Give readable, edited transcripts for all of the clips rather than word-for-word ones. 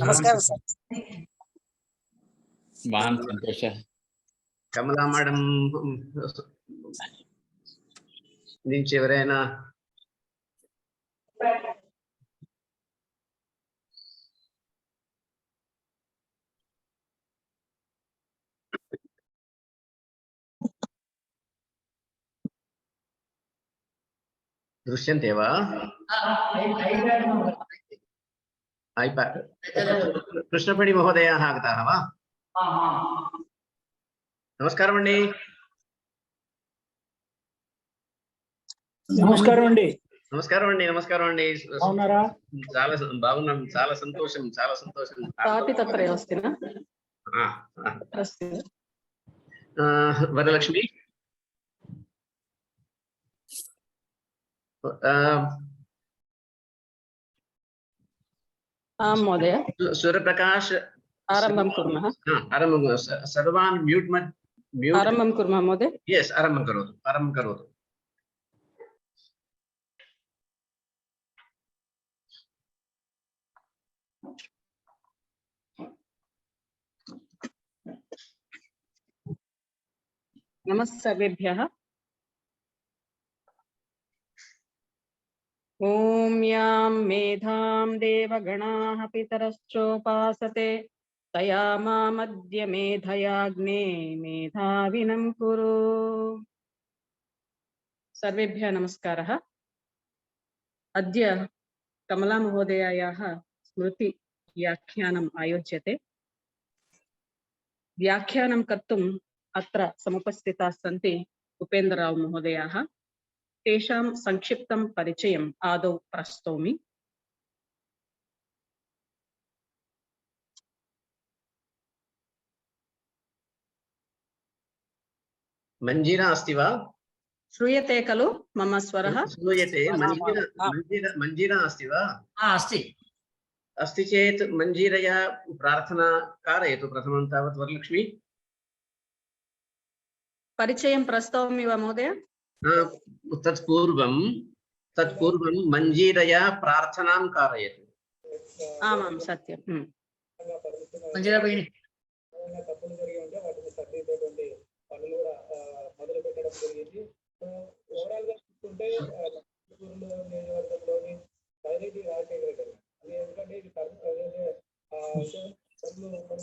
నమస్కారం సార్. महान संतोष కమలా మేడం నుంచి ఎవరైనా దృశ్యంతే వా ఐప్యాడ్ కృష్ణపడి మహోదయాः ఆగతాः वा నమస్కారం అండి. నమస్కారం అండి. నమస్కారం అండి. నమస్కారం అండి. అవునారా? చాలా బాగున్నాం. చాలా సంతోషం. చాలా సంతోషం. వరలక్ష్మి महोदय सूर्यप्रकाश आरम्भं कुर्मः। आरम्भं सर्वान् म्यूट् आरम्भं कुर्मः महोदय। यस्, आरम्भं करोतु. आरम्भं करोतु. नमः सर्वेभ्यः। ॐ यां मेधां देवगणाः पितरश्चोपासते तया मामद्य मेधयाग्ने मेधाविनं कुरु। सर्वेभ्यः नमस्कारः। अद्य कमला महोदयायाः स्मृति व्याख्यानम् आयोज्यते। व्याख्यानं कर्तुम् अत्र समुपस्थिताः सन्ति उपेन्द्रराव महोदयाः। तेषां संक्षिप्तं परिचयम् आदौ प्रस्तौमि। मंजीरा अस्ति वा? श्रूयते खलु मम स्वरः? श्रूयते। मंजीरा अस्ति वा? अस्ति। अस्ति चेत् मंजीरया प्रार्थना कारयतु प्रथमं तावत् वरलक्ष्मी। परिचयं प्रस्तौमि वा महोदय? तत्पूर्वं मंजीरया प्रार्थनां कारयतु। आमां सत्यं। मंजीरा भगिनी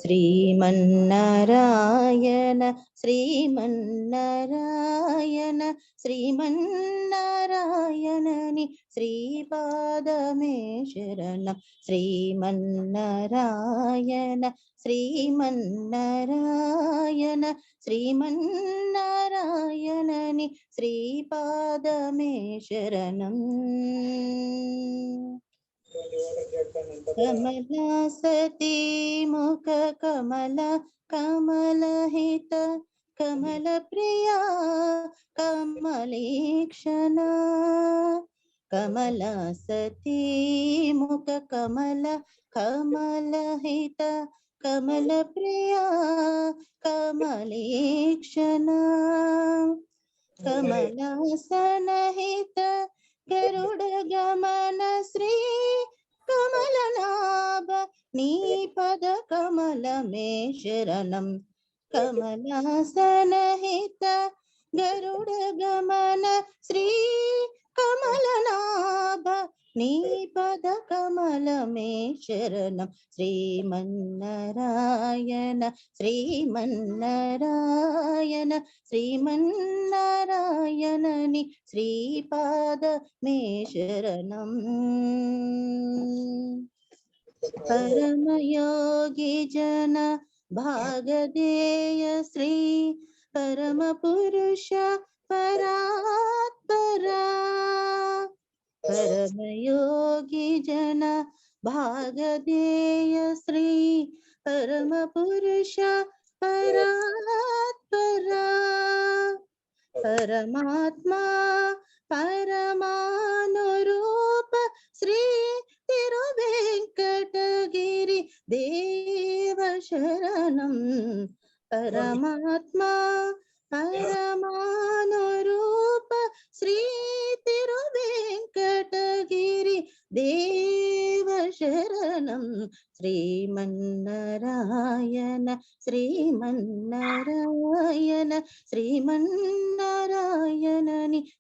श्रीमन्नारायण श्रीमन्नारायण श्रीमन्नारायणनि श्रीपादमे शरणं श्रीमन्नारायण श्रीमन्नारायण श्रीमन्नारायणनि श्रीपादमे शरणम्। कमला सती मुख कमला कमलहित कमल प्रिया कमलेक्षणा कमला सती मुख कमला कमलहित कमल प्रिया कमलेक्षणा कमलासनहित गरुड गमन श्री कमलनाभ नीपद कमल मे शरणं कमलासनहित गरुड गमन श्री कमलनाभ नीपद कमल मे शरणं श्रीमन्नारायण श्रीमन्नारायण श्रीमन्नारायणनि श्रीपाद मे शरणम्। परमयोगी जन भागधेय श्री परम पुरुष परात्परा परमयोगी जन भागधेय श्री परम पुरुष परात्परा परमात्मा परमानुरूप श्री तिरुवेंकटगिरि देव शरणं परमात्मा परमानुरूप श्री तिरुवेंकटगिरि देव शरणं श्रीमन्नारायण श्रीमन्नारायण श्रीमन्नारायणनि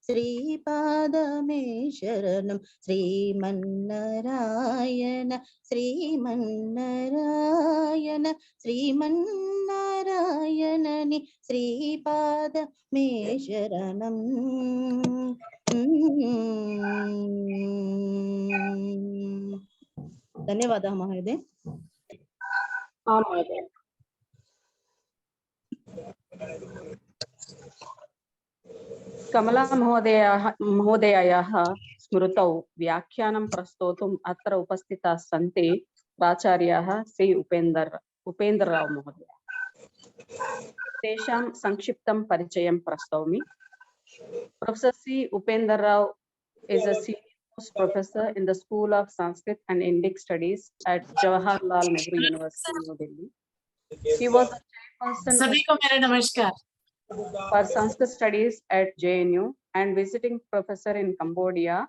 श्रीपादमे शरणं श्रीमन्नारायण श्रीमन्नारायण श्रीमन्नारायणनि श्रीपादमे शरणं धन्यवादः महोदय। आम् महोदय। कमला महोदयायाः स्मृतौ व्याख्यानं प्रस्तोतुम् अत्र उपस्थिताः सन्ति प्राचार्याः श्री उपेन्द्रराव महोदय। तेषां संक्षिप्तं परिचयं प्रस्तौमि। Professor C. Upendra Rao is a senior professor in the School of Sanskrit and Indic Studies at Jawaharlal Nehru University, New Delhi. He was a chairperson सभी को मेरा नमस्कार। for Sanskrit Studies at JNU and visiting professor in Cambodia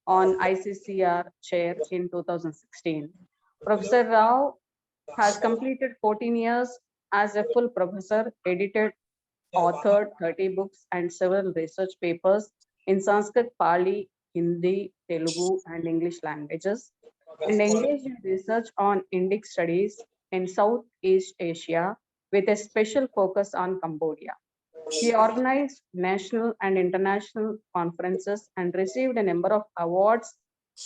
on ICCR chair in 2016. Professor Rao has completed 14 years as a full professor, edited, authored 30 books and several research papers in Sanskrit, Pali, Hindi, Telugu, and English languages, and engaged in research on Indic studies in Southeast Asia with a special focus on Cambodia. He organized national and international conferences and received a number of awards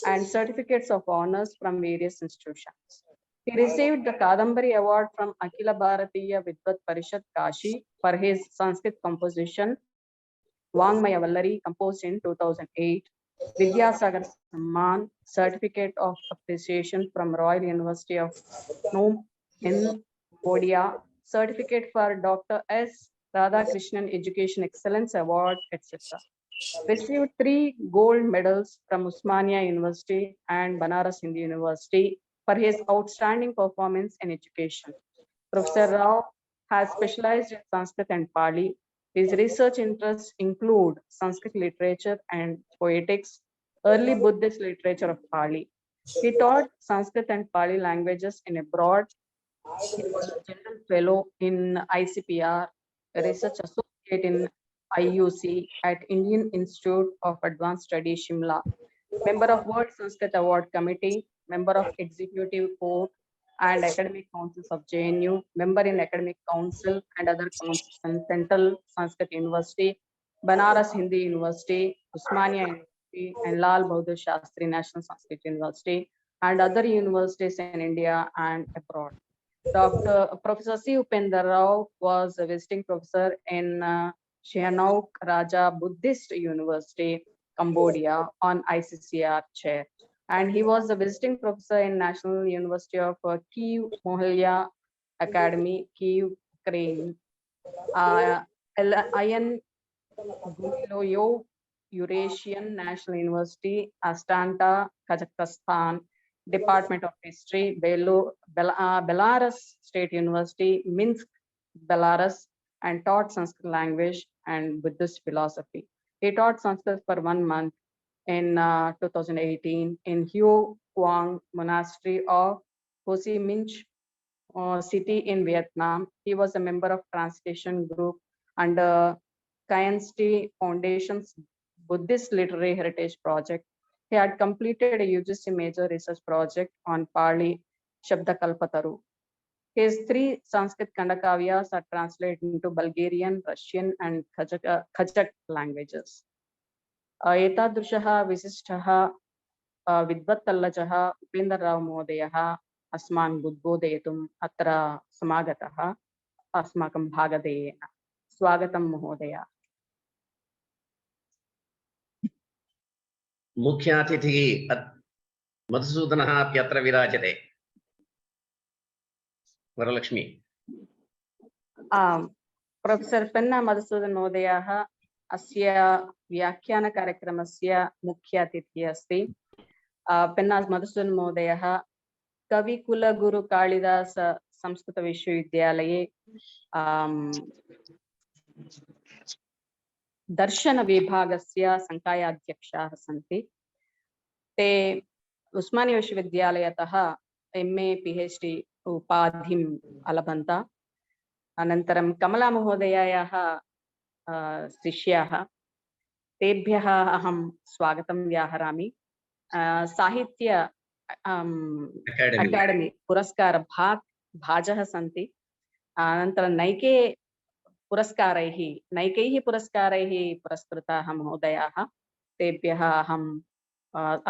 and certificates of honors from various institutions. He received the Kadambari Award from Akhila Bharatiya Vidvat Parishad Kashi for his Sanskrit composition Vangmaya Vallari, composed in 2008. Vidyasagar Samman Certificate of Appreciation from Royal University of Phnom in Cambodia, Certificate for Dr. S. Radhakrishnan Education Excellence Award, etc. Received 3 gold medals from Osmania University and Banaras Hindu University for his outstanding performance in education. Professor Rao has specialized in Sanskrit and Pali. His research interests include Sanskrit literature and poetics, early Buddhist literature of Pali. He taught Sanskrit and Pali languages in abroad. He was a general fellow in ICPR, a research associate in IUC at Indian Institute of Advanced Studies, Shimla, member of World Sanskrit Award Committee, member of Executive Board and Academic Councils of JNU, member in Academic Council and other councils in Central Sanskrit University, Banaras Hindu University, Osmania University, and Lal Bahadur Shastri National Sanskrit University, and other universities in India and abroad. Professor C. Upendra Rao was a visiting professor in Sihanouk Raja Buddhist University, Cambodia on ICCR chair. And he was a visiting professor in National University of Kyiv Mohyla Academy, Kyiv, Ukraine. IN Gumilovo Eurasian National University, Astana, Kazakhstan, Department of History, Belarus State University, Minsk, Belarus, and taught Sanskrit language and Buddhist philosophy. He taught Sanskrit for 1 month in 2018 in Hue Quang Monastery of Ho Chi Minh City in Vietnam. He was a member of Translation Group under Kainsty Foundation's Buddhist Literary Heritage Project. He had completed a UGC major research project on Pali Shabdakalpataru. His 3 Sanskrit Khandakavyas are translated into Bulgarian, Russian, and Kazakh languages. एतादृशः विशिष्टः विद्वत्तल्लजः उपेन्द्रराव महोदयः अस्मान् उद्बोधयितुम् अत्र समागतः अस्माकं भागधेयेन। स्वागतं महोदय। मुख्यातिथिः मधुसूदनः अपि अत्र विराजते। वरलक्ष्मी। प्रोफेसर् पेन्ना मधुसूदन महोदयः अस्य व्याख्यानकार्यक्रमस्य मुख्य अतिथिः अस्ति। पेन्ना मधुसूदन महोदयः कविकुलगुरु कालिदास संस्कृतविश्वविद्यालये दर्शनविभागस्य संकायाध्यक्षाः सन्ति। ते उस्मानिया विश्वविद्यालयतः MA PhD उपाधिम् अलभन्त। अनन्तरं कमला महोदयायाः शिष्याः, तेभ्यः अहं स्वागतं व्याहरामि। साहित्य अकाडेमी पुरस्कार भाजः सन्ति। अनन्तरं नैकैः पुरस्कारैः पुरस्कृताः महोदयाः, तेभ्यः अहं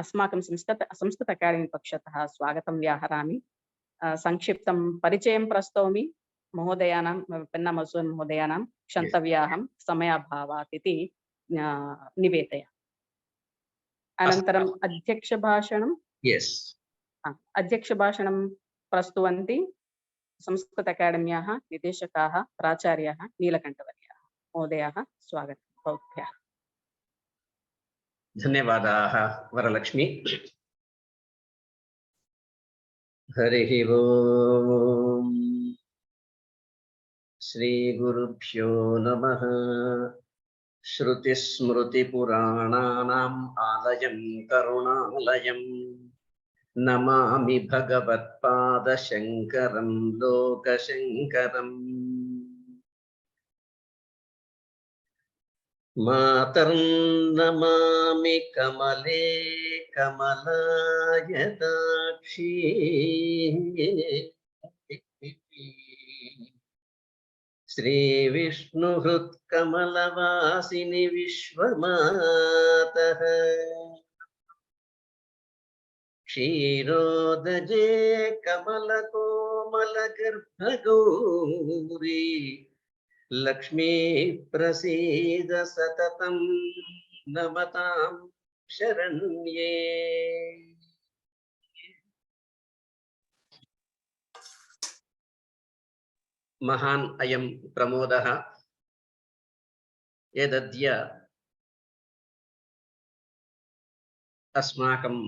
अस्माकं संस्कृत अकाडेमी पक्षतः स्वागतं व्याहरामि। संक्षिप्तं परिचयं प्रस्तौमि महोदयानां, पेन्ना मधुसूदन महोदयानां क्षन्तव्याहं समयाभावात् इति निवेदयामि। अनन्तरम् अध्यक्षभाषणं अध्यक्षभाषणं प्रस्तुवन्ति संस्कृत अकाडेम्याः निदेशकाः प्राचार्याः नीलकण्ठवर्याः महोदयाः। स्वागतं भवद्भ्यः। धन्यवादाः वरलक्ष्मी। हरिः ओम्। श्रीगुरुभ्यो नमः। श्रुतिस्मृतिपुराणानाम् आलयं करुणालयं नमामि भगवत्पादशङ्करं लोकशङ्करम्। मातर्नमामि कमले कमलायताक्षी श्रीविष्णुहृत्कमलवासिनि विश्वमातः। क्षीरोदजे कमलकोमलगर्भगौरी लक्ष्मी प्रसीद सततं नमतां शरण्ये। महान् अयं प्रमोदः यदद्य अस्माकं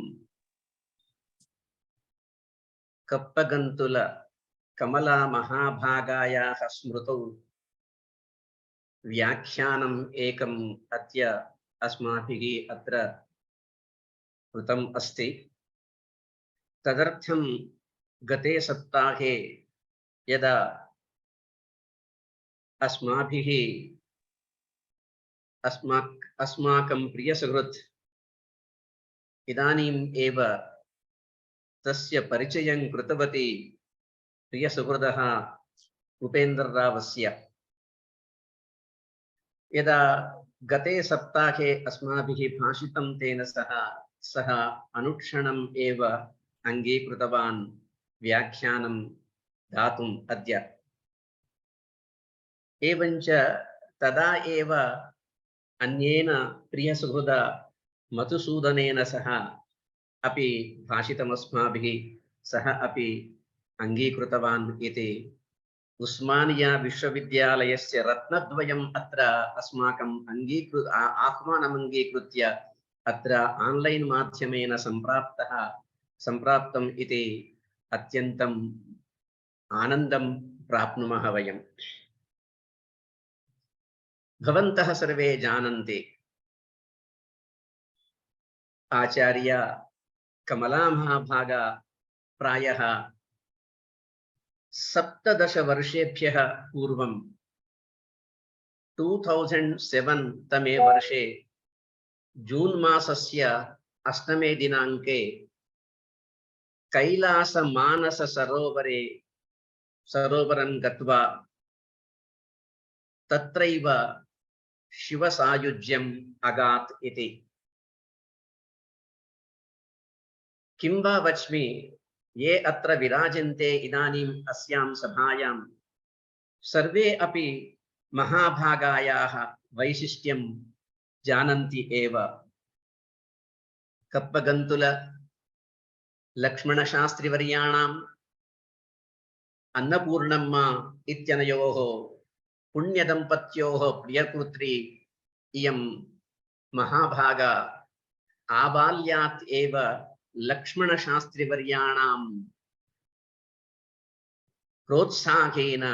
कप्पगन्तुल कमला महाभागायाः स्मृतौ व्याख्यानम् एकम् अद्य अस्माभिः अत्र कृतम् अस्ति। तदर्थं गते सप्ताहे यदा अस्माकं प्रियसुहृत् इदानीम् एव तस्य परिचयं कृतवती प्रियसुहृदः उपेन्द्ररावस्य। यदा गते सप्ताहे अस्माभिः भाषितं तेन सह अनुक्षणम् एव अङ्गीकृतवान् व्याख्यानं दातुम् अद्य। एवञ्च तदा एव अन्येन प्रियसुहृदा मधुसूदनेन सह अपि भाषितमस्माभिः, सः अपि अङ्गीकृतवान् इति। उस्मानिया विश्वविद्यालयस्य रत्नद्वयम् अत्र अस्माकम् आह्वानम् अङ्गीकृत्य अत्र आन्लैन् माध्यमेन सम्प्राप्तम् इति अत्यन्तम् आनन्दं प्राप्नुमः वयम्। भवन्तः सर्वे जानन्ति, आचार्य कमला महाभागा प्रायः 17 वर्षेभ्यः पूर्वं 2007 तमे वर्षे जून् मासस्य 8मे दिनाङ्के कैलासमानस सरोवरं गत्वा तत्रैव शिवसायुज्यम् अगात् इति। किं वा वच्मि, ये अत्र विराजन्ते इदानीम् अस्यां सभायां सर्वे अपि महाभागायाः वैशिष्ट्यं जानन्ति एव। कप्पगन्तुल लक्ष्मणशास्त्रिवर्याणाम् अन्नपूर्णम्मा इत्यनयोः पुण्यदम्पत्योः प्रियपुत्री इयं महाभागा आबाल्यात् एव लक्ष्मणशास्त्रिवर्याणां प्रोत्साहेन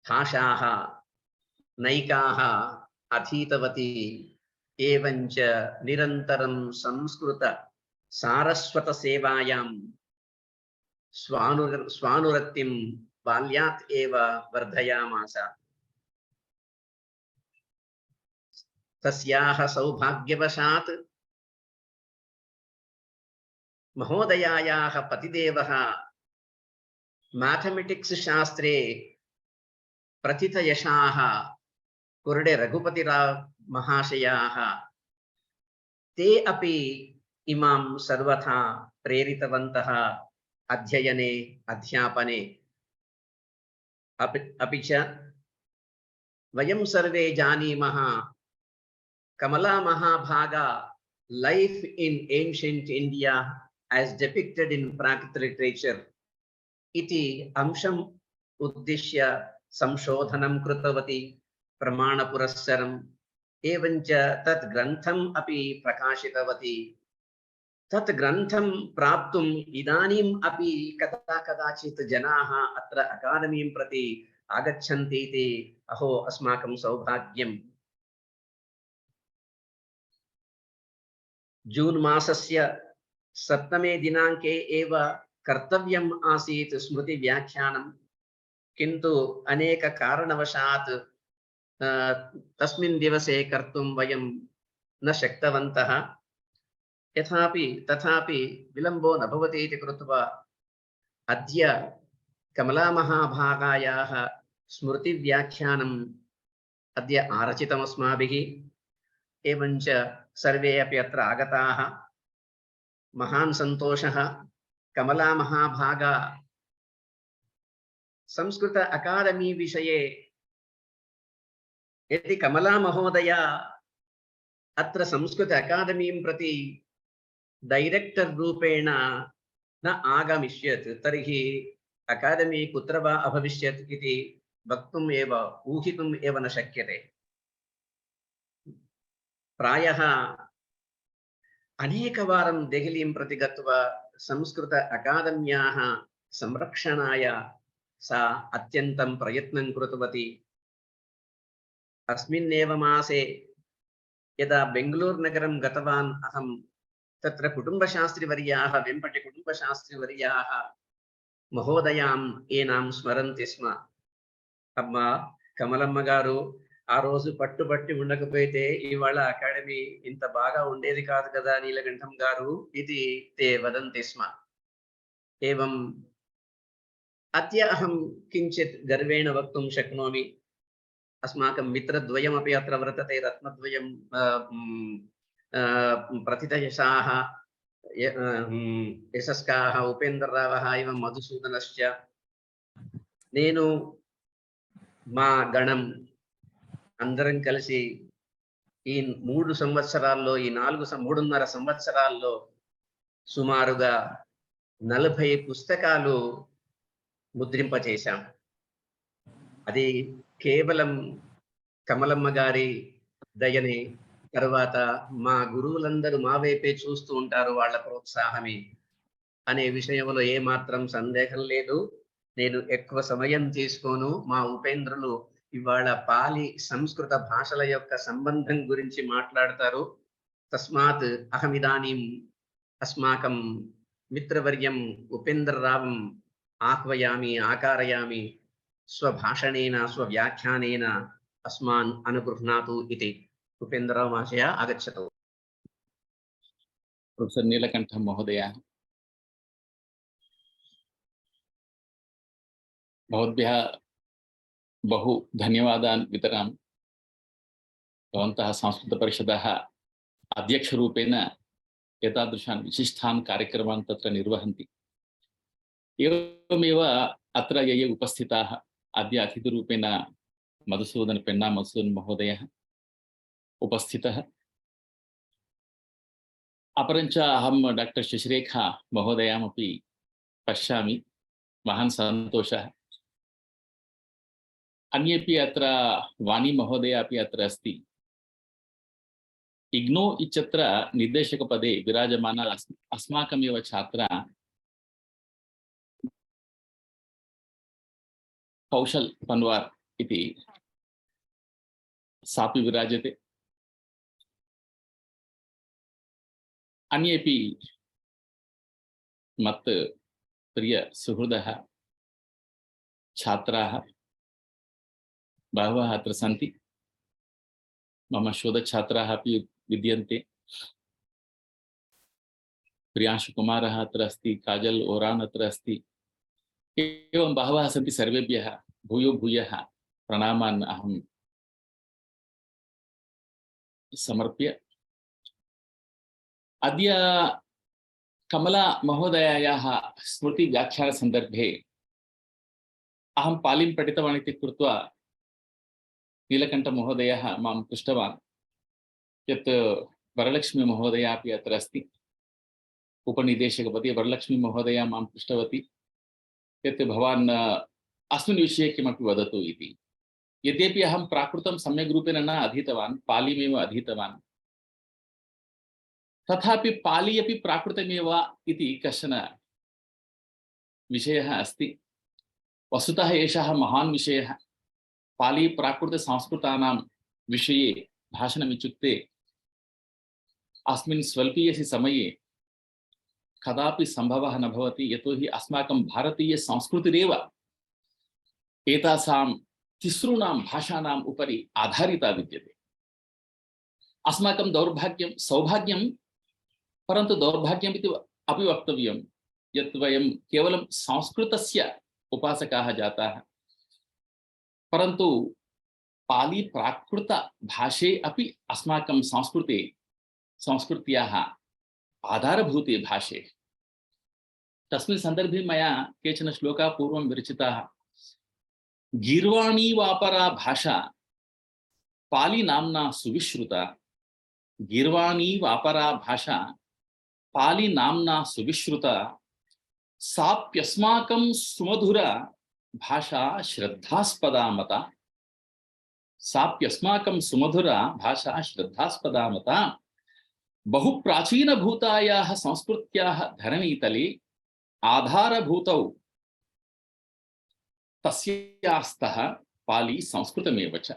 भाषाः नैकाः अधीतवती एवञ्च निरन्तरं संस्कृत सारस्वत सेवायां स्वानुरक्तिं बाल्यात् एव वर्धयामास। तस्याः सौभाग्यवशात् महोदयायाः पतिदेवः मैथमेटिक्स शास्त्रे प्रथितयशाः कुरडे रघुपतिराव महाशयाः ते अपि इमां सर्वथा प्रेरितवन्तः अध्ययने अध्यापने। अपि च वयं सर्वे जानीमः कमला महाभागा life in ancient India as depicted in Prakrit literature इति अंशम् उद्दिश्य संशोधनं कृतवती प्रमाणपुरस्सरम् एवञ्च तत् ग्रन्थम् अपि प्रकाशितवती। तत् ग्रन्थं प्राप्तुम् इदानीम् अपि कदाचित् जनाः अत्र अकादमीं प्रति आगच्छन्ति इति अहो अस्माकं सौभाग्यम्। जून मासस्य 7मे दिनाङ्के एव कर्तव्यम् आसीत् स्मृति व्याख्यानं, किन्तु अनेक कारणवशात् तस्मिन् दिवसे कर्तुं वयं न शक्तवन्तः। तथापि विलम्बो न भवति इति कृत्वा अद्य कमला महाभागायाः स्मृति व्याख्यानम् अद्य आरचितम् अस्माभिः। एवञ्च सर्वे अपि अत्र आगताः। महान् सन्तोषः। कमला महाभागा संस्कृत अकादमी विषये यदि कमला महोदया अत्र संस्कृत अकादमीं प्रति डैरेक्टर् रूपेण न आगमिष्यत् तर्हि अकादमी कुत्र वा अभविष्यत् इति वक्तुम् एव ऊहितुम् एव न शक्यते। प्रायः अनेकवारं देहलीं प्रति गत्वा संस्कृत अकादम्याः संरक्षणाय सा अत्यन्तं प्रयत्नं कृतवती। अस्मिन्नेव मासे यदा बेङ्गलूरु नगरं गतवान् अहं, तत्र कुटुम्बशास्त्रिवर्याः वेम्पटि कुटुम्बशास्त्रिवर्याः महोदयां ఏనాం స్మరంతి స్మ. అమ్మా కమలమ్మ గారు ఆ రోజు పట్టుబట్టి ఉండకపోతే ఇవాళ అకాడమీ ఇంత బాగా ఉండేది కాదు కదా నీలకంఠం గారు ఇది తే వదంతి స్మ. एवं अद्य अहं किञ्चित् गर्वेण वक्तुं शक्नोमि। अस्माकं मित्रद्वयमपि अत्र वर्तते, रत्नद्वयं प्रथितयशाः यशस्काः उपेन्द्ररावः एवं मधुसूदनश्च। నేను మా గణం అందరం కలిసి ఈ 3 సంవత్సరాల్లో, ఈ 3.5 సంవత్సరాల్లో సుమారుగా 40 పుస్తకాలు ముద్రింపచేశాం. అది కేవలం కమలమ్మ గారి దయనే. తర్వాత మా గురువులందరూ మా వైపే చూస్తూ ఉంటారు, వాళ్ళ ప్రోత్సాహమే అనే విషయంలో ఏమాత్రం సందేహం లేదు. నేను ఎక్కువ సమయం తీసుకోను. మా ఉపేంద్రులు ఇవాళ పాలి సంస్కృత భాషల యొక్క సంబంధం గురించి మాట్లాడతారు. తస్మాత్ అహమిదానీం అస్మాకం మిత్రవర్యం ఉపేంద్రరావం ఆహ్వయామి, ఆకారయామి. స్వభాషణేన స్వవ్యాఖ్యానేన अस्मान् अनुगृह्णातु इति। उपेन्द्रराव महाशय आगच्छतु। प्रोफेसर नीलकंठ महोदय, भवद्भ्यः बहु धन्यवादान् वितरामि। भवन्तः संस्कृतपरिषदः अध्यक्षरूपेण एतादृशान् विशिष्टान् कार्यक्रमान् तत्र निर्वहन्ति। एवमेव अत्र ये उपस्थिताः अद्य अतिथिरूपेण मधुसूदन पेन्ना मधुसूदन महोदयः उपस्थितः। अपरञ्च अहं डॉक्टर शशिरेखा महोदयामपि पश्यामि, महान् सन्तोषः। अन्येपि अत्र वाणी महोदया अपि अत्र अस्ति। इग्नो इत्यत्र निर्देशकपदे विराजमाना अस्माकमेव छात्रा कौशल पन्वार इति सापि विराजते। अन्येपि मत् प्रिय सुहृदः छात्राः बहवः अत्र सन्ति। मम शोधछात्राः अपि विद्यन्ते। प्रियांशुकुमारः अत्र अस्ति, काजल ओरान अत्र अस्ति, एवं बहवः सन्ति। सर्वेभ्यः भूयो भूयः प्रणामान् अहं समर्प्य अद्य कमला महोदयायाः स्मृति व्याख्यान संदर्भे अहं पालिं पठितवान् इति कृत्वा नीलकण्ठ महोदयः मां पृष्टवान् यत् वरलक्ष्मी महोदया अपि अत्र अस्ति। उपनिदेशकपति वरलक्ष्मी महोदया मां पृष्टवती यत् भवान् अस्मिन् विषये किमपि वदतु इति। यद्यपि अहं प्राकृतं सम्यक् रूपेण न अधीतवान्, पालिमेव अधीतवान्, तथापि पाली अपि प्राकृतमेव इति कश्चन विषयः अस्ति। वस्तुतः एषः महान् विषयः। पाली प्राकृत संस्कृतानां विषये भाषणम् इत्युक्ते अस्मिन् स्वल्पीयसि समये कदापि सम्भवः न भवति, यतोहि अस्माकं भारतीय संस्कृतिरेव एतासां तिसॄणां भाषाणाम् उपरि आधारिता विद्यते। अस्माकं दौर्भाग्यं सौभाग्यं, परन्तु दौर्भाग्यम् इति अपि वक्तव्यं यत् वयं केवलं संस्कृतस्य उपासकाः जाताः, परन्तु पाली प्राकृत भाषे अपि अस्माकं संस्कृत्याः आधारभूते भाषे। तस्मिन् सन्दर्भे मया केचन श्लोकाः पूर्वं विरचिताः। गीर्वाणी वापरा भाषा पाली नाम्ना सुविश्रुता, गीर्वाणी वापरा भाषा पाली नाम्ना सुविश्रुता, साप्यस्माकं सुमधुरा भाषा श्रद्धास्पदा मता, साप्यस्माकं सुमधुरा भाषा श्रद्धास्पदा मता, बहुप्राचीनभूतायाः संस्कृत्याः धरणीतले आधारभूतौ तस्यास्तः पाली संस्कृतमेव च।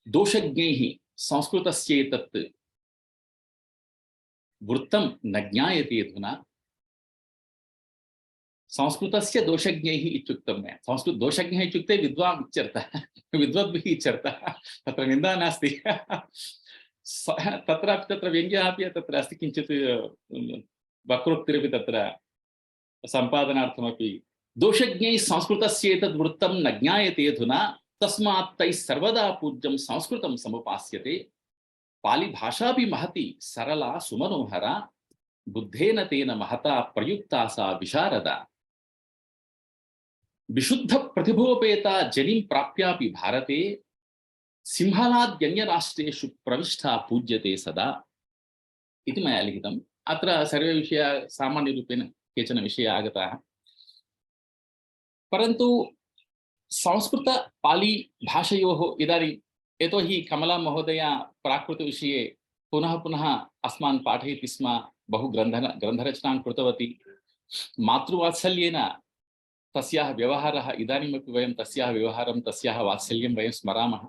दोषज्ञैः संस्कृतस्येतत् वृत्तं न ज्ञायते अधुना। संस्कृतस्य दोषज्ञैः इत्युक्तं मया। संस्कृत दोषज्ञः इत्युक्ते विद्वान् इत्यर्थः, विद्वद्भिः इत्यर्थः, तत्र निन्दा नास्ति। तत्र व्यङ्ग्यः अपि तत्र अस्ति, किञ्चित् वक्रोक्तिरपि तत्र सम्पादनार्थमपि। दोषज्ञैः संस्कृतस्येतद् वृत्तं न ज्ञायते अधुना, तस्मात् तैः सर्वदा पूज्यं संस्कृतं समुपास्यते। पाली भाषापि महती सरला सुमनोहरा, बुद्धेन तेन महता प्रयुक्ता सा विशारदा। विशुद्ध प्रतिभोपेता जनिं प्राप्यापि भारते, सिंहलाद्यन्यराष्ट्रेषु प्रविष्टा पूज्यते सदा इति मया लिखितम्। अत्र सर्वे विषयाः सामान्यरूपेण केचन विषयाः आगताः, परन्तु संस्कृत पाली भाषयोः इदानीं यतोहि कमला महोदया प्राकृतविषये पुनः पुनः अस्मान् पाठयति स्म, बहु ग्रन्थरचनां कृतवती। मातृवात्सल्येन तस्याः व्यवहारः, इदानीमपि वयं तस्याः व्यवहारं तस्याः वात्सल्यं वयं स्मरामः।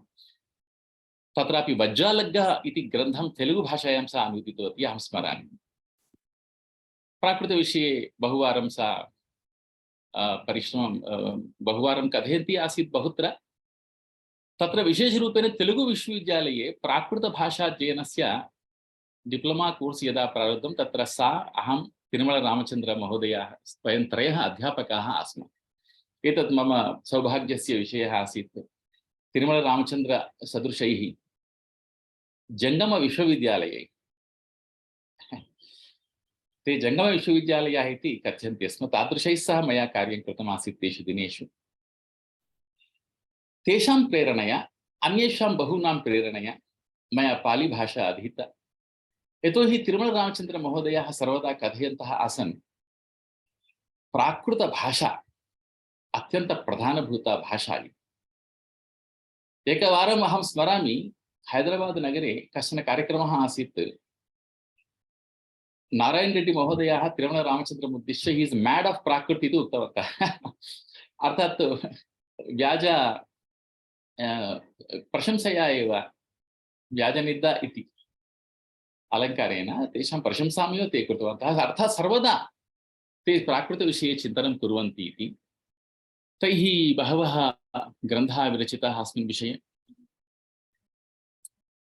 तत्रापि वज्रालग्गः इति ग्रन्थं तेलुगुभाषायां सा अनुदितवती, अहं स्मरामि। प्राकृतविषये बहुवारं सा परिश्रमं बहुवारं कथयन्ती आसीत् बहुत्र। तत्र विशेषरूपेण तेलुगुविश्वविद्यालये प्राकृतभाषाध्ययनस्य डिप्लोमा कोर्स् यदा प्रारब्धं, तत्र सा, अहं, तिरुमलरामचन्द्रमहोदयः, वयं त्रयः अध्यापकाः आस्म। एतत् मम सौभाग्यस्य विषयः आसीत्। तिरुमलरामचन्द्रसदृशैः जङ्गमविश्वविद्यालये, ते जङ्गमविश्वविद्यालयाः इति कथ्यन्ते स्म, तादृशैः सह मया कार्यं कृतमासीत् तेषु दिनेषु। तेषां प्रेरणया, अन्येषां बहूनां प्रेरणया मया पाली भाषा अधीता। यतोहि तिरुमलरामचन्द्रमहोदयाः सर्वदा कथयन्तः आसन्, प्राकृतभाषा अत्यन्तप्रधानभूता भाषा इति। एकवारम् अहं स्मरामि, हैदराबाद् नगरे कश्चन कार्यक्रमः आसीत्। नारायण रेड्डी महोदयाः तिरुमलरामचन्द्रम् उद्दिश्य ही इस् मैड ऑफ प्राकृत इति उक्तवन्तः। अर्थात् व्याज प्रशंसया एव, व्याजनिन्दा इति। अलङ्कारेण तेषां प्रशंसामेव ते कृतवन्तः। अर्थात् सर्वदा ते प्राकृतविषये चिन्तनं कुर्वन्ति इति। तैः बहवः ग्रन्थाः विरचिताः अस्मिन् विषये।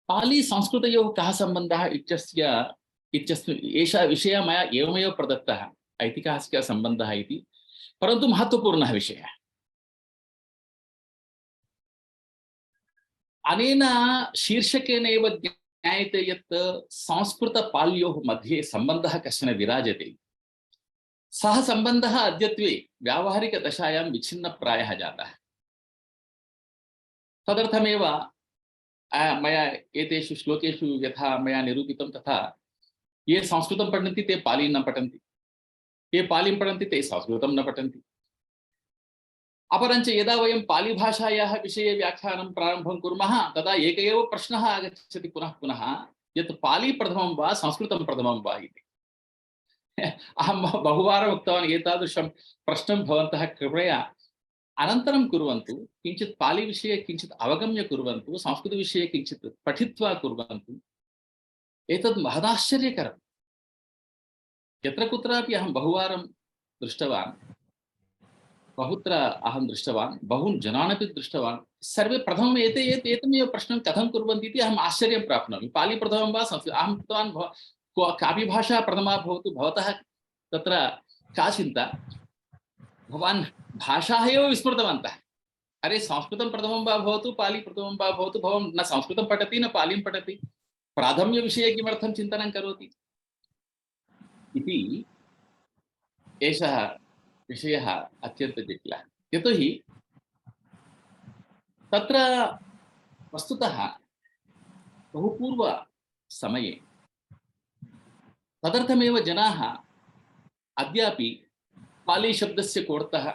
पाली संस्कृतयोः कः सम्बन्धः इत्यस्मिन् एषः विषयः मया एवमेव प्रदत्तः ऐतिहासिकसम्बन्धः इति, परन्तु महत्त्वपूर्णः विषयः। अनेन शीर्षकेन एव ज्ञायते यत् संस्कृतपाल्योः मध्ये सम्बन्धः कश्चन विराजते। सः सम्बन्धः अद्यत्वे व्यावहारिकदशायां विच्छिन्नप्रायः जातः। तदर्थमेव मया एतेषु श्लोकेषु यथा मया निरूपितं तथा ये संस्कृतं पठन्ति ते पालीं न पठन्ति, ये पालीं पठन्ति ते संस्कृतं न पठन्ति। अपरञ्च यदा वयं पालीभाषायाः विषये व्याख्यानं प्रारम्भं कुर्मः तदा एक एव प्रश्नः आगच्छति पुनः पुनः, यत् पाली प्रथमं वा संस्कृतं प्रथमं वा इति। अहं बहुवारम् उक्तवान्, एतादृशं प्रश्नं भवन्तः कृपया अनन्तरं कुर्वन्तु, किञ्चित् पालीविषये किञ्चित् अवगम्य कुर्वन्तु, संस्कृतविषये किञ्चित् पठित्वा कुर्वन्तु। एतद् महदाश्चर्यकरम्। यत्र कुत्रापि अहं बहुवारं दृष्टवान्, बहुत्र अहं दृष्टवान्, बहून् जनानपि दृष्टवान्। सर्वे प्रथमम् एतमेव प्रश्नं कथं कुर्वन्ति इति अहम् आश्चर्यं प्राप्नोमि। पाली प्रथमं वा संस्कृतं? अहं उक्तवान् कापि भाषा प्रथमा भवतु, भवतः तत्र का चिन्ता? भवान् भाषाः एव विस्मृतवन्तः। अरे संस्कृतं प्रथमं वा भवतु, पाली प्रथमं वा भवतु, भवान् न संस्कृतं पठति न पालीं पठति, प्राथम्यविषये किमर्थं चिन्तनं करोति इति एषः विषयः अत्यन्तजटिलः। यतोहि तत्र वस्तुतः बहुपूर्वसमये तदर्थमेव जनाः अद्यापि पाली शब्दस्य कोऽर्थः,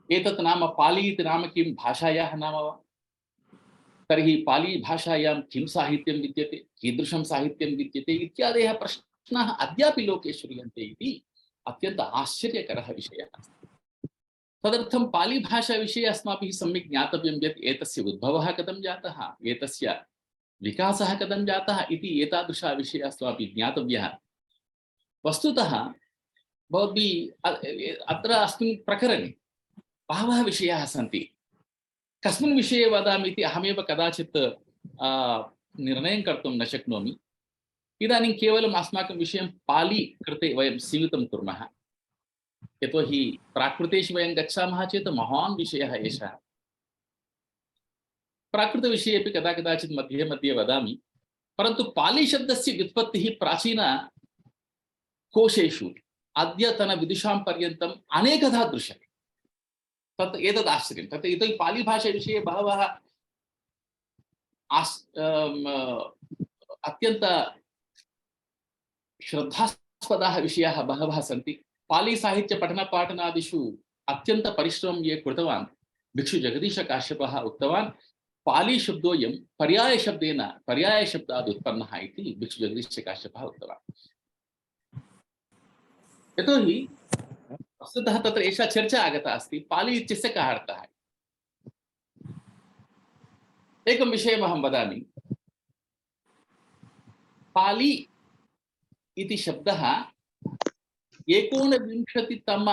एतत् नाम पाली इति नाम किं, भाषायाः नाम वा? तर्हि पाली भाषायां किं साहित्यं विद्यते, कीदृशं साहित्यं विद्यते इत्यादयः प्रश्नाः अद्यापि लोके श्रूयन्ते इति अत्यन्त आश्चर्यकरः विषयः अस्ति। तदर्थं पाली भाषाविषये अस्माभिः सम्यक् ज्ञातव्यं यत् एतस्य उद्भवः कथं जातः, एतस्य विकासः कथं जातः इति एतादृशः विषयः अस्माभिः ज्ञातव्यः। वस्तुतः भवद्भिः अत्र अस्मिन् प्रकरणे बहवः विषयाः सन्ति। कस्मिन् विषये वदामि इति अहमेव कदाचित् निर्णयं कर्तुं न शक्नोमि। इदानीं केवलम् अस्माकं विषयं पाली कृते वयं सीमितं कुर्मः, यतोहि प्राकृतेषु वयं गच्छामः चेत् महान् विषयः एषः। प्राकृतविषये अपि कदाचित् मध्ये मध्ये वदामि, परन्तु पाली शब्दस्य व्युत्पत्तिः प्राचीन कोशेषु अद्यतनविदुषां पर्यन्तम् अनेकधा दृश्यते। तत् एतद् आश्चर्यं। तत् यतोहि पाली भाषाविषये बहवः अत्यन्त श्रद्धास्पदाः विषयाः बहवः सन्ति। पाली साहित्य पठनपाठनादिषु अत्यन्त परिश्रमं ये कृतवान्, भिक्षु जगदीशकाश्यपः उक्तवान्, पाली शब्दोऽयं पर्यायशब्दात् उत्पन्नः इति भिक्षु जगदीशकाश्यपः उक्तवान्। यतोहि वस्तुतः तत्र एषा चर्चा आगता अस्ति, पाली इत्यस्य कः अर्थः। एकं विषयम् अहं वदामि। पाली इति शब्दः 19तम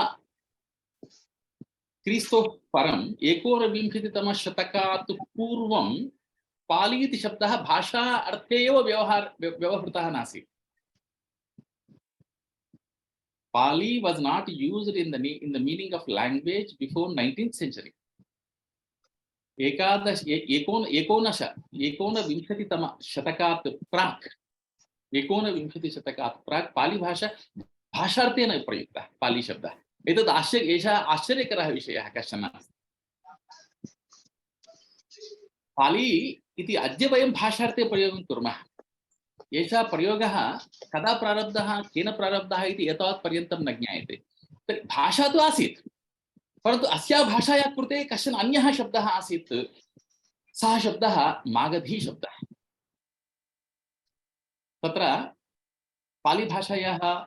क्रिस्तोः परं 19तम शतकात् पूर्वं पाली इति शब्दः भाषा अर्थे एव व्यवहृतः नासीत्। Pali was not used in the meaning of language before 19th century. 19विंशतितम शतकात् प्राक् पाली भाषा भाषार्थेन प्रयुक्तः पाली शब्दः। एतद् एषः आश्चर्यकरः विषयः कश्चन अस्ति। पाली इति अद्य वयं भाषार्थे प्रयोगं कुर्मः। एषः प्रयोगः कदा प्रारब्धः, केन प्रारब्धः इति एतावत् पर्यन्तं न ज्ञायते। तर्हि भाषा तु आसीत्, परन्तु अस्याः भाषायाः कृते कश्चन अन्यः शब्दः आसीत्। सः शब्दः मागधी शब्दः। तत्र पाली भाषायाः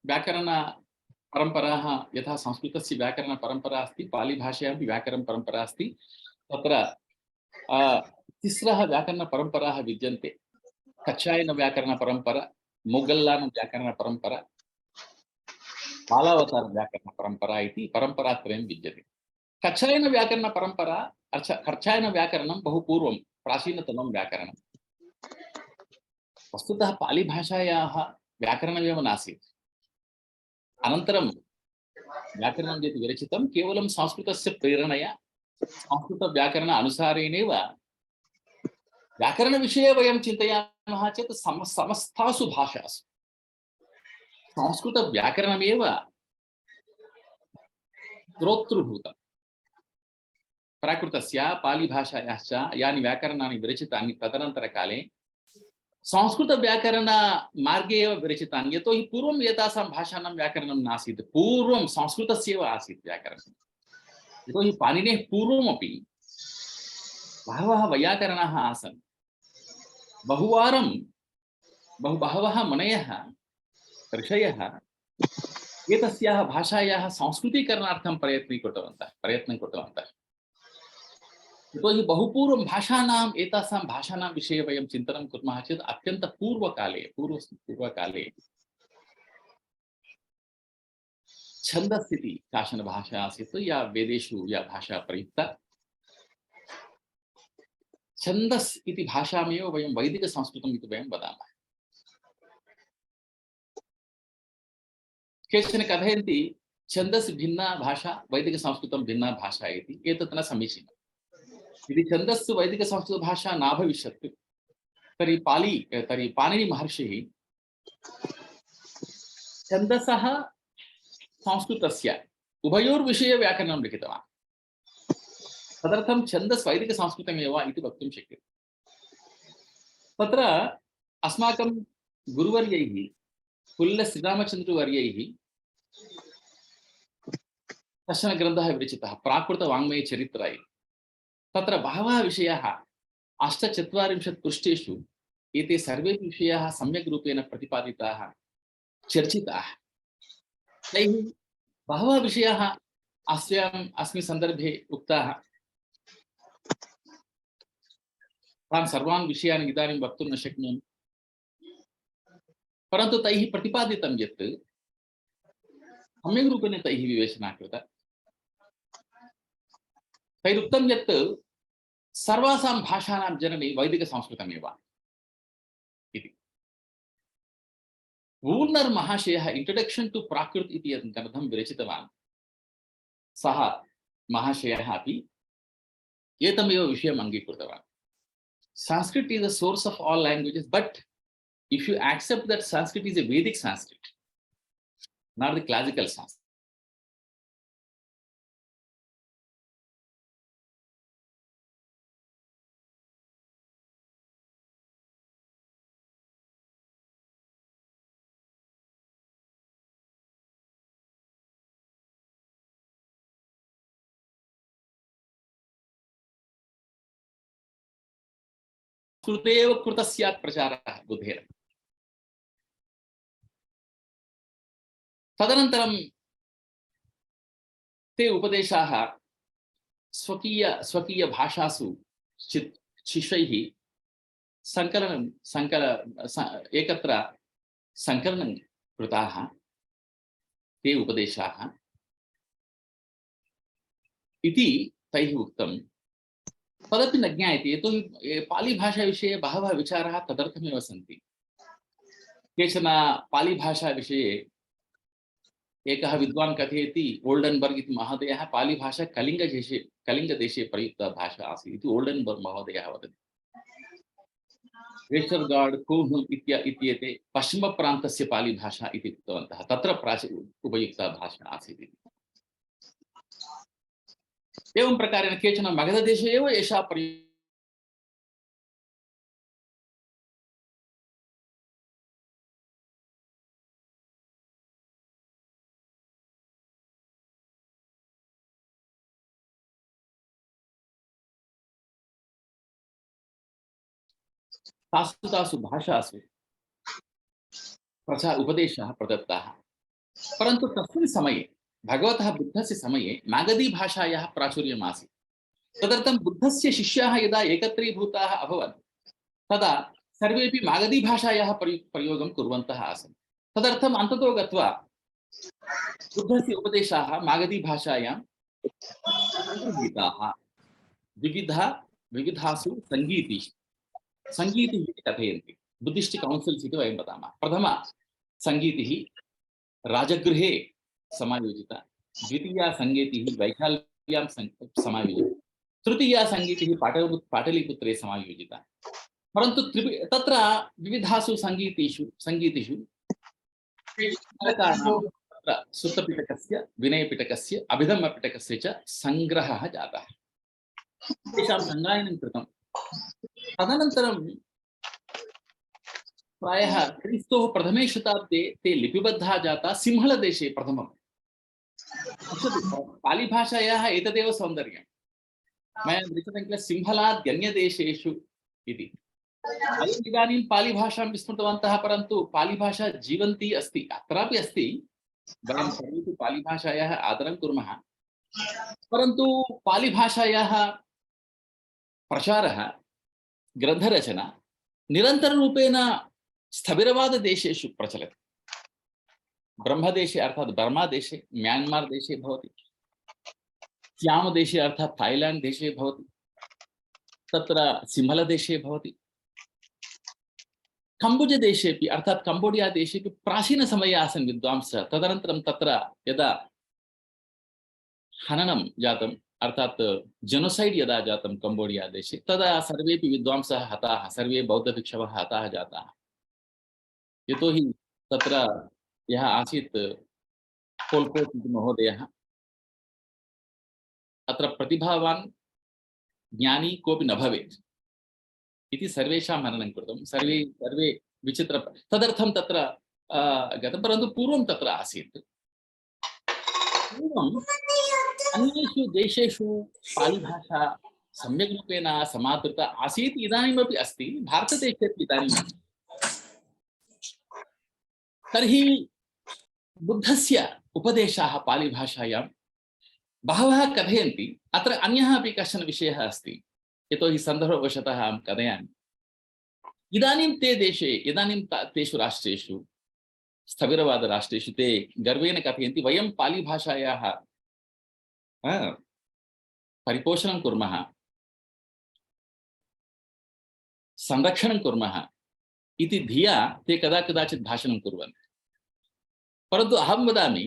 व्याकरणपरम्पराः यथा संस्कृतस्य व्याकरणपरम्परा अस्ति, पाली भाषायामपि व्याकरणपरम्परा अस्ति। तत्र तिस्रः व्याकरणपरम्पराः विद्यन्ते। कच्छायनव्याकरणपरम्परा, मोगल्लानव्याकरणपरम्परा, बालावतारव्याकरणपरम्परा इति परम्परात्रयं विद्यते। कच्छायनव्याकरणपरम्परा कच्छायनव्याकरणं बहु पूर्वं प्राचीनतमं व्याकरणं। वस्तुतः पालिभाषायाः व्याकरणमेव नासीत्। अनन्तरं व्याकरणं यत् विरचितं केवलं संस्कृतस्य प्रेरणया संस्कृतव्याकरण अनुसारेणेव व्याकरणविषये वयं चिन्तयामः चेत् समस्तासु भाषासु संस्कृतव्याकरणमेव श्रोतृभूतं। प्राकृतस्य पालिभाषायाश्च यानि व्याकरणानि विरचितानि तदनन्तरकाले संस्कृतव्याकरणमार्गे एव विरचितानि, यतोहि पूर्वं एतासां भाषाणां व्याकरणं नासीत्। पूर्वं संस्कृतस्यैव आसीत् व्याकरणं। यतोहि पाणिनेः पूर्वमपि बहवः वैयाकरणाः आसन्। बहुवारं बहवः मुनयः ऋषयः एतस्याः भाषायाः संस्कृतीकरणार्थं प्रयत्नं कृतवन्तः। यतोहि बहुपूर्वं भाषाणाम् एतासां भाषाणां विषये वयं चिन्तनं कुर्मः चेत् पूर्वकाले छन्दस् इति काचन भाषा आसीत्, या वेदेषु या भाषा प्रयुक्ता। छन्दस् इति भाषामेव वयं वैदिकसंस्कृतम् इति वयं वदामः। केचन कथयन्ति छन्दस् भिन्ना भाषा, वैदिकसंस्कृतं भिन्ना भाषा इति। एतत् न समीचीनम्। यदि छन्दस् वैदिकसंस्कृतभाषा न भविष्यत् तर्हि पाणिनिमहर्षिः छन्दसः संस्कृतस्य उभयोर्विषये व्याकरणं लिखितवान्। तदर्थं छन्दस् वैदिकसंस्कृतमेव इति वक्तुं शक्यते। तत्र अस्माकं गुरुवर्यैः पुल्लश्रीरामचन्द्रवर्यैः कश्चन ग्रन्थः विरचितः, प्राकृतवाङ्मयचरित्र इति। तत्र बहवः विषयाः 48 पृष्ठेषु एते सर्वे विषयाः सम्यक् रूपेण प्रतिपादिताः, चर्चिताः। तैः बहवः विषयाः अस्मिन् सन्दर्भे उक्ताः। तान् सर्वान् विषयान् इदानीं वक्तुं न शक्नोमि, परन्तु तैः प्रतिपादितं यत् सम्यक् रूपेण तैः विवेचना कृता। तैरुक्तं यत् सर्वासां भाषाणां जननी वैदिकसंस्कृतमेव इति। वूल्नर् महाशयः इंट्रोडक्शन टू प्राकृत इति यत् ग्रन्थं विरचितवान्, सः महाशयः अपि एतमेव विषयम् अङ्गीकृतवान्। Sanskrit is the source of all languages, but if you accept that Sanskrit is a Vedic Sanskrit, not the classical Sanskrit, कृतेव कृतस्यात् प्रचारः बुद्धेर। तदनन्तरं ते उपदेशाः स्वकीय भाषासु शिष्यैः एकत्र संकलनं कृताः। ते उपदेशाः इति तैः उक्तं। तदपि न ज्ञायते, यतोहि पालिभाषाविषये बहवः विचाराः तदर्थमेव सन्ति। केचन पालिभाषाविषये एकः विद्वान् कथयति, ओल्डन्बर्ग् इति महोदयः पालिभाषा कलिङ्गदेशे प्रयुक्ता भाषा आसीत् इति ओल्डन्बर्ग् महोदयः वदति। वेस्टर्गार्ड्, कूह् इत्येते पश्चिमप्रान्तस्य पालिभाषा इति उक्तवन्तः, तत्र उपयुक्ता भाषा आसीत् इति। एवं प्रकारेण केचन मगधदेशे एव एषा तासु भाषासु उपदेशः प्रदत्तः। परन्तु तस्मिन् समये भगवतः बुद्धस्य समये मागधी भाषायाः प्राचुर्यम् आसीत्। तदर्थं बुद्धस्य शिष्याः यदा एकत्रीभूताः अभवन् तदा सर्वेपि मागधीभाषायाः प्रयोगं कुर्वन्तः आसन्। तदर्थम् अन्ततो गत्वा बुद्धस्य उपदेशाः मागधीभाषायां सङ्गृहीताः। विविधासु सङ्गीतिषु सङ्गीतिः इति कथयन्ति, बुद्धिस्ट् कौन्सिल्स् इति वयं वदामः। प्रथमा सङ्गीतिः राजगृहे समायोजिता, द्वितीया सङ्गीतिः वैशाल्यां समायोजिता, तृतीया सङ्गीतिः पाटलीपुत्रे समायोजिता। परन्तु तत्र विविधासु सङ्गीतिषु सुत्तपिटकस्य, विनयपिटकस्य, अभिधम्मपिटकस्य च सङ्ग्रहः जातः, तेषां सङ्गायनं कृतं। तदनन्तरं प्रायः क्रिस्तोः प्रथमे शताब्दे ते लिपिबद्धा जाता सिंहलदेशे प्रथमं। पालिभाषायाः एतदेव सौन्दर्यं। मया दृष्टं किल सिंहलाद्यन्यदेशेषु इति। वयम् इदानीं पालिभाषां विस्मृतवन्तः, परन्तु पालिभाषा जीवन्ती अस्ति, अत्रापि अस्ति। वयं सर्वेपि पालिभाषायाः आदरं कुर्मः, परन्तु पालिभाषायाः प्रचारः, ग्रन्थरचना निरन्तररूपेण स्थविरवाददेशेषु प्रचलति। ब्रह्मदेशे अर्थात् बर्मादेशे, म्यान्मार् देशे भवति, सियामदेशे अर्थात् थाईलैंड देशे भवति, तत्र सिंहलदेशे भवति, कम्बोजदेशेपि अर्थात् कम्बोडिया देशेपि प्राचीनसमये आसन् विद्वांसः। तदनन्तरं तत्र यदा हननं जातम् अर्थात् जेनोसैड् यदा जातं कम्बोडिया देशे, तदा सर्वेपि विद्वांसः हताः, सर्वे बौद्धभिक्षवः हताः जाताः। यतोहि तत्र यः आसीत् पोल् पोट् इति महोदयः, अत्र प्रतिभावान् ज्ञानी कोऽपि न भवेत् इति सर्वेषां मननं कृतं। सर्वे विचित्र, तदर्थं तत्र गतं। परन्तु पूर्वं तत्र आसीत्, पूर्वम् अन्येषु देशेषु पालिभाषा सम्यक् रूपेण समादृता आसीत्, इदानीमपि अस्ति, भारतदेशेपि इदानीम् अस्ति। तर्हि बुद्धस्य उपदेशाः पालिभाषायां बहवः कथयन्ति। अत्र अन्यः अपि कश्चन विषयः अस्ति, यतोहि सन्दर्भवशतः अहं कथयामि। इदानीं तेषु राष्ट्रेषु, स्थविरवादराष्ट्रेषु ते गर्वेण कथयन्ति, वयं पालिभाषायाः परिपोषणं कुर्मः, संरक्षणं कुर्मः इति धिया ते कदाचित् भाषणं कुर्वन्ति। परन्तु अहं वदामि,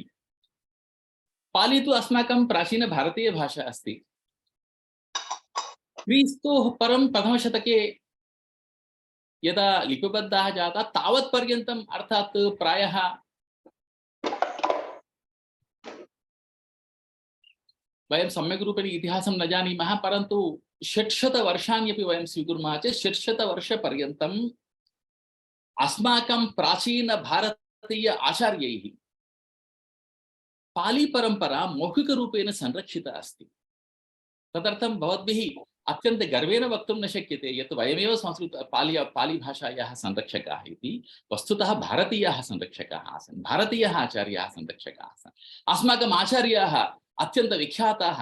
पाली तु अस्माकं प्राचीनभारतीयभाषा अस्ति। क्रिस्तोः परं प्रथमशतके यदा लिपिबद्धाः जाता, तावत्पर्यन्तम् अर्थात् प्रायः वयं सम्यक् रूपेण इतिहासं न जानीमः, परन्तु 600 वर्षाणि अपि वयं स्वीकुर्मः चेत् 600 वर्षपर्यन्तम् अस्माकं प्राचीनभारतीय आचार्यैः पाली परंपरा मौखिकरूपेण संरक्षिता अस्ति। तदर्थं भवद्भिः अत्यन्त गर्वेण वक्तुं न शक्यते यत् वयमेव संस्कृत पालीभाषायाः संरक्षकाः इति। वस्तुतः भारतीयाः संरक्षकाः आसन्, भारतीयाः आचार्याः संरक्षकाः आसन्। अस्माकम् आचार्याः अत्यन्त विख्याताः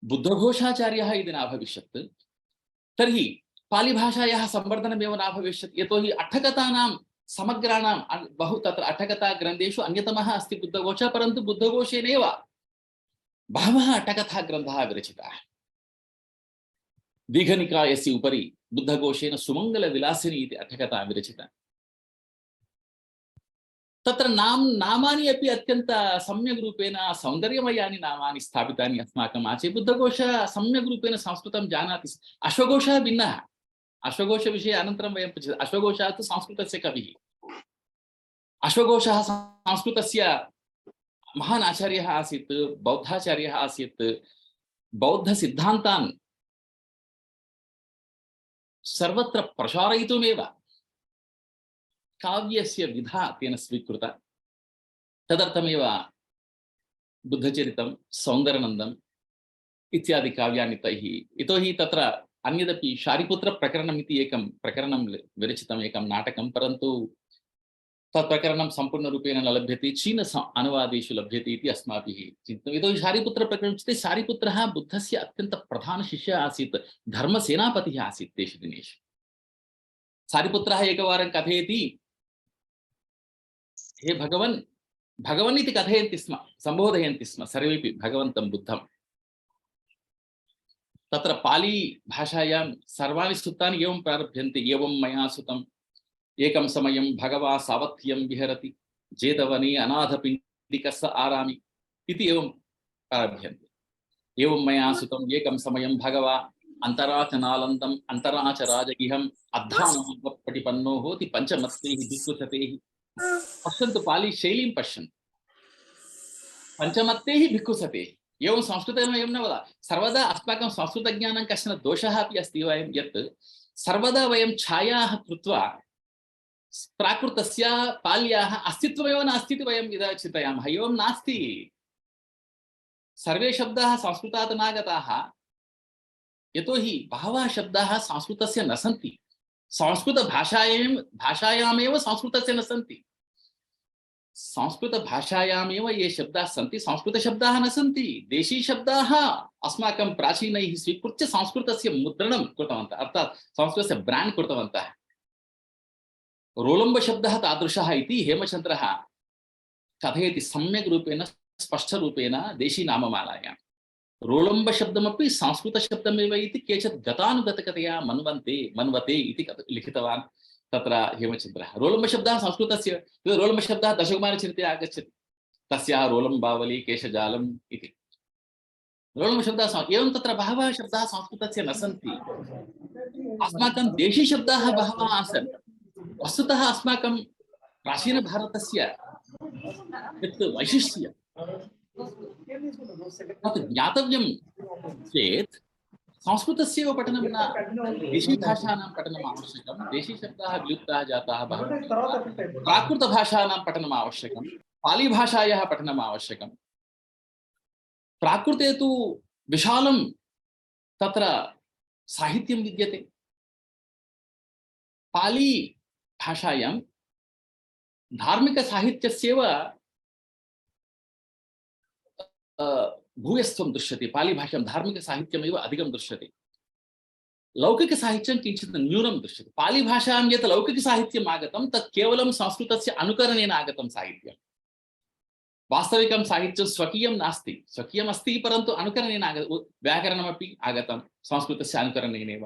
बुद्धघोषाचार्यः यदि न भविष्यत् तर्हि पालीभाषायाः संवर्धनमेव न भविष्यत्। यतोहि अट्टकथानां समग्राणां बहु तत्र अट्टकथा ग्रन्थेषु अन्यतमः अस्ति बुद्धघोषः, परन्तु बुद्धघोषेणैव बहवः अट्टकथा ग्रन्थाः विरचिताः। दीघनिकायस्य उपरि बुद्धघोषेण सुमङ्गलविलासिनी इति अट्टकथा विरचिता। तत्र नामानि अपि अत्यन्त सम्यक् रूपेण सौन्दर्यमयानि नामानि स्थापितानि अस्माकम् आचार्य। बुद्धघोषः सम्यक् रूपेण संस्कृतं जानाति। अश्वघोषः भिन्नः। अश्वघोषविषये अनन्तरं वयं पश्यामः। अश्वघोषः तु संस्कृतस्य कविः। अश्वघोषः संस्कृतस्य महान् आचार्यः आसीत्, बौद्धाचार्यः आसीत्। बौद्धसिद्धान्तान् सर्वत्र प्रसारयितुमेव काव्यस्य विधा तेन स्वीकृता। तदर्थमेव बुद्धचरितं, सौन्दरनन्दम् इत्यादि काव्यानि तैः। यतोहि तत्र अन्यदपि शारिपुत्रप्रकरणम् इति एकं प्रकरणं विरचितम्, एकं नाटकं, परन्तु तत्प्रकरणं सम्पूर्णरूपेण न लभ्यते, चीन अनुवादेषु लभ्यते इति अस्माभिः चिन्तितम्। यतोहि शारिपुत्रप्रकरणं चेत् शारिपुत्रः बुद्धस्य अत्यन्तप्रधानशिष्यः आसीत्, धर्मसेनापतिः आसीत् तेषु दिनेषु। शारिपुत्रः एकवारं कथयति, हे भगवन्, भगवन् इति कथयन्ति स्म, सम्बोधयन्ति स्म सर्वेपि भगवन्तं बुद्धं। तत्र पाली भाषायां सर्वाणि सूत्राणि एवं प्रारभ्यन्ते, एवं मया सुतम् एकं समयं भगवा सावत्यं विहरति जेतवने अनाथपिण्डिकस्य आरामि इति एवं प्रारभ्यन्ते। एवं मया सुतम् एकं समयं भगवा अन्तराचनालन्दम् अन्तराच राजगिहम् अद्धानपटिपन्नो होति पञ्चमत्तैः भिक्खुसतैः। पश्यन्तु पाली शैलीं पश्यन्तु, पञ्चमत्तैः भिक्खुसतैः। एवं संस्कृतेन एवं न वद, सर्वदा अस्माकं संस्कृतज्ञानं कश्चन दोषः अपि अस्ति वयं यत् सर्वदा वयं छायाः कृत्वा प्राकृतस्य पाल्याः अस्तित्वमेव नास्ति इति वयं यदा चिन्तयामः। एवं नास्ति। सर्वे शब्दाः संस्कृतात् नागताः, यतोहि बहवः शब्दाः संस्कृतस्य न सन्ति। भाषायामेव संस्कृतस्य न सन्ति। संस्कृतभाषायामेव ये शब्दाः सन्ति, संस्कृतशब्दाः न सन्ति। देशीशब्दाः अस्माकं प्राचीनैः स्वीकृत्य संस्कृतस्य मुद्रणं कृतवन्तः, अर्थात् संस्कृतस्य ब्राण्ड् कृतवन्तः। रोलम्ब शब्दः तादृशः इति हेमचन्द्रः कथयति सम्यक् रूपेण, स्पष्टरूपेण देशी नाममालायां। रोलम्ब शब्दमपि संस्कृतशब्दमेव इति केचित् गतानुगतकतया मन्वते इति लिखितवान् तत्र हेमचन्द्रः। रोलम्ब शब्दः संस्कृतस्य, रोलम्ब शब्दः दशकुमारचरिते आगच्छति, तस्याः रोलम्बावली केशजालम् इति रोलम्ब शब्दः। एवं तत्र बहवः शब्दाः संस्कृतस्य न सन्ति। अस्माकं देशी शब्दाः बहवः आसन्। वस्तुतः अस्माकं प्राचीनभारतस्य यत् वैशिष्ट्यं तत् ज्ञातव्यं चेत् संस्कृतस्यैव पठनं न, देशीभाषाणां पठनम् आवश्यकं। देशीशब्दाः विलुप्ताः जाताः, प्राकृतभाषाणां पठनम् आवश्यकं, पालीभाषायाः पठनम् आवश्यकं। प्राकृते तु विशालं तत्र साहित्यं विद्यते। पाली भाषायां धार्मिकसाहित्यस्यैव भूयस्त्वं दृश्यते। पाली भाषायां धार्मिकसाहित्यमेव अधिकं दृश्यते, लौकिकसाहित्यं किञ्चित् न्यूनं दृश्यते। पाली भाषायां यत् लौकिकसाहित्यम् आगतं तत् केवलं संस्कृतस्य अनुकरणेन आगतं साहित्यं। वास्तविकं साहित्यं स्वकीयं नास्ति, स्वकीयम् अस्ति परन्तु अनुकरणेन व्याकरणमपि आगतं संस्कृतस्य अनुकरणेनैव।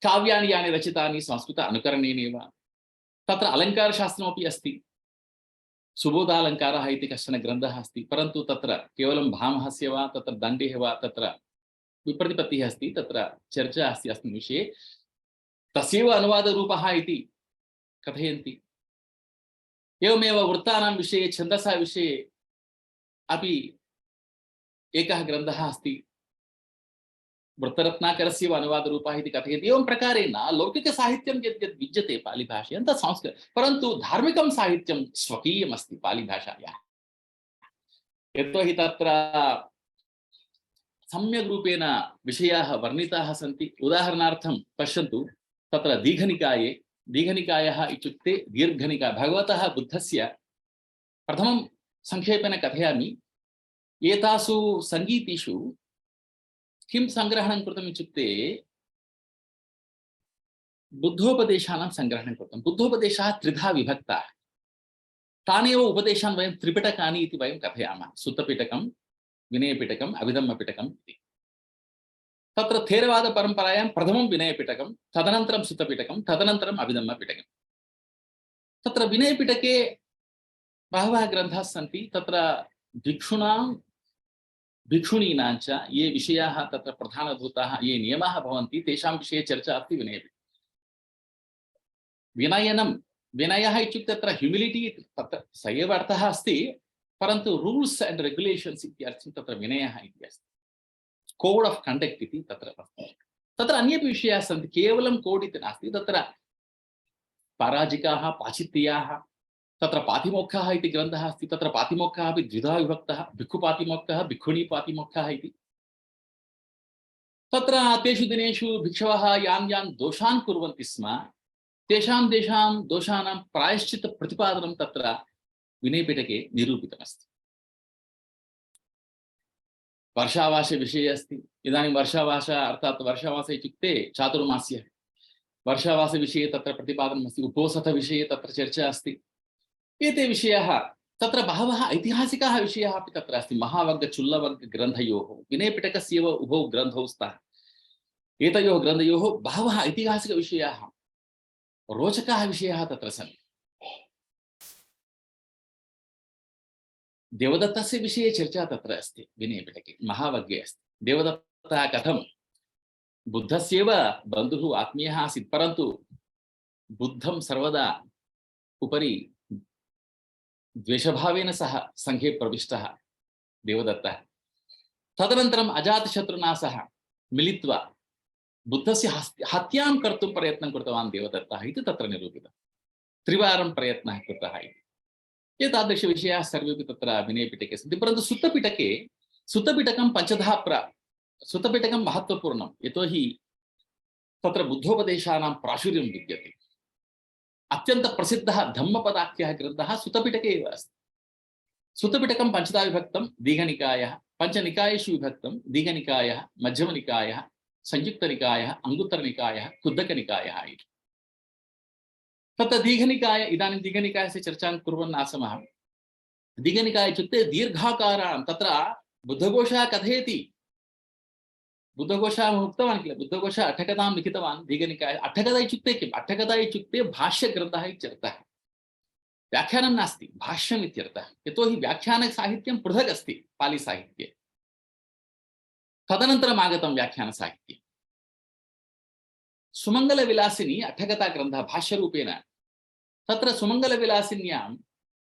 काव्यानि यानि रचितानि संस्कृत अनुकरणेनैव। तत्र अलङ्कारशास्त्रमपि अस्ति। सुबोधालङ्कारः इति कश्चन ग्रन्थः अस्ति, परन्तु तत्र केवलं भामहस्य वा तत्र दण्डेः वा तत्र विप्रतिपत्तिः अस्ति, तत्र चर्चा अस्ति अस्मिन् विषये। तस्यैव अनुवादरूपः इति कथयन्ति। एवमेव वृत्तानां विषये, छन्दसः विषये अपि एकः ग्रन्थः अस्ति, वृत्तरत्नाकरस्य अनुवादरूपः इति कथयति। एवं प्रकारेण लौकिकसाहित्यं यद् यद् विद्यते पालीभाषायां तत् संस्कृत, परन्तु धार्मिकं साहित्यं स्वकीयमस्ति पालीभाषायाः। यतोहि तत्र सम्यक् रूपेण विषयाः वर्णिताः सन्ति। उदाहरणार्थं पश्यन्तु, तत्र दीघनिकायः इत्युक्ते दीर्घनिकाय, भगवतः बुद्धस्य प्रथमं संक्षेपेण कथयामि। एतासु सङ्गीतेषु किं सङ्ग्रहणं कृतम् इत्युक्ते बुद्धोपदेशानां सङ्ग्रहणं कृतं। बुद्धोपदेशाः त्रिधा विभक्ताः। तानेव उपदेशान् वयं त्रिपिटकानि इति वयं कथयामः। सुत्तपिटकं, विनयपिटकम्, अभिधम्मपिटकम् इति। तत्र थेरवादपरम्परायां प्रथमं विनयपिटकं, तदनन्तरं सुत्तपिटकं, तदनन्तरम् अभिधम्मपिटकं। तत्र विनयपिटके बहवः ग्रन्थाः सन्ति। तत्र भिक्षुणीनां च ये विषयाः तत्र प्रधानभूताः, ये नियमाः भवन्ति तेषां विषये चर्चा अस्ति विनयपिटके। विनयः इत्युक्ते तत्र ह्युमिलिटी, तत्र स एव अर्थः अस्ति, परन्तु रूल्स् एण्ड् रेग्युलेशन्स् इत्यर्थं तत्र विनयः इति अस्ति। कोड् आफ् कण्डक्ट् इति तत्र अस्ति। तत्र अन्येपि विषयाः सन्ति, केवलं कोड् इति नास्ति। तत्र पराजिकाः, पाचित्याः, तत्र पातिमोक्षः इति ग्रन्थः अस्ति। तत्र पातिमोक्षः अपि द्विधा विभक्तः, भिक्षुपातिमोक्षः, भिक्षुणीपातिमोक्षः इति। तत्र तेषु दिनेषु भिक्षवः यान् यान् दोषान् कुर्वन्ति स्म तेषां तेषां दोषाणां प्रायश्चित्त प्रतिपादनं तत्र विनयपिटके निरूपितमस्ति। वर्षावास विषये अस्ति। इदानीं वर्षावास अर्थात् वर्षावास इत्युक्ते चातुर्मास्यः। वर्षावास विषये तत्र प्रतिपादनमस्ति। उपोसथ विषये तत्र चर्चा अस्ति। एते विषयाः तत्र बहवः ऐतिहासिकाः विषयाः अपि तत्र अस्ति। महावर्ग चुल्लवर्ग ग्रन्थयोः विनयपिटकस्य उभौ ग्रन्थौ स्तः। एतयोः ग्रन्थयोः बहवः ऐतिहासिकविषयाः रोचकाः विषयाः तत्र सन्ति। देवदत्तस्य विषये चर्चा तत्र अस्ति विनयपिटके महावर्गे अस्ति। देवदत्तः कथं बुद्धस्यैव बन्धुः आत्मीयः आसीत्, परन्तु बुद्धं सर्वदा उपरि द्वेषभावेन सह सङ्घे प्रविष्टः देवदत्तः। तदनन्तरम् अजातशत्रुना सह मिलित्वा बुद्धस्य हत्यां कर्तुं प्रयत्नं कृतवान् देवदत्तः इति तत्र निरूपितम्। त्रिवारं प्रयत्नः कृतः इति। एतादृशविषयाः सर्वेपि तत्र विनयपिटके सन्ति। परन्तु सुत्तपिटकं पञ्चधा सुत्तपिटकं महत्त्वपूर्णं, यतोहि तत्र बुद्धोपदेशानां प्राचुर्यं विद्यते। अत्यन्तप्रसिद्धः धम्मपदाख्यः ग्रन्थः सुत्तपिटके एव अस्ति। सुत्तपिटकं पञ्चधा विभक्तं दीघनिकायः, पञ्चनिकायेषु विभक्तं दीघनिकायः, मध्यमनिकायः, संयुक्तनिकायः, अङ्गुत्तरनिकायः, कुद्दकनिकायः इति। तत्र दीघनिकाय, इदानीं दीघनिकायस्य चर्चां कुर्वन् आसमः। दीघनिकाय इत्युक्ते दीर्घाकाराणां, तत्र बुद्धघोषः कथयति, बुद्धघोषः उक्तवान् किल, बुद्धघोषः अट्ठकथां लिखितवान् दीघनिकाय। अट्ठकथा इत्युक्ते किम्? अट्ठकथा इत्युक्ते भाष्यग्रन्थः इत्यर्थः। व्याख्यानं नास्ति, भाष्यम् इत्यर्थः। यतोहि व्याख्यानसाहित्यं पृथक् अस्ति पालिसाहित्ये। तदनन्तरम् आगतं व्याख्यानसाहित्ये। सुमङ्गलविलासिनी अट्ठकथा ग्रन्थः भाष्यरूपेण। तत्र सुमङ्गलविलासिन्यां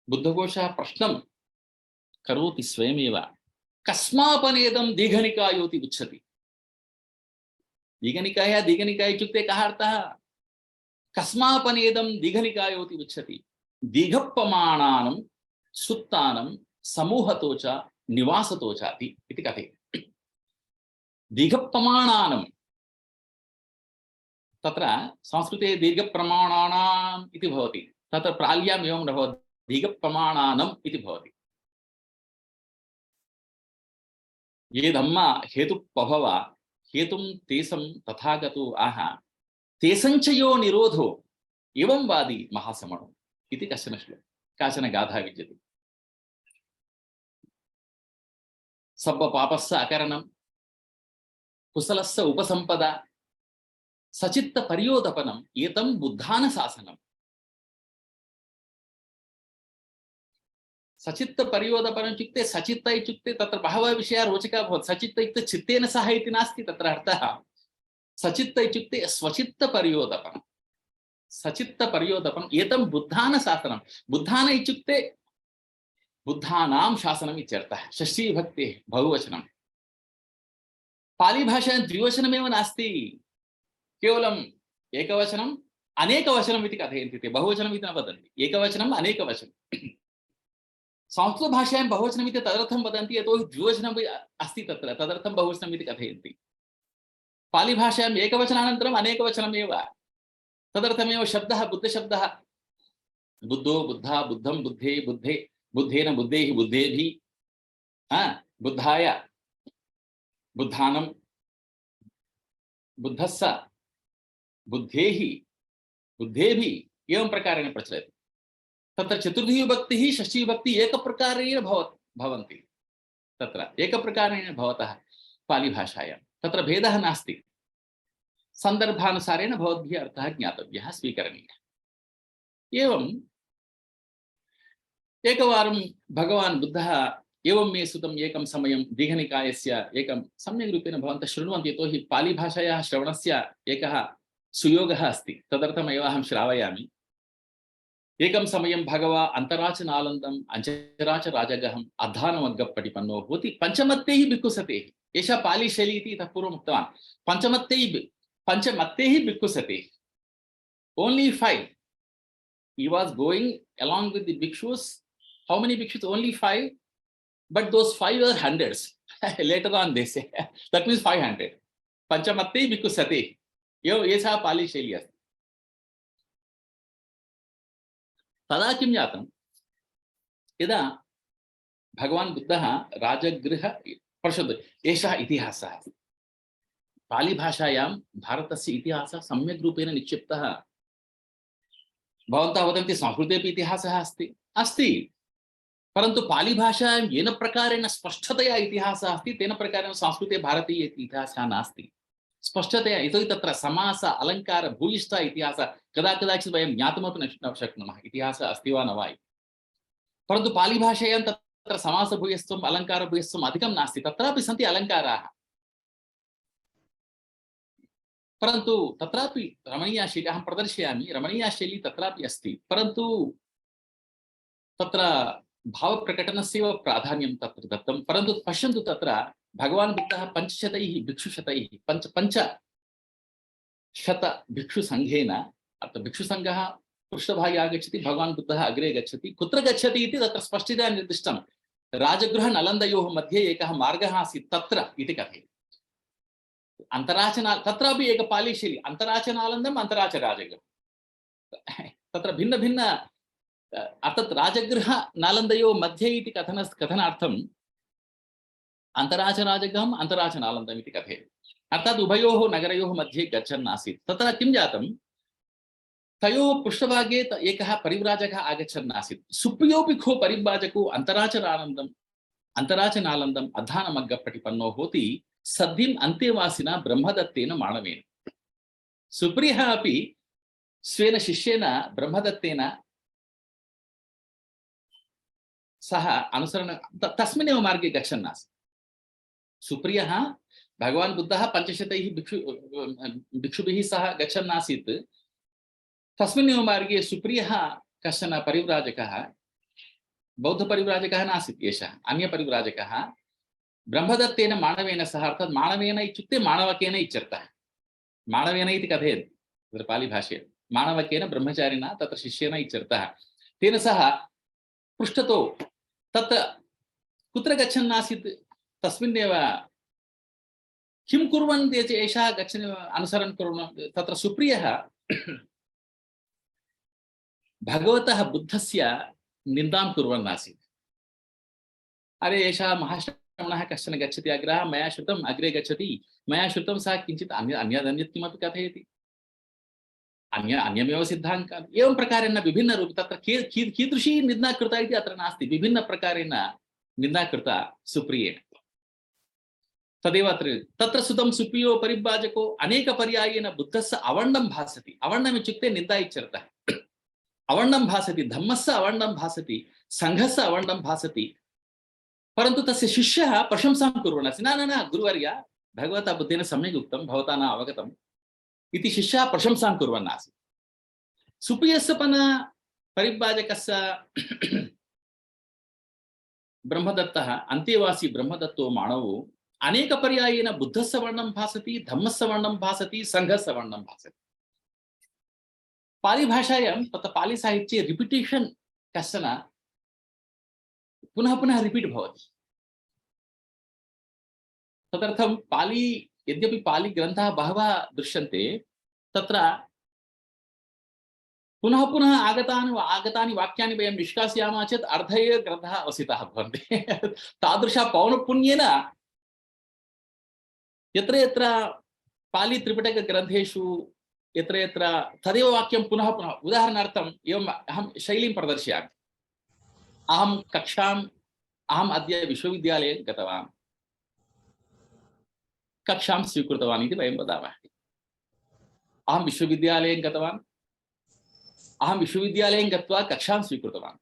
बुद्धघोषः प्रश्नं करोति स्वयमेव, कस्मापनेदं दीघनिकायोति उच्यते। दीघनिकाय इत्युक्ते कः अर्थः? कस्मापनेदं दीघनिकायोति उच्यते। दीघप्रमाणानं सुत्तानं समूहतो च निवासतो चाति इति कथयति। दीघप्रमाणानं, तत्र संस्कृते दीर्घप्रमाणानाम् इति भवति, तत्र प्राल्याम् एवं न भवति, दीघप्रमाणानम् इति भवति। ये धम्मा हेतुपभव हेतुं तेसं तथागतो आह तेसंचयो निरोधो एवं वादी महासमणो इति कश्चन श्लोकः, काचन गाथा विद्यते। सब्बपापस्य अकरणं कुशलस्य उपसंपदा सचित्त पर्योदपनम् एतं बुद्धान शासनम्। सचित्त पर्योदपनम् इत्युक्ते सचित्त इत्युक्ते तत्र बहवः विषयाः रोचकाः भवन्ति। सचित्त इत्युक्ते चित्तेन सह इति नास्ति तत्र अर्थः। सचित्त इत्युक्ते स्वचित्त पर्योदपनम्। सचित्त पर्योदपनम् एतं बुद्धान शासनम्। बुद्धान इत्युक्ते बुद्धानां शासनम् इत्यर्थः। षष्ठी विभक्तेः बहुवचनम्। पालिभाषायां द्विवचनमेव नास्ति, केवलम् एकवचनम् अनेकवचनम् इति कथयन्ति ते। बहुवचनम् इति न वदन्ति, एकवचनम् अनेकवचनम्। संस्कृतभाषायां बहुवचनम् इति तदर्थं वदन्ति यतोहि द्विवचनम् अस्ति तत्र, तदर्थं बहुवचनम् इति कथयन्ति। पालिभाषायाम् एकवचनानन्तरम् अनेकवचनमेव। तदर्थमेव शब्दः बुद्धशब्दः बुद्धो बुद्धा बुद्धं बुद्धे बुद्धे बुद्धेन बुद्धेः बुद्धेभिः बुद्धाय बुद्धानं बुद्धस्स बुद्धेः बुद्धेभिः एवं प्रकारेण प्रचलति। तत्र चतुर्थी विभक्तिः षष्ठी विभक्तिः एकप्रकारेण भवन्ति। तत्र एकप्रकारेण भवतः पालिभाषायां तत्र भेदः नास्ति। सन्दर्भानुसारेण भवद्भिः अर्थः ज्ञातव्यः, स्वीकरणीयः। एवम् एकवारं भगवान् बुद्धः एवं मे सुतम् एकं समयं दीघनिकायस्य एकं सम्यक् रूपेण भवन्तः शृण्वन्ति, यतोहि पालिभाषायाः श्रवणस्य एकः सुयोगः अस्ति, तदर्थमेव अहं श्रावयामि। एकं समयं भगवा अन्तराचनालन्दम् अञ्चराच राजगहम् अधानमग्गपटिपन्नो भूति पञ्चमत्तैः भिक्खुसतेः। एषा पालिशैली इति इतः पूर्वम् उक्तवान्। पञ्चमत्तैः भिक्खुसतेः, only 5. He was going along with the bhikshus. How many bhikshus? Only 5. But those 5 were hundreds. Later on they say. That means 500. Panchamatte bhikkhu sate. Echa Pali Shaili. तदा किं जातं, यदा भगवान् बुद्धः राजगृह पश्यतु, एषः इतिहासः। पालीभाषायां भारतस्य इतिहासः सम्यक् रूपेण निक्षिप्तः। भवन्तः वदन्ति संस्कृते अपि इतिहासः अस्ति, अस्ति, परन्तु पालीभाषायां येन प्रकारेण स्पष्टतया इतिहासः अस्ति तेन प्रकारेण संस्कृते भारतीय इतिहासः नास्ति स्पष्टतया। यतोहि तत्र समास अलङ्कार भूयिष्ठ इतिहासः कदाचित् वयं ज्ञातुमपि न शक्नुमः इतिहासः अस्ति वा न वा। परन्तु पालीभाषायां तत्र समासभूयिष्ठम् अलङ्कारभूयिष्ठम् अधिकं नास्ति, तत्रापि सन्ति अलङ्काराः, परन्तु तत्रापि रमणीयशैली अहं प्रदर्शयामि, रमणीयशैली तत्रापि अस्ति, परन्तु तत्र भावप्रकटनस्यैव प्राधान्यं तत्र दत्तं। परन्तु पश्यन्तु, तत्र भगवान् बुद्धः 500 भिक्षुशतैः 500 भिक्षुसङ्घेन, अत्र भिक्षुसङ्घः पृष्ठभागे आगच्छति, भगवान् बुद्धः अग्रे गच्छति। कुत्र गच्छति इति तत्र स्पष्टतया निर्दिष्टं। राजगृहनलन्दयोः मध्ये एकः मार्गः आसीत् तत्र इति कथयति। अन्तराचना तत्रापि एक पालीशैली, अन्तराचनालन्दम् अन्तराचराजगृहं, तत्र भिन्न भिन्न अर्थात् राजगृह नालन्दयोः मध्ये इति कथनार्थम् अन्तराचराजगृहम् अन्तराचनालन्दम् इति कथयति। अर्थात् उभयोः नगरयोः मध्ये गच्छन् आसीत्। तत्र किं जातं, तयोः पृष्ठभागे एकः परिव्राजकः आगच्छन् आसीत्। सुप्रियोऽपि खो परिव्राजको अन्तराचनालन्दम् अधानमग्गप्रतिपन्नो होति सद्धिम् अन्तेवासिना ब्रह्मदत्तेन माणवेन। सुप्रियः अपि स्वेन शिष्येन ब्रह्मदत्तेन सह अनुसरण तस्मिन्नेव मार्गे गच्छन् आसीत्। सुप्रियः भगवान् बुद्धः 500 भिक्षुभिः सह गच्छन् आसीत्। तस्मिन्नेव मार्गे सुप्रियः कश्चन परिव्राजकः, बौद्धपरिव्राजकः नासीत् एषः, अन्यपरिव्राजकः ब्रह्मदत्तेन माणवेन सह, अर्थात् माणवेन इत्युक्ते माणवकेन इत्यर्थः। माणवेन इति कथयति तत्र पालीभाषे, माणवकेन ब्रह्मचारिणा तत्र शिष्येन इत्यर्थः। तेन सह पृष्ठतो तत् कुत्र गच्छन् आसीत्, तस्मिन्नेव किं कुर्वन् एषः गच्छन् अनुसरणं कुर्वन्, तत्र सुप्रियः भगवतः बुद्धस्य निन्दां कुर्वन् आसीत्। अरे एषः महाश्रमणः कश्चन गच्छति अग्रः, मया श्रुतम् अग्रे गच्छति, मया श्रुतं सः किञ्चित् अन्यत् किमपि कथयति, अन्यमेव सिद्धान्तः, एवं प्रकारेण विभिन्नरूप तत्र कीदृशी निन्दा कृता इति अत्र नास्ति, विभिन्नप्रकारेण निन्दा कृता सुप्रियेण। तदेव तत्र सुतं सुप्रियो परिव्राजको अनेकपर्यायेन बुद्धस्य अवर्णं भासति। अवर्णम् इत्युक्ते निन्दा इत्यर्थः। अवर्णं भासति, धम्मस्य अवर्णं भासति, सङ्घस्य अवर्णं भासति, परन्तु तस्य शिष्यः प्रशंसां कुर्वन् अस्ति। न गुरुवर्य, भगवता बुद्धेन सम्यक् उक्तं, भवता न अवगतम् इति शिष्यः प्रशंसां कुर्वन् आसीत्। सुप्रियस्य परिव्राजकस्य ब्रह्मदत्तः अन्तेवासी ब्रह्मदत्तो माणवो अनेकपर्यायेन बुद्धस्य वर्णं भासति, धम्मस्य वर्णं भासति, सङ्घस्य वर्णं भासति। पालीभाषायां तत्र पालीसाहित्ये रिपिटेशन् कश्चन पुनः पुनः रिपीट् भवति। तदर्थं पाली, यद्यपि पालीग्रन्थाः बहवः दृश्यन्ते, तत्र पुनः पुनः आगतानि वाक्यानि वयं निष्कासयामः चेत् अर्धे ग्रन्थः अवसितः भवन्ति। तादृश पौनःपुन्येन यत्र यत्र पाली त्रिपिटकग्रन्थेषु यत्र यत्र तदेव वाक्यं पुनः पुनः, उदाहरणार्थम् एवम् अहं शैलीं प्रदर्शयामि। अहम् अद्य विश्वविद्यालये गतवान्, कक्षां स्वीकृतवान् इति वयं वदामः। अहं विश्वविद्यालयं गतवान्, अहं विश्वविद्यालयं गत्वा कक्षां स्वीकृतवान्,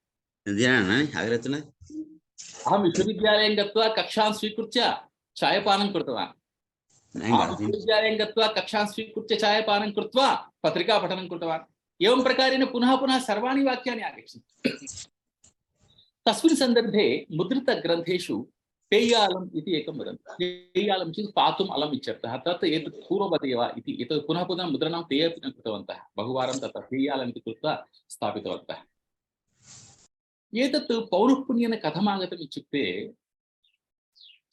अहं विश्वविद्यालयं गत्वा कक्षां स्वीकृत्य चायपानं कृतवान्, विश्वविद्यालयं गत्वा कक्षां स्वीकृत्य चायपानं कृत्वा पत्रिकापठनं कृतवान्। एवं प्रकारेण पुनः पुनः सर्वाणि वाक्यानि आगच्छन्ति। तस्मिन् सन्दर्भे मुद्रितग्रन्थेषु पेय्यालम् इति एकं वदन्ति। पेय्यालम् चेत् पातुम् अलम् इत्यर्थः। तत् एतत् पूर्ववदेव इति, एतत् पुनः पुनः मुद्रणं ते अपि न कृतवन्तः, बहुवारं तत्र पेय्यालम् इति कृत्वा स्थापितवन्तः। एतत् पौनःपुन्येन कथमागतम् इत्युक्ते,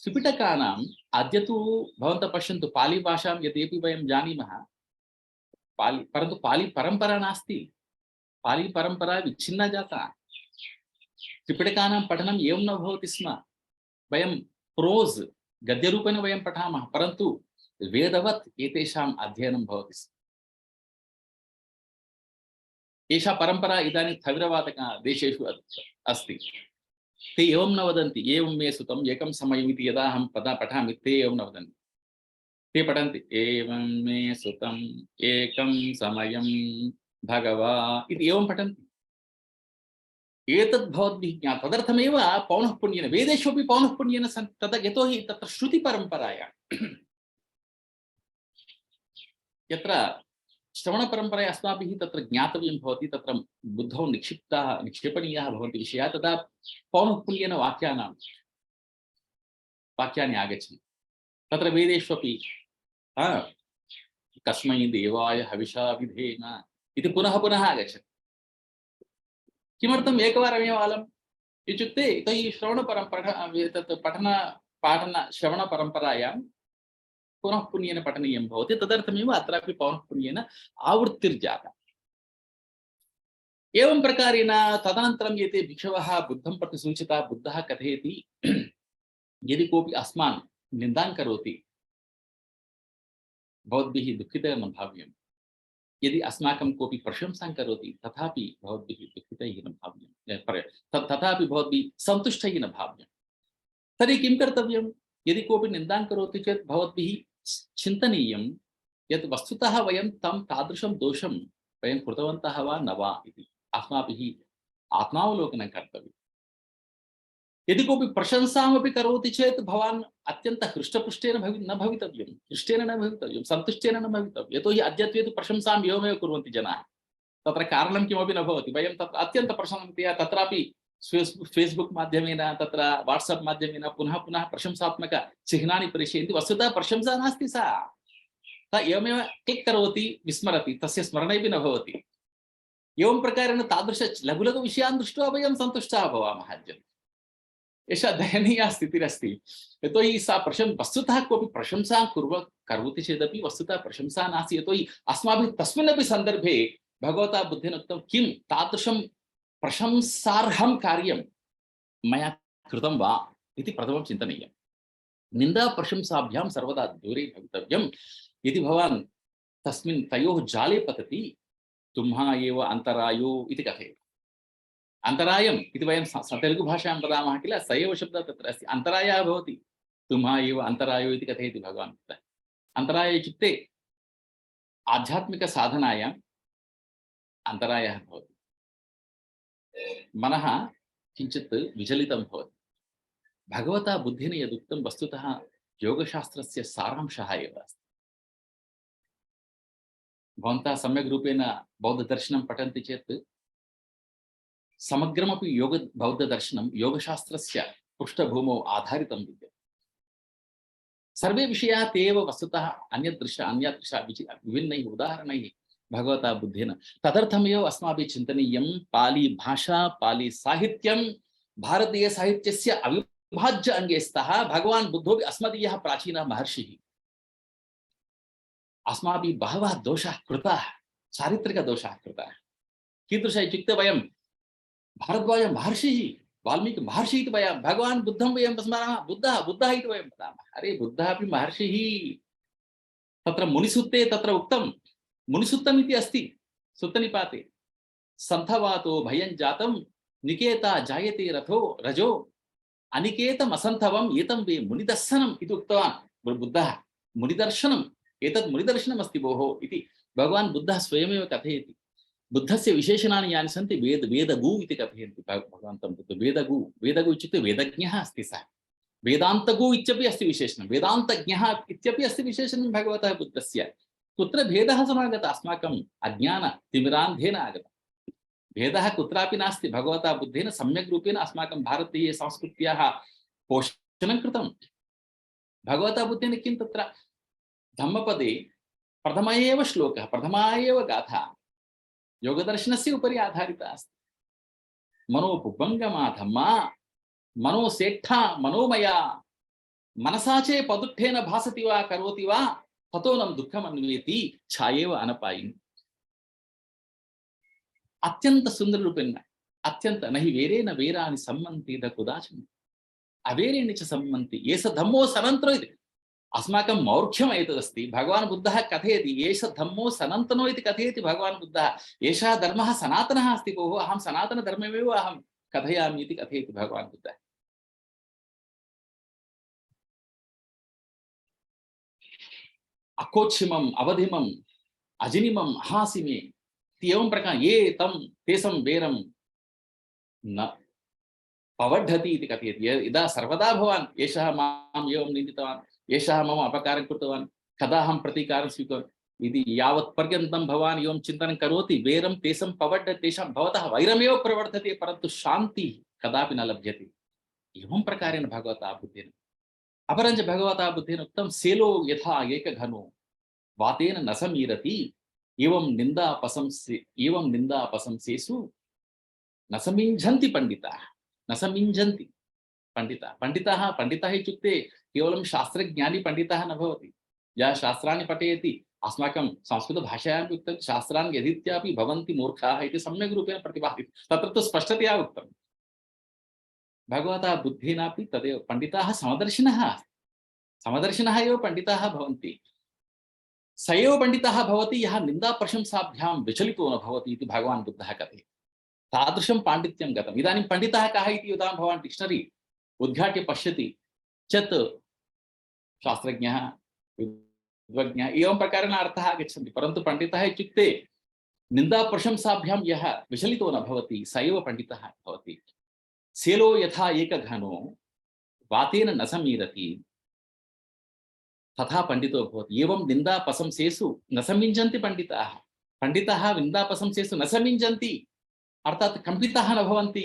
त्रिपिटकानाम् अद्य तु भवन्तः पश्यन्तु, पालीभाषां यद्यपि वयं जानीमः, परन्तु पाली परम्परा नास्ति। पाली परंपरा विच्छिन्ना जाता। त्रिपिटकानां पठनम् एवं न भवति स्म। वयं प्रोस् गद्यरूपेण वयं पठामः, परन्तु वेदवत् एतेषाम् अध्ययनं भवति स्म। एषा परंपरा इदानीं थविरवादक देशेषु अस्ति। ते एवं न वदन्ति, एवं मे सुतम् एकं समयम् इति यदा अहं पठामि ते एवं न वदन्ति। ते पठन्ति एवं मे सुतम् एकं समयं भगवा इति एवं पठन्ति। एतद् भवद्भिः ज्ञातं। तदर्थमेव पौनःपुन्येन वेदेष्वपि पौनःपुन्येन सन्ति। तदा यतोहि तत्र श्रुतिपरम्परायां यत्र श्रवणपरम्परया अस्माभिः तत्र ज्ञातव्यं भवति, तत्र बुद्धौ निक्षेपणीयाः भवन्ति विषयाः, तदा पौनःपुन्येन वाक्यानि आगच्छन्ति। तत्र वेदेष्वपि कस्मै देवाय हविषा विधेम इति पुनः पुनः आगच्छति। किमर्थम् एकवारमेव अलम् इत्युक्ते यतोहि श्रवणपरम्परायां पुनः पुण्येन पठनीयं भवति। तदर्थमेव अत्रापि पौनः पुण्येन आवृत्तिर्जाता। एवं प्रकारेण तदनन्तरं एते भिक्षवः बुद्धं प्रति सूचिता। बुद्धः कथयति, यदि कोऽपि अस्मान् निन्दां करोति भवद्भिः दुःखितः न भाव्यम्। यदि अस्माकं कोऽपि प्रशंसां करोति तथापि भवद्भिः दुःखितैः न भाव्यं, तथापि भवद्भिः सन्तुष्टैः न भाव्यं। तर्हि किं कर्तव्यं? यदि कोऽपि निन्दां करोति चेत् भवद्भिः चिन्तनीयं यत् वस्तुतः वयं तं तादृशं दोषं वयं कृतवन्तः वा न वा इति अस्माभिः आत्मावलोकनं कर्तव्यम्। यदि कोऽपि प्रशंसामपि करोति चेत् भवान् अत्यन्तः हृष्टपुष्टेन न भवितव्यं, हृष्टेन न भवितव्यं, सन्तुष्टेन न भवितव्यं। यतोहि अद्यत्वे तु प्रशंसां एवमेव कुर्वन्ति जनाः। तत्र कारणं किमपि न भवति। वयं तत्र अत्यन्तप्रसन्नतया तत्रापि फेस्बुक माध्यमेन, तत्र वाट्सअप माध्यमेन पुनः पुनः प्रशंसात्मक चिह्नानि प्रेषयन्ति। वस्तुतः प्रशंसा नास्ति, सा एवमेव क्लिक् करोति, विस्मरति, तस्य स्मरणेपि न भवति। एवं प्रकारेण तादृश लघु लघु विषयान् दृष्ट्वा वयं सन्तुष्टाः भवामः। अद्य एषा दयनीया स्थितिरस्ति। यतोहि सा वस्तुतः कोऽपि प्रशंसां करोति चेदपि वस्तुतः प्रशंसा नास्ति। यतोहि अस्माभिः तस्मिन्नपि सन्दर्भे भगवता बुद्धेन उक्तं, किं तादृशं प्रशंसार्हं कार्यं मया कृतं वा इति प्रथमं चिन्तनीयं। निन्दा प्रशंसाभ्यां सर्वदा दूरे भवितव्यं। यदि भवान् तस्मिन् तयोः जाले पतति, तुम्हा एव अन्तरायो इति कथयति। अन्तरायम् इति वयं तेलुगुभाषायां वदामः किल, स एव शब्दः तत्र अस्ति। अन्तरायः भवति, तुम्हा एव अन्तरायो इति कथयति भगवान्। अन्तराय इत्युक्ते आध्यात्मिकसाधनायाम् अन्तरायः भवति। मनः किञ्चित् विचलितं भवति। भगवता बुद्धेन यदुक्तं वस्तुतः योगशास्त्रस्य सारांशः एव अस्ति। भवन्तः सम्यक् रूपेण बौद्धदर्शनं पठन्ति चेत् समग्रमपि बौद्धदर्शनं योगशास्त्रस्य पृष्ठभूमौ आधारितं विद्यते। सर्वे विषयाः ते एव वस्तुतः अन्यदृशा विभिन्नैः उदाहरणैः भगवता बुद्धेन। तदर्थमेव अस्माभिः चिन्तनीयं, पाली भाषा, पाली साहित्यं भारतीय साहित्यस्य अविभाज्य अंगे स्तः। भगवान् बुद्धोऽपि अस्मदीयः प्राचीनः महर्षिः। अस्माभिः बहवः दोषाः कृताः, चारित्रिकदोषाः कृताः। कीदृशः इत्युक्ते वयं भारद्वाज महर्षिः, वाल्मीकि महर्षिः इति वयं भगवान् बुद्धं वयं स्मरामः, बुद्धः इति वयं वदामः। अरे बुद्धः अपि महर्षिः। तत्र मुनिसुत्ते तत्र उक्तं, मुनिसुत्तम् इति अस्ति सुत्तनिपाते, सन्थवातो भयं जातं निकेता जायते रजो अनिकेतम् असन्थवम् एतं वे मुनिदर्शनम् इति उक्तवान् बुद्धः। मुनिदर्शनम्, एतत् मुनिदर्शनम् अस्ति भोः इति भगवान् बुद्धः स्वयमेव कथयति। बुद्धस्य विशेषणानि यानि सन्ति, वेदगु इति कथयन्ति भगवान् तं बुद्धं। वेदगु इत्युक्ते वेदज्ञः अस्ति सः। वेदान्तगु इत्यपि अस्ति विशेषणं, वेदान्तज्ञः इत्यपि अस्ति विशेषणं भगवतः बुद्धस्य। कुत्र भेदः समागतः? अस्माकम् अज्ञानतिमिरान्धेन आगतः। भेदः कुत्रापि नास्ति। भगवता बुद्धेन सम्यक् रूपेण अस्माकं भारतीय संस्कृत्याः पोषणं कृतं। भगवता बुद्धेन किं तत्र धम्मपदे प्रथम एव श्लोकः, प्रथमा एव गाथा योगदर्शनस्य उपरि आधारिता अस्ति। मनोपुबङ्गमा धम्मा मनोसेट्ठा मनोमया मनसा चे पदुत्थेन भासति वा करोति वा ततो नं दुःखमन्वेति छायेव अनपायिनि। अत्यंत सुंदर रूपेण अत्यंत नहि वेरेण वेराणि सम्मन्ति कुदाचन अवेरेण च सम्मन्ति एष धम्मो सनातनो इति अस्माकं मौर्ख्यम् एतदस्ति। भगवान् बुद्धः कथयति एष धम्मो सनातनो इति कथयति भगवान् बुद्धः। एषः धर्मः सनातनः अस्ति भोः, अहं सनातनधर्ममेव अहं कथयामि इति कथयति भगवान् बुद्धः। अकोच्छिमम् अवधिमम् अजिनिमम् हासिमे एवं प्रकार ये तं तेषं वेरं न पवड्ढति इति कथयति। यदा सर्वदा भवान् एषः माम् एवं निन्दितवान्, एषः मम अपकारं कृतवान्, कदा अहं प्रतीकारं स्वीकरोमि इति यावत् पर्यन्तं भवान् एवं चिन्तनं करोति वेरं तेषं पवड्ढति, तेषां भवतः वैरमेव प्रवर्धते परन्तु शान्तिः कदापि न लभ्यते। एवं प्रकारेण भगवता बुद्धेन अपरञ्च भगवता बुद्धेन उक्तं सेलो यथा एकघनो वातेन न समीरति एवं निन्दापशंसेषु न समिञ्झन्ति पंडिताः। न समिञ्झन्ति पंडिताः। पंडिताः पंडिताः इत्युक्ते केवलं शास्त्रज्ञानी पंडिताः न भवति। यः शास्त्राणि पठयति, अस्माकं संस्कृतभाषायाम् उक्तं शास्त्राणि यदीत्यापि भवन्ति मूर्खाः इति सम्यक् रूपेण प्रतिपादितं। तत्र तु स्पष्टतया उक्तं। भगवता बुद्धेनापि तदेव पंडिताः समदर्शिनः समदर्शिनः एव पंडिताः भवन्ति। स एव पंडितः भवति यः निन्दा प्रशंसाभ्यां विचलितो न भवति इति भगवान् बुद्धः कथयति। तादृशं पाण्डित्यं गतम्। इदानीं पंडितः कः इति यदा भवान् डिक्षनरी उद्घाट्य पश्यति चेत् शास्त्रज्ञः विद्वज्ञः एवं प्रकारेण अर्थः आगच्छन्ति। परन्तु पंडितः इत्युक्ते निन्दा प्रशंसाभ्यां यः विचलितो न भवति स एव पंडितः भवति। सेलो यथा एकघनो वातेन न समीरति तथा पंडितो भवति। एवं निन्दापशंसेषु न समिञ्जन्ति पंडिताः। पंडिताः निन्दापशंसेषु न समिञ्जन्ति अर्थात कंपिताः न भवन्ति,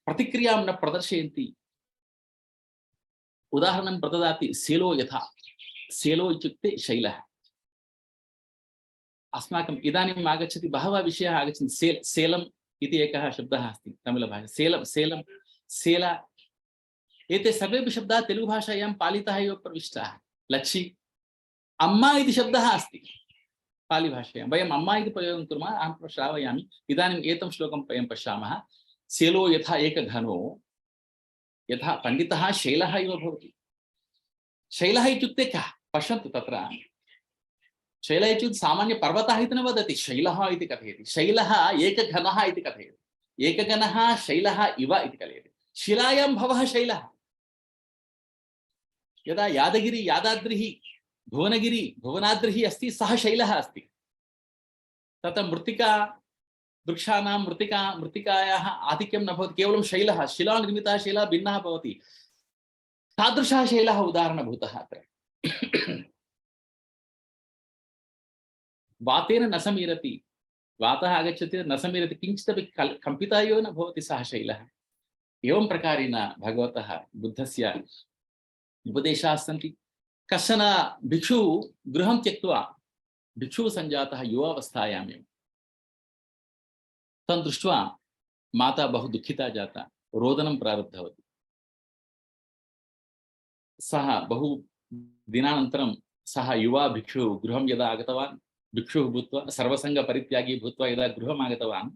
प्रतिक्रियां न प्रदर्शयन्ति। उदाहरणं प्रददाति सेलो यथा। सेलो इत्युक्ते शैलः। अस्माकम् इदानीम् आगच्छति बहवः विषयाः आगच्छन्ति। सेलम् इति एकः शब्दः अस्ति तमिळभाषा। सेलं सेलं सेला एते सर्वेपि शब्दाः तेलुगुभाषायां पालिताः एव प्रविष्टाः। लच्छी अम्मा इति शब्दः अस्ति पालिभाषायां। वयम् अम्मा इति प्रयोगं कुर्मः। अहं श्रावयामि। इदानीम् एतं श्लोकं वयं पश्यामः। सेलो यथा एकघनो यथा पंडितः शैलः इव भवति। शैलः इत्युक्ते कः पश्यन्तु। तत्र शैलः इत्युक्ते सामान्यपर्वतः इति न वदति, शैलः इति कथयति। शैलः एकघनः इति कथयति। एकघनः शैलः इव इति कथयति। शिलायां भवः शैलः। यदा यादगिरि यादाद्रिः भुवनगिरि भुवनाद्रिः अस्ति सः शैलः अस्ति। तत्र मृत्तिका वृक्षाणां मृत्तिकायाः आधिक्यं न भवति, केवलं शैलः। शिलानिर्मितः शैलः भिन्नः भवति। तादृशः शैलः उदाहरणभूतः अत्र। वातेन न समीरति। वातः आगच्छति न समीरति, किञ्चिदपि कम्पितः एव न भवति सः शैलः। एवं प्रकारेण भगवतः बुद्धस्य उपदेशाः सन्ति। कश्चन भिक्षुः गृहं त्यक्त्वा भिक्षुः सञ्जातः युवावस्थायामेव। तं दृष्ट्वा माता बहु दुःखिता जाता, रोदनं प्रारब्धवती। सः बहु दिनानन्तरं सः युवा भिक्षुः गृहं यदा आगतवान्, भिक्षुः भूत्वा सर्वसङ्गपरित्यागी भूत्वा यदा गृहम् आगतवान्,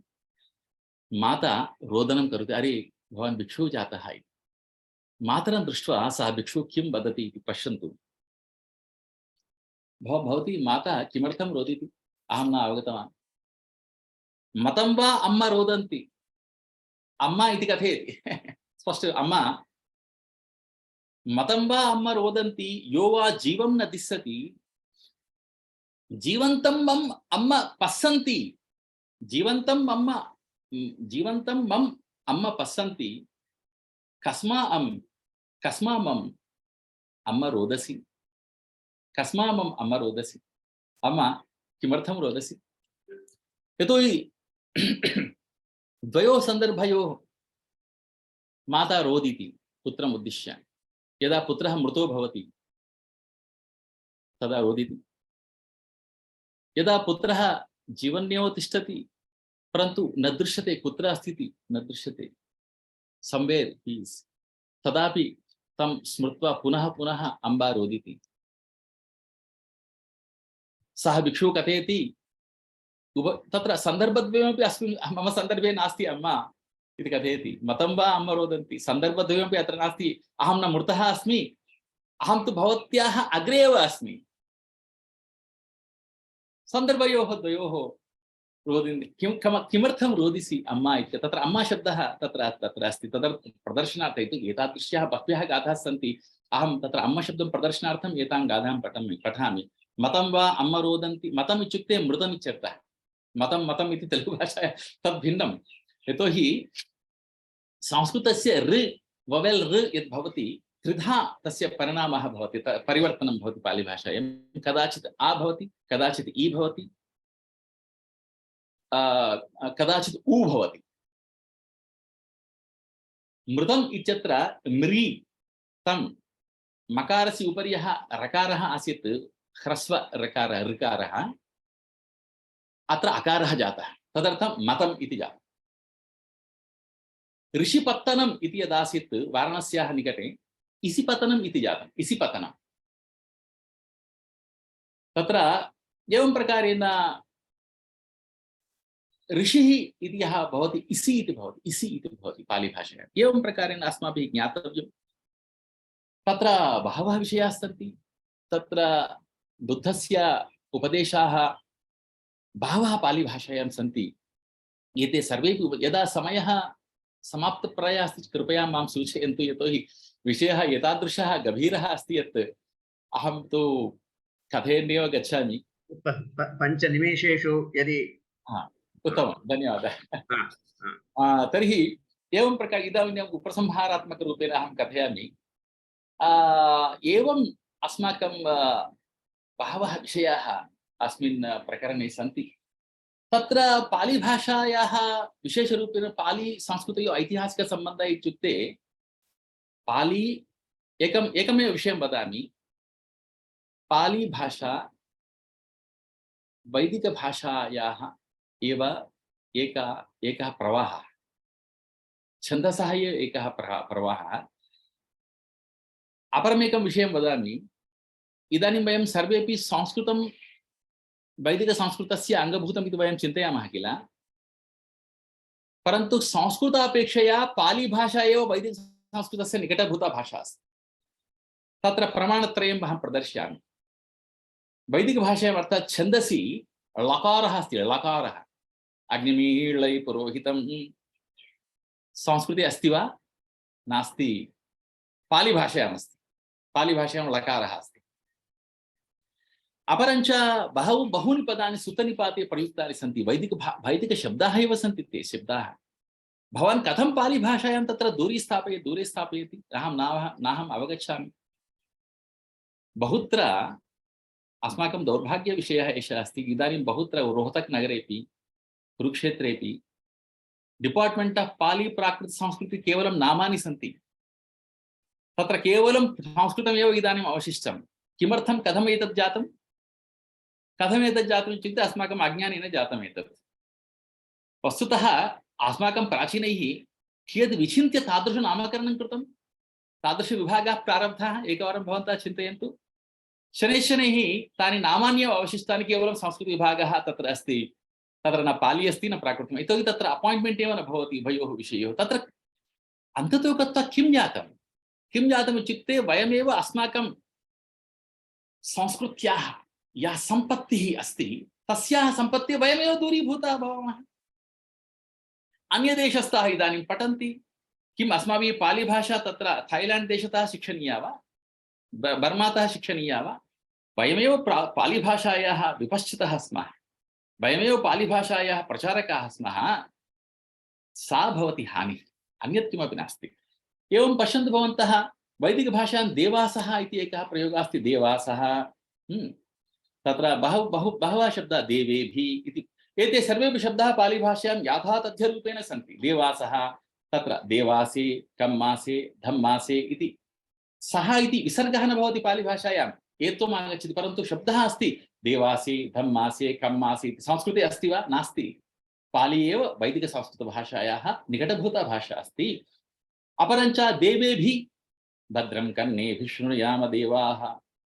माता रोदनं करोति, अरे भवान् भिक्षुः जातः इति। मातरं दृष्ट्वा सः भिक्षुः किं वदति इति पश्यन्तु। भवती माता किमर्थं रोदिति अहं न अवगतवान्। मतं वा अम्मा रोदन्ति, अम्मा इति कथयति। स्पष्ट अम्मा मतं वा अम्मा रोदन्ति, यो वा जीवं न दिशति जीवन्तं मम अम्मा पश्यन्ति। जीवन्तं मम अम्मा पश्यन्ति, कस्मा मम अम्मा रोदसी। कस्मा मम अम्मा रोदसी। अम्मा किमर्थं रोदसी? यतोहि द्वयोः सन्दर्भयोः माता रोदिति पुत्रम् उद्दिश्य। यदा पुत्रः मृतो भवति तदा रोदिति। यदा पुत्रः जीवन्नेव तिष्ठति परन्तु न दृश्यते कुत्र अस्ति इति न दृश्यते, somewhere he is, तदापि तं स्मृत्वा पुनः पुनः अम्बा रोदिति। सः भिक्षुः कथयति, तत्र सन्दर्भद्वयमपि अस्मिन् मम सन्दर्भे नास्ति अम्मा इति कथयति। मतं वा अम्मा रोदन्ति, सन्दर्भद्वयमपि अत्र नास्ति। अहं न मृतः अस्मि, अहं तु भवत्याः अग्रे एव अस्मि। सन्दर्भयोः द्वयोः रोदिन्ति। किमर्थं रोदिसि अम्मा इति तत्र अम्मा शब्दः तत्र अस्ति। तदर्थं प्रदर्शनार्थम् इति एतादृश्याः बह्व्यः गाथाः सन्ति। अहं तत्र अम्मा शब्दं प्रदर्शनार्थम् एतां गाथां पठामि। मतं वा अम्मा रोदन्ति, मतम् इत्युक्ते मृतम् इत्यर्थः। मतम् इति तेलुगु भाषायां तद् भिन्नं। यतोहि संस्कृतस्य ऋ ववेल् ऋ यद् भवति त्रिधा तस्य परिणामः भवति, परिवर्तनं भवति पालिभाषायां। कदाचित् आ भवति, कदाचित् ई भवति, कदाचित् ऊ भवति। मृतम् इत्यत्र म्री तं मकारस्य उपरि यः रकारः आसीत्, ह्रस्व ऋकारः अत्र अकारः जातः, तदर्थं मतम् इति जातम्। ऋषिपत्तनम् इति यदासीत् वाराणस्याः निकटे, इसिपतनम् इति जातम्। इसिपतनं तत्र एवं प्रकारेण ऋषिः इति यः भवति इसि इति भवति पालिभाषायाम्। एवं प्रकारेण अस्माभिः ज्ञातव्यं। तत्र बहवः विषयाः सन्ति। तत्र बुद्धस्य उपदेशाः बहवः पालिभाषायां सन्ति। एते सर्वेपि यदा समयः समाप्तप्रायः अस्ति कृपया मां सूचयन्तु, यतोहि विषयः एतादृशः गभीरः अस्ति यत् अहं तु कथयन्नेव गच्छामि। 5 निमेषेषु यदि उत्तमं, धन्यवादः। तर्हि एवं प्रकारे इदानीम् उपसंहारात्मकरूपेण अहं कथयामि। एवम् अस्माकं बहवः विषयाः अस्मिन् प्रकरणे सन्ति। तत्र पालिभाषायाः विशेषरूपेण पाली संस्कृतयोः ऐतिहासिकसम्बन्धः इत्युक्ते पाली एकमेव विषयं वदामि। पालिभाषा वैदिकभाषायाः एव एकः प्रवाहः, छन्दसः एव एकः प्रवाहः। अपरमेकं विषयं वदामि। इदानीं वयं सर्वेपि संस्कृतं वैदिकसंस्कृतस्य अङ्गभूतम् इति वयं चिन्तयामः किल, परन्तु संस्कृतापेक्षया पालिभाषा एव वैदिकसंस्कृतस्य निकटभूता भाषा अस्ति। तत्र प्रमाणत्रयम् अहं प्रदर्शयामि। वैदिकभाषायाम् अर्थात् छन्दसि लकारः अस्ति, लकारः। अग्निमीळै पुरोहितं संस्कृते अस्ति वा? नास्ति। पालिभाषायाम् अस्ति। पालिभाषायां लकारः अस्ति। अपरञ्च बहूनि पदानि सुतनिपाते प्रयुक्तानि सन्ति। वैदिकशब्दाः एव सन्ति ते शब्दाः। भवान् कथं पालिभाषायां तत्र दूरे स्थापयति? नाहम् अवगच्छामि। बहुत्र अस्माकं दौर्भाग्यविषयः एषः अस्ति। इदानीं बहुत्र रोहतक् नगरेपि कुरुक्षेत्रेपि डिपार्ट्मेण्ट् आफ् पाली प्राकृत संस्कृति केवलं नामानि सन्ति। तत्र केवलं संस्कृतमेव इदानीम् अवशिष्टं। किमर्थं? कथम् एतत् जातं? इत्युक्ते अस्माकम् अज्ञानेन जातम् एतत्। वस्तुतः अस्माकं प्राचीनैः कियद् विचिन्त्य तादृशं नामकरणं कृतं, तादृशविभागाः प्रारब्धाः। एकवारं भवन्तः चिन्तयन्तु। शनैः तानि नामान्येव अवशिष्टानि, केवलं संस्कृतविभागः तत्र अस्ति। तत्र न पाली अस्ति न प्राकृतम्। यतोहि तत्र अपायिण्ट्मेण्ट् एव न भवति उभयोः विषयोः। तत्र अन्ततो गत्वा किं जातम् इत्युक्ते वयमेव अस्माकं संस्कृत्याः या सम्पत्तिः अस्ति तस्याः सम्पत्तिः वयमेव दूरीभूताः भवामः। अन्यदेशस्थाः इदानीं पठन्ति। किम् अस्माभिः पालिभाषा तत्र थाईलैण्ड् देशतः शिक्षणीया वा, बर्मातः शिक्षणीया वा? वयमेव पालिभाषायाः विपश्चितः स्मः। वयमेव पालिभाषायाः प्रचारकाः स्मः। सा भवति हानिः, अन्यत् किमपि नास्ति। एवं पश्यन्तु भवन्तः, वैदिकभाषायां देवासः इति एकः प्रयोगः अस्ति। देवासः तत्र बहवः शब्दाः देवेभिः इति। एते सर्वेपि शब्दाः पालिभाषायां याथातथ्यरूपेण सन्ति। देवासः तत्र देवासे, कम्मासे, धम्मासे इति। सः इति विसर्गः न भवति पालिभाषायाम्, एत्वम् आगच्छति। परन्तु शब्दः अस्ति देवासे, धम्मासे, कम्मासे इति। संस्कृते अस्ति वा? नास्ति। पाली एव वैदिकसंस्कृतभाषायाः निकटभूता भाषा अस्ति। अपरञ्च देवेभिः भद्रं कर्णेभिः शृणुयाम देवाः,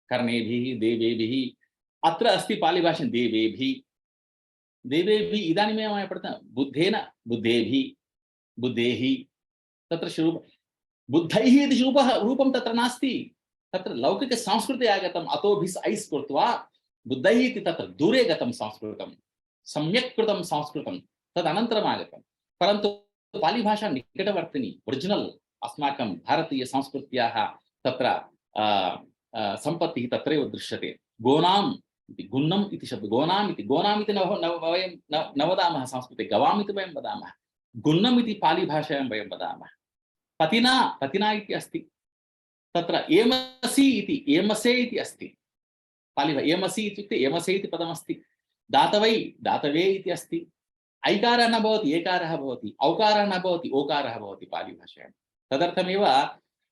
कर्णेभिः देवेभिः। अत्र अस्ति पालिभाषा देवेभिः। देवेभिः इदानीमेव मया पठितं बुद्धेन बुद्धेभिः बुद्धेः तत्र रूप बुद्धैः इति रूपं तत्र नास्ति तत्र लौकिकसंस्कृते आगतम् अतोभिस् ऐस् कृत्वा बुद्धैः इति तत्र दूरे गतं संस्कृतं सम्यक् कृतं संस्कृतं तदनन्तरम् आगतं परन्तु पालिभाषा निकटवर्तिनी ओरिजिनल् अस्माकं भारतीयसंस्कृत्याः तत्र सम्पत्तिः तत्रैव दृश्यते गोनाम् इति गुन्नम् इति शब्दः गोनाम् इति वयं न वदामः संस्कृते गवाम् इति वयं वदामः गुन्नम् इति पालिभाषायां वयं वदामः पतिना पतिना इति अस्ति तत्र एमसि इति एमसे इति अस्ति पालिभा एमसि इत्युक्ते एमसे इति पदमस्ति दातवै दातवे इति अस्ति ऐकारः न भवति एकारः भवति औकारः न भवति ओकारः भवति पालिभाषायां तदर्थमेव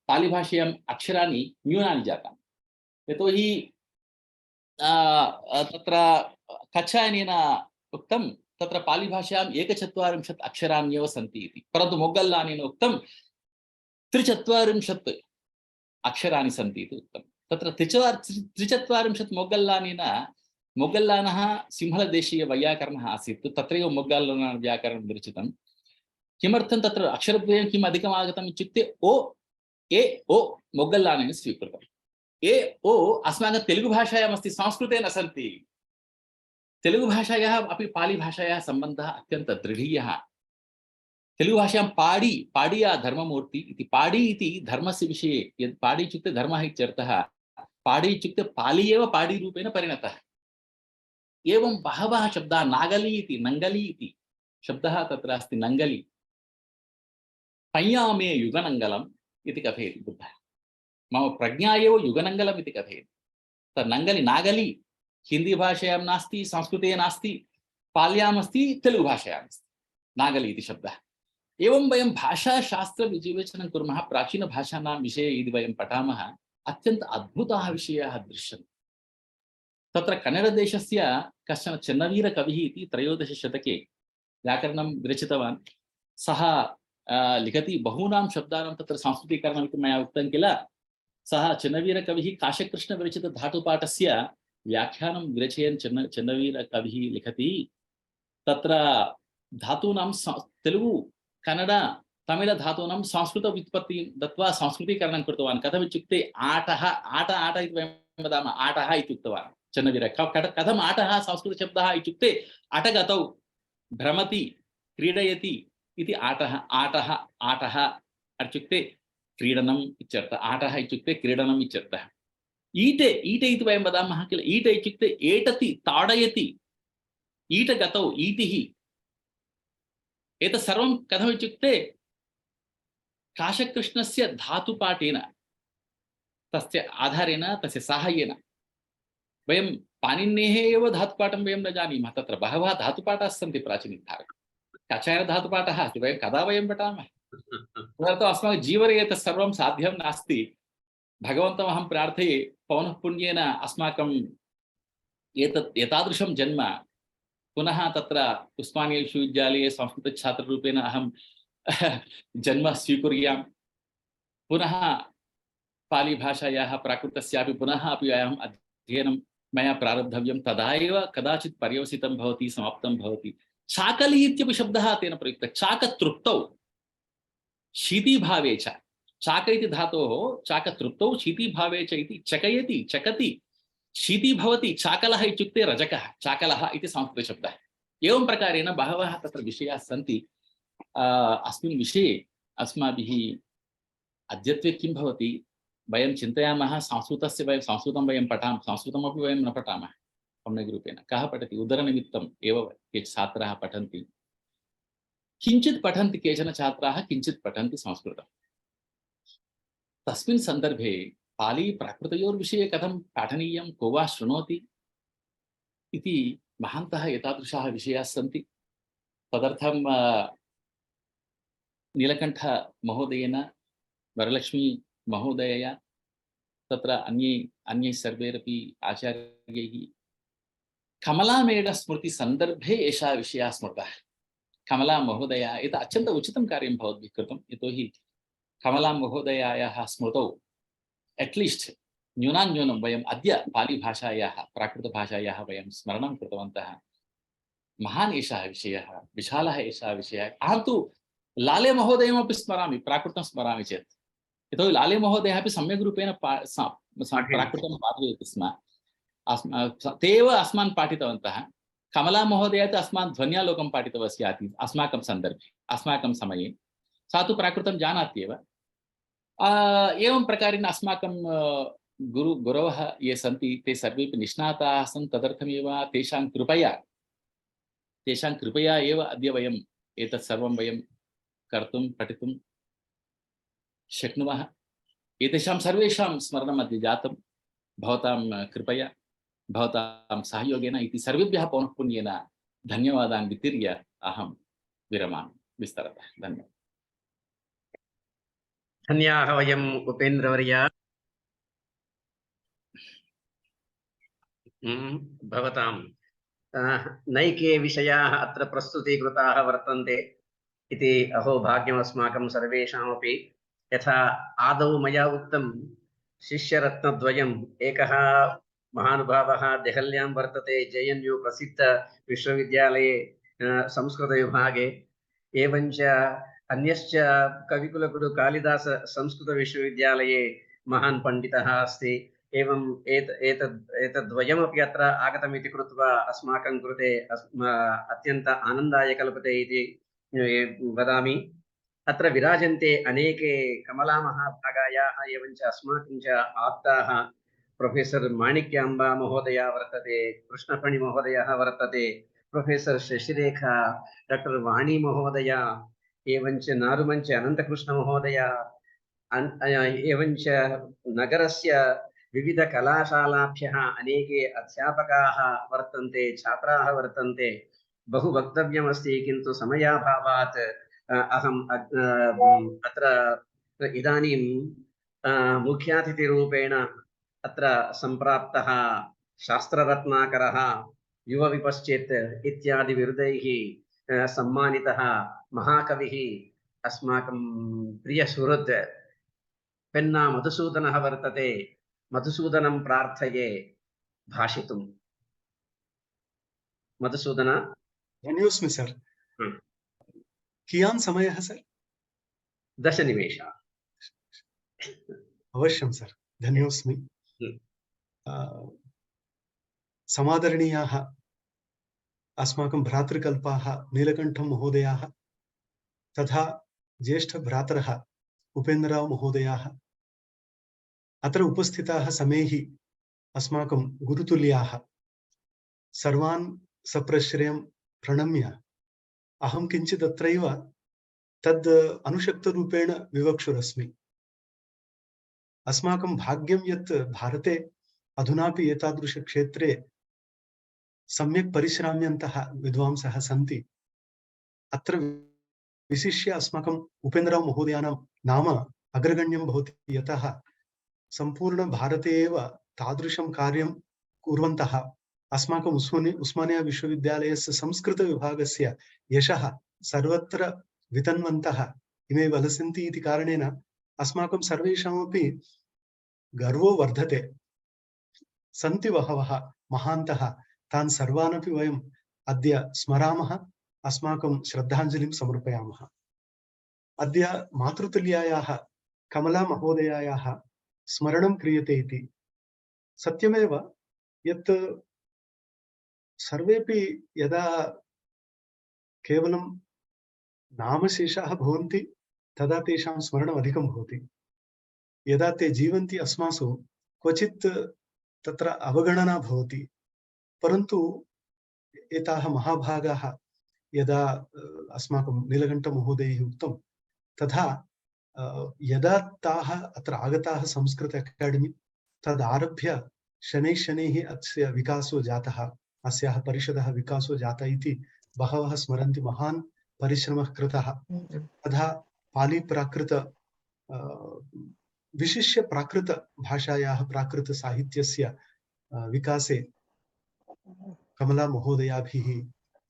पालिभाषायाम् अक्षराणि न्यूनानि जातानि यतोहि तत्र कच्छायनेन उक्तं तत्र पालिभाषायाम् 41 अक्षराण्येव सन्ति इति परन्तु मोग्गल्लानेन उक्तं 43 अक्षराणि सन्ति इति उक्तं तत्र 43 मोग्गल्लानेन मोग्गल्लानः सिंहलदेशीय वैयाकरणः आसीत् तत्रैव मोग्गल्लान व्याकरणं विरचितं किमर्थं तत्र अक्षरद्वयं किम् अधिकम् आगतम् इत्युक्ते ओ ए ओ मोग्गल्लानेन स्वीकृतम् ए ओ अस्माकं तेलुगुभाषायाम् अस्ति संस्कृते न सन्ति तेलुगुभाषायाः अपि पालिभाषायाः सम्बन्धः अत्यन्त दृढीयः तेलुगुभाषायां पाडी पाडिया धर्ममूर्ति इति पाडी इति धर्मस्य विषये यद् पाडी इत्युक्ते धर्मः इत्यर्थः पाडी इत्युक्ते पाली एव पाडीरूपेण परिणतः एवं बहवः शब्दाः नागली इति नङ्गली इति शब्दः तत्र अस्ति नङ्गली पय्यामे युगनङ्गलम् इति कथयति बुद्धः मम प्रज्ञा एव युगनङ्गलम् इति कथयति तत् नङ्गली नागली हिंदी भाषायां नास्ति संस्कृते नास्ति पाल्याम् अस्ति तेलुगुभाषायाम् अस्ति नागली इति शब्दः एवं वयं भाषाशास्त्रविवेचनं कुर्मः प्राचीनभाषाणां विषये यदि वयं पठामः अत्यन्त अद्भुताः विषयाः दृश्यन्ते तत्र कन्नडदेशस्य कश्चन चेन्नवीरकविः इति 13 शतके व्याकरणं विरचितवान् सः लिखति बहूनां शब्दानां तत्र संस्कृतीकरणम् इति मया उक्तं किल सः चेन्नवीरकविः काशकृष्णविरचितधातुपाठस्य व्याख्यानं विरचयन् चेन्नवीरकविः लिखति तत्र धातूनां तेलुगु कन्नड तमिळ धातूनां संस्कृत व्युत्पत्तिं दत्वा संस्कृतीकरणं कृतवान् कथमित्युक्ते आटः आट आट इति वयं वदामः आटः इति उक्तवान् चेन्नवीर कथम् आटः संस्कृतशब्दः इत्युक्ते अटगतौ भ्रमति क्रीडयति इति आटः आटः आटः इत्युक्ते क्रीडनम् इत्यर्थः आटः इत्युक्ते क्रीडनम् इत्यर्थः ईटे ईटे इति वयं वदामः किल ईटे इत्युक्ते एटति ताडयति ईटगतौ ईटिः एतत् सर्वं कथमित्युक्ते काशकृष्णस्य धातुपाठेन तस्य आधारेण तस्य साहाय्येन वयं पाणिनेः एव धातुपाठं वयं न जानीमः तत्र बहवः धातुपाठाः सन्ति प्राचीनभारते कच्छायनधातुपाठः अस्ति वयं कदा वयं पठामः तदर्थम् अस्माकं जीवने एतत् सर्वं साध्यं नास्ति भगवन्तम् अहं प्रार्थये पौनः पुण्येन अस्माकं एतादृशं जन्म पुनः तत्र उस्मानिया विश्वविद्यालये संस्कृतछात्ररूपेण अहं जन्म स्वीकुर्यां पुनः पालिभाषायाः प्राकृतस्यापि पुनः अपि अहम् अध्ययनं मया प्रारब्धव्यं तदा एव कदाचित् पर्यवसितं भवति समाप्तं भवति चाकली इत्यपि शब्दः तेन प्रयुक्तः चाकतृप्तौ शीतीभावे च चाक इति धातोः चाकतृप्तौ शीतीभावे च इति चकयति चकति शीती भवति चाकलः इत्युक्ते रजकः चाकलः इति संस्कृतशब्दः एवं प्रकारेण बहवः तत्र विषयाः सन्ति अस्मिन् विषये अस्माभिः अद्यत्वे किं भवति वयं चिन्तयामः संस्कृतस्य वयं संस्कृतं वयं पठामः संस्कृतमपि वयं न पठामः सम्यक् रूपेण कः पठति उदरनिमित्तम् एव केचन छात्राः पठन्ति किञ्चित् पठन्ति केचन छात्राः किञ्चित् पठन्ति संस्कृतं तस्मिन् सन्दर्भे पाली प्राकृतयोर्विषये कथं पाठनीयं को वा शृणोति इति महान्तः एतादृशाः विषयाः सन्ति तदर्थं नीलकण्ठ महोदयेन वरलक्ष्मी महोदयया तत्र अन्ये सर्वैरपि आचार्यैः कमलामेळ स्मृति सन्दर्भे एषः विषयः स्मृतः कमला महोदया एतत् अत्यन्त उचितं कार्यं भवद्भिः कृतं यतोहि कमला महोदयायाः स्मृतौ एट्लीस्ट् न्यूनान्यूनं वयम् अद्य पालिभाषायाः प्राकृतभाषायाः वयं स्मरणं कृतवन्तः महान् एषः विषयः, विशालः एषः विषयः। अहं तु लाले महोदयमपि स्मरामि, प्राकृतं स्मरामि चेत्। यतोहि लाले महोदयः अपि सम्यक् रूपेण प्राकृतं पाठयति स्म। ते एव अस्मान् पाठितवन्तः। कमला महोदया तु अस्मान् ध्वन्यालोकं पाठितवती आसीत् अस्माकं सन्दर्भे, अस्माकं समये। सा तु प्राकृतं जानाति एव। एवं प्रकारेण अस्माकं गुरवः ये सन्ति ते सर्वेपि निष्णाताः आसन्। तदर्थमेव तेषां कृपया एव अद्य वयम् एतत् सर्वं वयं कर्तुं पठितुं शक्नुमः। एतेषां सर्वेषां स्मरणम् अद्य जातं भवतां कृपया, भवतां सहयोगेन इति सर्वेभ्यः पौनःपुन्येन धन्यवादान् वितीर्य अहं विरमामि। विस्तरतः धन्यवादः। धन्याः वयम् उपेन्द्रवर्य। भवतां नैके विषयाः अत्र प्रस्तुतीकृताः वर्तन्ते इति अहो भाग्यमस्माकं सर्वेषामपि। यथा आदौ मया उक्तं शिष्यरत्नद्वयम्, एकः महानुभावः देहल्यां वर्तते JNU प्रसिद्ध विश्वविद्यालये संस्कृतविभागे, एवञ्च अन्यश्च कविकुलगुरु कालिदास संस्कृतविश्वविद्यालये महान् पण्डितः अस्ति। एवं एतद्वयमपि अत्र आगतमिति कृत्वा अस्माकं कृते अत्यन्त आनन्दाय कल्पते इति वदामि। अत्र विराजन्ते अनेके कमलामहाभागायाः एवञ्च अस्माकं च आप्ताः। प्रोफेसर् माणिक्याम्बा महोदया वर्तते, कृष्णफणि महोदयः वर्तते, प्रोफेसर् शशिरेखा, डॉक्टर वाणी महोदया, एवञ्च नारुमञ्च अनन्तकृष्णमहोदया, एवञ्च नगरस्य विविधकलाशालाभ्यः अनेके अध्यापकाः वर्तन्ते, छात्राः वर्तन्ते। बहु वक्तव्यमस्ति, किन्तु समयाभावात् अहम् अत्र इदानीं मुख्यातिथिरूपेण अत्र सम्प्राप्तः शास्त्ररत्नाकरः, युवविपश्चित् इत्यादि बिरुदैः सम्मानितः महाकविः अस्माकं प्रियसुहृत् पेन्ना मधुसूदनः वर्तते। मधुसूदनं प्रार्थये भाषितुं। मधुसूदन। धन्योस्मि सर। कियान् समयः सर? 10 निमेषाः। अवश्यं सर, धन्योस्मि। समादरणीयाः अस्माकं भ्रातृकल्पाः नीलकण्ठं महोदयाः तथा ज्येष्ठभ्रातरः उपेन्द्रराव महोदयाः, अत्र उपस्थिताः समेहि अस्माकं गुरुतुल्याः, सर्वान् सप्रश्रयं प्रणम्य अहं किञ्चित् अत्रैव तद् अनुशक्तरूपेण विवक्षुरस्मि। अस्माकं भाग्यं यत् भारते अधुनापि एतादृशक्षेत्रे सम्यक् परिश्राम्यन्तः विद्वांसः सन्ति। अत्र विशिष्य अस्माकम् उपेन्द्रराव महोदयानां नाम अग्रगण्यं भवति, यतः सम्पूर्ण भारते एव तादृशं कार्यं कुर्वन्तः अस्माकम् उस्मानिया विश्वविद्यालयस्य संस्कृतविभागस्य यशः सर्वत्र वितन्वन्तः इमे वलसन्ति इति कारणेन अस्माकं सर्वेषामपि गर्वो वर्धते। सन्ति बहवः महान्तः, तान् सर्वानपि वयम् अद्य स्मरामः, अस्माकं श्रद्धाञ्जलिं समर्पयामः। अद्य मातृतुल्यायाः कमला महोदयायाः स्मरणं क्रियते इति सत्यमेव, यत् सर्वेपि यदा केवलं नामशेषाः भवन्ति तदा तेषां स्मरणम् अधिकं भवति। यदा ते जीवन्ति अस्मासु क्वचित् तत्र अवगणना भवति, परन्तु एताः महाभागाः यदा अस्माकं नीलकण्ठमहोदयैः उक्तं तथा यदा ताः अत्र आगताः संस्कृत अकाडेमी, तदारभ्य शनैः शनैः अस्य विकासो जातः, अस्याः परिषदः विकासो जातः इति बहवः स्मरन्ति। महान् परिश्रमः कृतः। तथा पाली प्राकृत विशिष्य प्राकृत भाषायाः प्राकृत साहित्यस्य विकासे कमला महोदयाभिः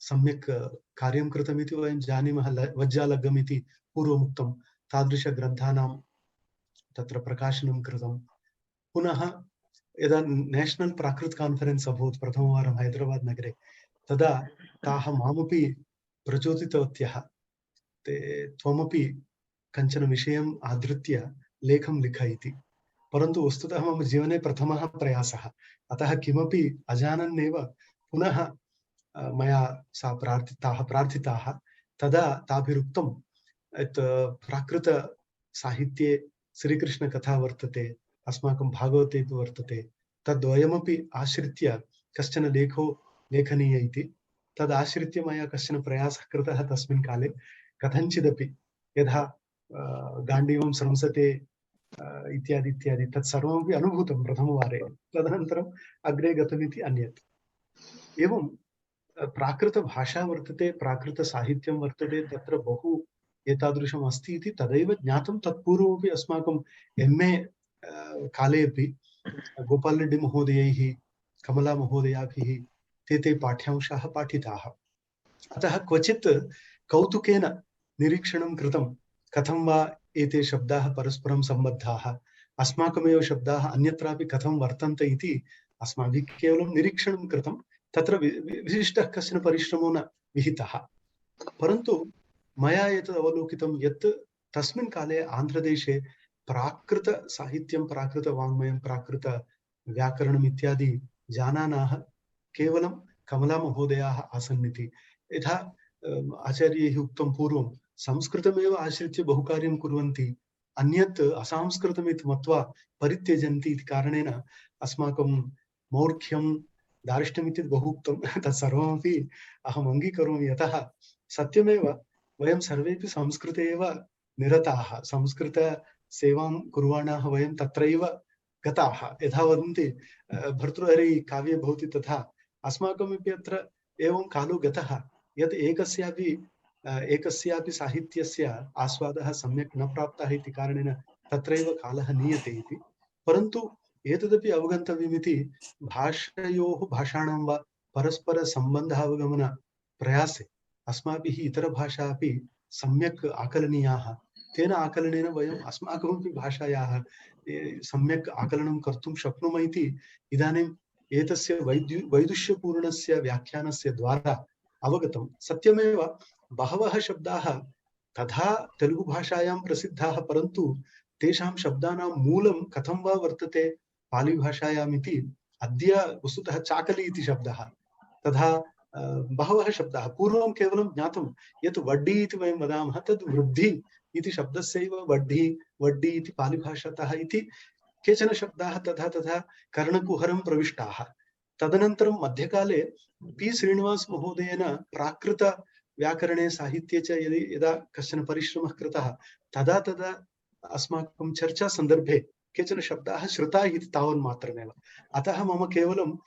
सम्यक् कार्यं कृतमिति वयं जानीमः। वज्जालग्गम् इति पूर्वमुक्तं तादृशग्रन्थानां तत्र प्रकाशनं कृतं। पुनः यदा नेशनल प्राकृत कॉन्फरेंस अभूत् प्रथमवारं हैदराबाद नगरे, तदा ताः मामपि प्रचोदितवत्यः ते त्वमपि कञ्चन विषयम् आधृत्य लेखं लिख इति। परन्तु वस्तुतः मम जीवने प्रथमः प्रयासः, अतः किमपि अजानन्नेव पुनः मया ताः प्रार्थिताः। तदा ताभिरुक्तं यत् प्राकृतसाहित्ये श्रीकृष्णकथा वर्तते, अस्माकं भागवते तु वर्तते, तद्वयमपि आश्रित्य कश्चन लेखो लेखनीय इति। तदाश्रित्य मया कश्चन प्रयासः कृतः तस्मिन् काले। कथञ्चिदपि यथा गाण्डीवं संसते इत्यादि इत्यादि तत्सर्वमपि अनुभूतं प्रथमवारे। तदनन्तरम् अग्रे गतमिति अन्यत्। एवं प्राकृतभाषा वर्तते, प्राकृतसाहित्यं वर्तते, तत्र बहु एतादृशम् अस्ति इति तदैव ज्ञातं। तत्पूर्वमपि अस्माकं MA काले अपि गोपाल रेड्डी महोदयैः, कमला महोदयाभिः ते पाठ्यांशाः पाठिताः। अतः क्वचित् कौतुकेन निरीक्षणं कृतं, कथं वा एते शब्दाः परस्परं सम्बद्धाः, अस्माकमेव शब्दाः अन्यत्रापि कथं वर्तन्ते इति अस्माभिः केवलं निरीक्षणं कृतं। तत्र विशिष्टः कश्चन परिश्रमो न विहितः। परन्तु मया एतत् अवलोकितं यत् तस्मिन् काले आन्ध्रदेशे प्राकृतसाहित्यं, प्राकृतवाङ्मयं, प्राकृतव्याकरणम् इत्यादि जानानाः केवलं कमला महोदयाः आसन् इति। यथा आचार्यैः उक्तं पूर्वं, संस्कृतमेव आश्रित्य बहुकार्यं कुर्वन्ति, अन्यत् असंस्कृतमिति मत्वा परित्यजन्ति इति कारणेन अस्माकं मौर्ख्यं, दार्ष्ट्यमिति बहु उक्तं, तत्सर्वमपि अहम् अङ्गीकरोमि। यतः सत्यमेव वयं सर्वेपि संस्कृते एव निरताः, संस्कृतसेवां कुर्वाणाः वयं तत्रैव गताः। यथा वदन्ति भर्तृहरिः काव्ये भवति तथा अस्माकमपि अत्र एवं कालो गतः यत् एकस्यापि साहित्यस्य आस्वादः सम्यक् न प्राप्तः इति कारणेन तत्रैव कालः नीयते इति। परन्तु एतदपि अवगन्तव्यमिति, भाषाणां वा परस्परसम्बन्धावगमन प्रयासे अस्माभिः इतरभाषा अपि सम्यक् आकलनीयाः। तेन आकलनेन वयम् अस्माकमपि भाषायाः सम्यक् आकलनं कर्तुं शक्नुमः इति इदानीम् एतस्य वैदुष्यपूर्णस्य व्याख्यानस्य द्वारा अवगतं। सत्यमेव बहवः शब्दाः तथा तेलुगुभाषायां प्रसिद्धाः, परन्तु तेषां शब्दानां मूलं कथं वा वर्तते पालिभाषायाम् इति अद्य वस्तुतः चाकली इति शब्दः, तथा बहवः शब्दाः पूर्वं केवलं ज्ञातं यत् वड्डी इति वयं वदामः, तद् वृद्धि इति शब्दस्यैव वड्डी वड्डी इति पालिभाषातः इति केचन शब्दाः तथा तथा कर्णकुहरं प्रविष्टाः। तदनन्तरं मध्यकाले पी श्रीनिवास महोदयेन प्राकृतव्याकरणे साहित्ये च यदा कश्चन परिश्रमः कृतः, तदा तदा अस्माकं चर्चा सन्दर्भे केचन शब्दाः श्रुताः इति तावन्मात्रमेव। अतः मम केवलं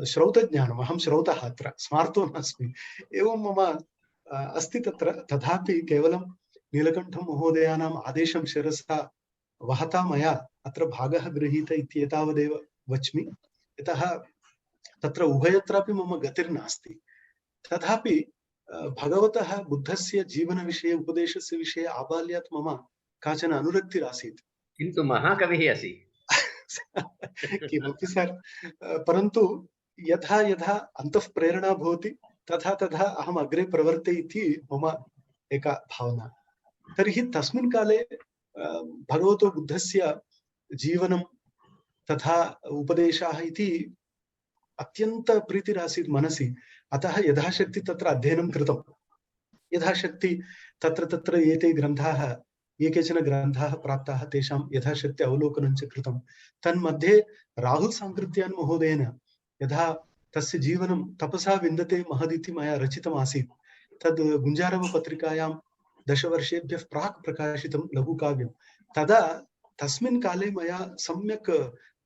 श्रौतज्ञानम्, अहं श्रौतः, अत्र स्मार्तो नास्मि, एवं मम अस्ति तत्र। तथापि केवलं नीलकण्ठं महोदयानाम् आदेशं शिरसा वहता मया अत्र भागः गृहीत इत्येतावदेव वच्मि। यतः तत्र उभयत्रापि मम गतिर्नास्ति। तथापि भगवतः बुद्धस्य जीवनविषये, उपदेशस्य विषये आबाल्यात् मम काचन अनुरक्तिरासीत्। किन्तु महाकविः असि। किमपि सर्, परन्तु यथा यथा अन्तःप्रेरणा भवति तथा तथा अहम् अग्रे प्रवर्ते इति मम एका भावना। तर्हि तस्मिन् काले भगवतो बुद्धस्य जीवनं तथा उपदेशाः इति अत्यन्त प्रीतिरासीत् मनसि। अतः यथाशक्ति तत्र अध्ययनं कृतं। यथाशक्ति तत्र तत्र एते ग्रन्थाः, ये केचन ग्रन्थाः प्राप्ताः तेषां यथाशक्ति अवलोकनं च कृतं। तन्मध्ये राहुल साङ्कृत्यान् महोदयेन यथा तस्य जीवनं तपसा विन्दते महदिति मया रचितमासीत्, तद् गुञ्जारव पत्रिकायां 10 वर्षेभ्यः प्राक् प्रकाशितं लघुकाव्यं। तदा तस्मिन् काले मया सम्यक्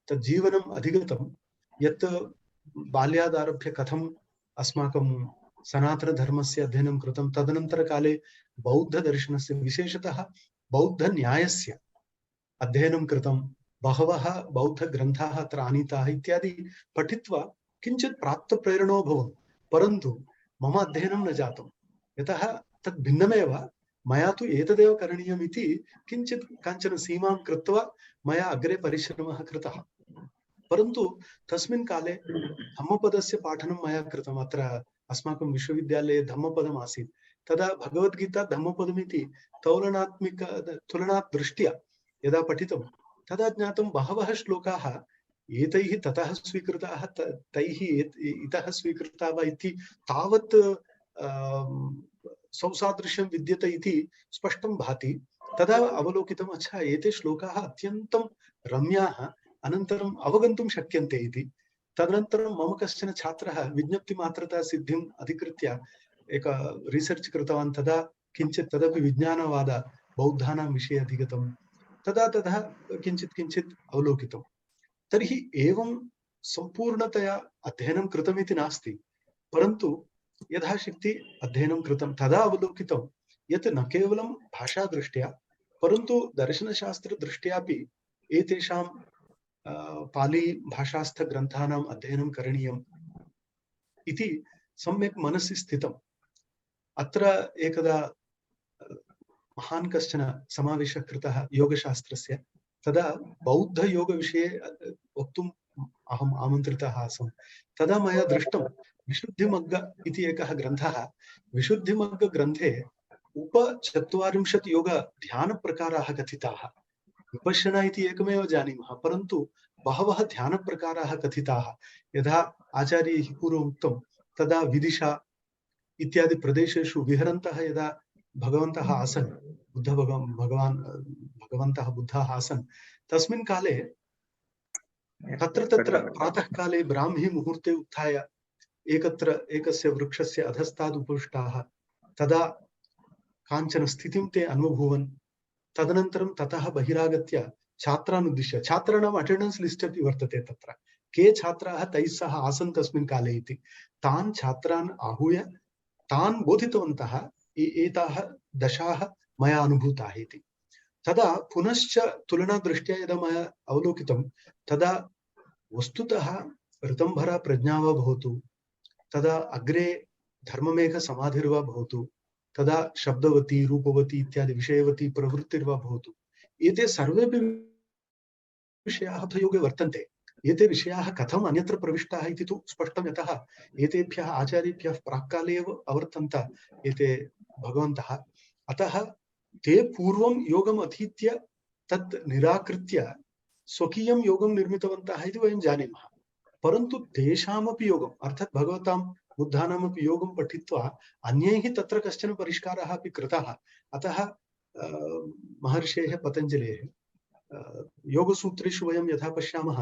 तद् जीवनम् अधिगतं, यत् बाल्यादारभ्य कथम् अस्माकं सनातनधर्मस्य अध्ययनं कृतं, तदनन्तरकाले बौद्धदर्शनस्य, विशेषतः बौद्धन्यायस्य अध्ययनं कृतं, बहवः बौद्धग्रन्थाः अत्र आनीताः इत्यादि पठित्वा किञ्चित् प्राप्तप्रेरणोऽभवम्। परन्तु मम अध्ययनं न जातं, यतः तद् भिन्नमेव। मया तु एतदेव करणीयम् इति किञ्चित् काञ्चन सीमां कृत्वा मया अग्रे परिश्रमः कृतः। परन्तु तस्मिन् काले धम्मपदस्य पाठनं मया कृतम्। अत्र अस्माकं विश्वविद्यालये धम्मपदम् आसीत् तदा भगवद्गीता धम्मपदमिति तुलनात् दृष्ट्या यदा पठितं तदा ज्ञातं बहवः श्लोकाः एतैः ततः स्वीकृताः तैः इतः स्वीकृता वा इति तावत् सौसादृश्यं विद्यते इति स्पष्टं भाति। तदा अवलोकितम् अच्छा एते श्लोकाः अत्यन्तं रम्याः अनन्तरम् अवगन्तुं शक्यन्ते इति। तदनन्तरं मम कश्चन छात्रः विज्ञप्तिमात्रता सिद्धिम् अधिकृत्य एक रिसर्च् कृतवान् तदा किञ्चित् तदपि विज्ञानवाद बौद्धानां विषये अधिगतं तदा तदा किञ्चित् अवलोकितं। तर्हि एवं सम्पूर्णतया अध्ययनं कृतमिति नास्ति परन्तु यथाशक्ति अध्ययनं कृतं तदा अवलोकितं यत् न केवलं भाषादृष्ट्या परन्तु दर्शनशास्त्रदृष्ट्यापि एतेषां पाली भाषास्थग्रन्थानाम् अध्ययनं करणीयम् इति सम्यक् मनसि स्थितम्। अत्र एकदा महान् कश्चन समावेशः कृतः योगशास्त्रस्य तदा बौद्धयोगविषये वक्तुम् अहम् आमन्त्रितः आसम्। तदा मया दृष्टं विशुद्धिमग्ग इति एकः ग्रन्थः। विशुद्धिमग्गग्रन्थे उपचत्वारिंशत् योगध्यानप्रकाराः कथिताः। विपश्यना इति एकमेव जानीमः परन्तु बहवः ध्यानप्रकाराः कथिताः। यथा आचार्यैः पूर्वम् उक्तं तदा विदिशा इत्यादि प्रदेशेषु विहरन्तः यदा भगवन्तः आसन् भगवन्तः बुद्धाः आसन् तस्मिन् काले तत्र प्रातःकाले ब्राह्मी मुहूर्ते उत्थाय एकस्य वृक्षस्य अधस्तात् उपविष्टाः तदा काञ्चन स्थितिं ते अनुभूवन् तदनन्तरं ततः बहिरागत्य छात्रान् उद्दिश्य छात्राणाम् अटेण्डेन्स् लिस्ट् अपि वर्तते तत्र के छात्राः तैः सह आसन् तस्मिन् काले इति तान् छात्रान् आहूय तान् बोधितवन्तः एताः दशाः मया अनुभूताः इति। तदा पुनश्च तुलनादृष्ट्या यदा मया अवलोकितं तदा वस्तुतः ऋतंभरा प्रज्ञा वा भवतु तदा अग्रे धर्ममेघसमाधिर्वा भवतु तदा शब्दवती रूपवती इत्यादि विषयवती प्रवृत्तिर्वा भवतु एते सर्वेपि विषयाः योगे वर्तन्ते। एते विषयाः कथम् अन्यत्र प्रविष्टाः इति तु स्पष्टं यतः एतेभ्यः आचार्येभ्यः प्राक्काले एव अवर्तन्त एते भगवन्तः। अतः ते पूर्वं योगम् अधीत्य तत् निराकृत्य स्वकीयं योगं निर्मितवन्तः इति वयं जानीमः परन्तु तेषामपि योगम् अर्थात् भगवतां बुद्धानामपि योगं पठित्वा अन्यैः तत्र कश्चन परिष्कारः अपि कृतः। अतः महर्षेः पतञ्जलेः योगसूत्रेषु वयं यथा पश्यामः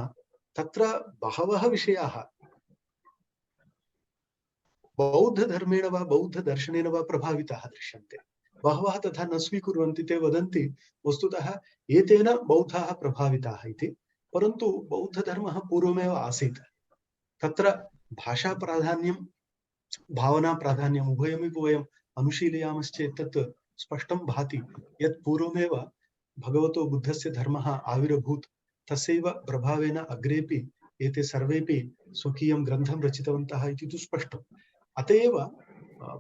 तत्र बहवः विषयाः बौद्धधर्मेण वा बौद्धदर्शनेन वा प्रभाविताः दृश्यन्ते। बहवः तथा न स्वीकुर्वन्ति ते वदन्ति वस्तुतः एतेन बौद्धाः प्रभाविताः इति परन्तु बौद्धधर्मः पूर्वमेव आसीत्। तत्र भाषाप्राधान्यं भावनाप्राधान्यम् उभयमपि वयम् अनुशीलयामश्चेत् तत् स्पष्टं भाति यत् पूर्वमेव भगवतो बुद्धस्य धर्मः आविरभूत् तस्यैव प्रभावेन अग्रेपि एते सर्वेपि स्वकीयं ग्रन्थं रचितवन्तः इति तु स्पष्टम्। अत एव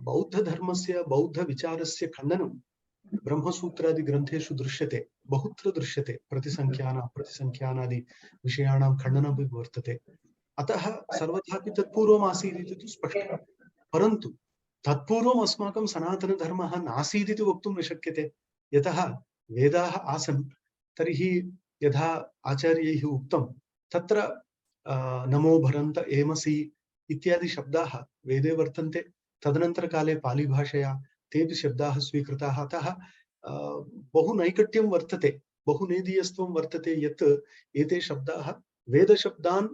बौद्धधर्मस्य बौद्धविचारस्य खण्डनं ब्रह्मसूत्रादि ग्रन्थेषु दृश्यते बहुत्र दृश्यते प्रतिसंख्यानादि विषयाणां खण्डनमपि वर्तते। अतः सर्वथापि तत्पूर्वम् आसीत् इति तु स्पष्टं परन्तु तत्पूर्वम् अस्माकं सनातनधर्मः नासीत् इति वक्तुं न शक्यते यतः वेदाः आसन् तर्हि यथा आचार्यैः उक्तं तत्र नमो भरन्त एमसि इत्यादि शब्दाः वेदे वर्तन्ते। तदनन्तरकाले पालीभाषया तेपि शब्दाः स्वीकृताः। अतः बहु नैकट्यं वर्तते बहु नेदीयस्त्वं वर्तते यत् एते शब्दाः वेदशब्दान्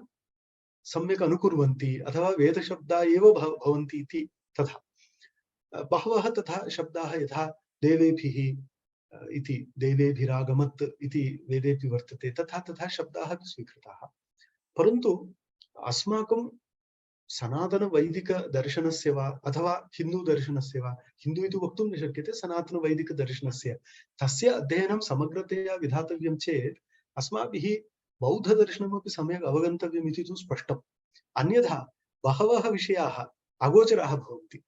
सम्यक् अनुकुर्वन्ति अथवा वेदशब्दा एव भवन्ति इति तथा बहवः तथा शब्दाः यथा देवेभिः इति देवेभिरागमत् इति वेदेपि वर्तते तथा तथा शब्दाः स्वीकृताः परन्तु अस्माकं सनातनवैदिकदर्शनस्य वा अथवा हिन्दूदर्शनस्य वा हिन्दू इति वक्तुं न शक्यते सनातनवैदिकदर्शनस्य तस्य अध्ययनं समग्रतया विधातव्यं चेत् अस्माभिः बौद्धदर्शनमपि सम्यक् अवगन्तव्यम् इति तु स्पष्टम्। अन्यथा बहवः विषयाः अगोचराः भवन्ति।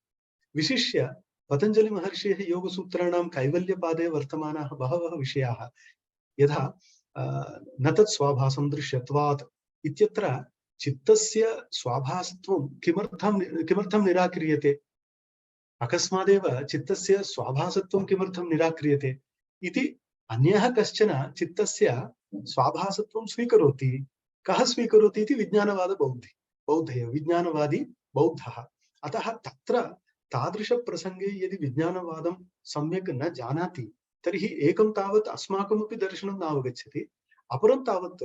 विशिष्य पतञ्जलिमहर्षेः योगसूत्राणां कैवल्यपादे वर्तमानाः बहवः विषयाः यथा न तत् स्वाभासं दृश्यत्वात् इत्यत्र चित्तस्य स्वाभासत्वं किमर्थं निराक्रियते? अकस्मादेव चित्तस्य स्वाभासत्वं किमर्थं निराक्रियते इति अन्यः कश्चन चित्तस्य स्वाभासत्वं स्वीकरोति। कः स्वीकरोति इति बौद्धय विज्ञानवादी बौद्धः। अतः तत्र तादृशप्रसङ्गे यदि विज्ञानवादं सम्यक् न जानाति तर्हि एकं तावत् अस्माकमपि दर्शनं नावगच्छति, अपरं तावत्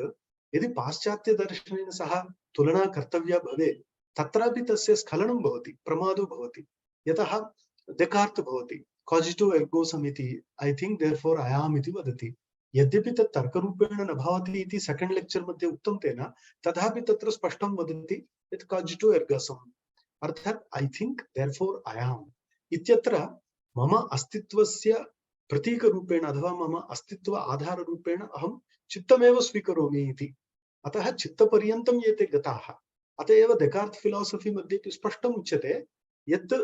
यदि पाश्चात्यदर्शनेन सह तुलना कर्तव्या भवेत् तत्रापि तस्य स्खलनं भवति, प्रमादो भवति। यतः देकार्त् भवति कॉजिटो एर्गो सम् इति, I think therefore I am इति वदति। यद्यपि तत् तर्करूपेण न भवति इति सेकेंड लेक्चर मध्ये उक्तं तेन, तथापि तत्र स्पष्टं वदति यत् कॉजिटो एर्गो सम्, अर्थात् I think therefore I am इत्यत्र मम अस्तित्वस्य प्रतीकरूपेण अथवा मम अस्तित्व आधाररूपेण अहं चित्तमेव स्वीकरोमि इति। अतः चित्तपर्यन्तं ये ते गताः। अत एव देकार्त् फिलासफी मध्ये स्पष्टम् उच्यते यत्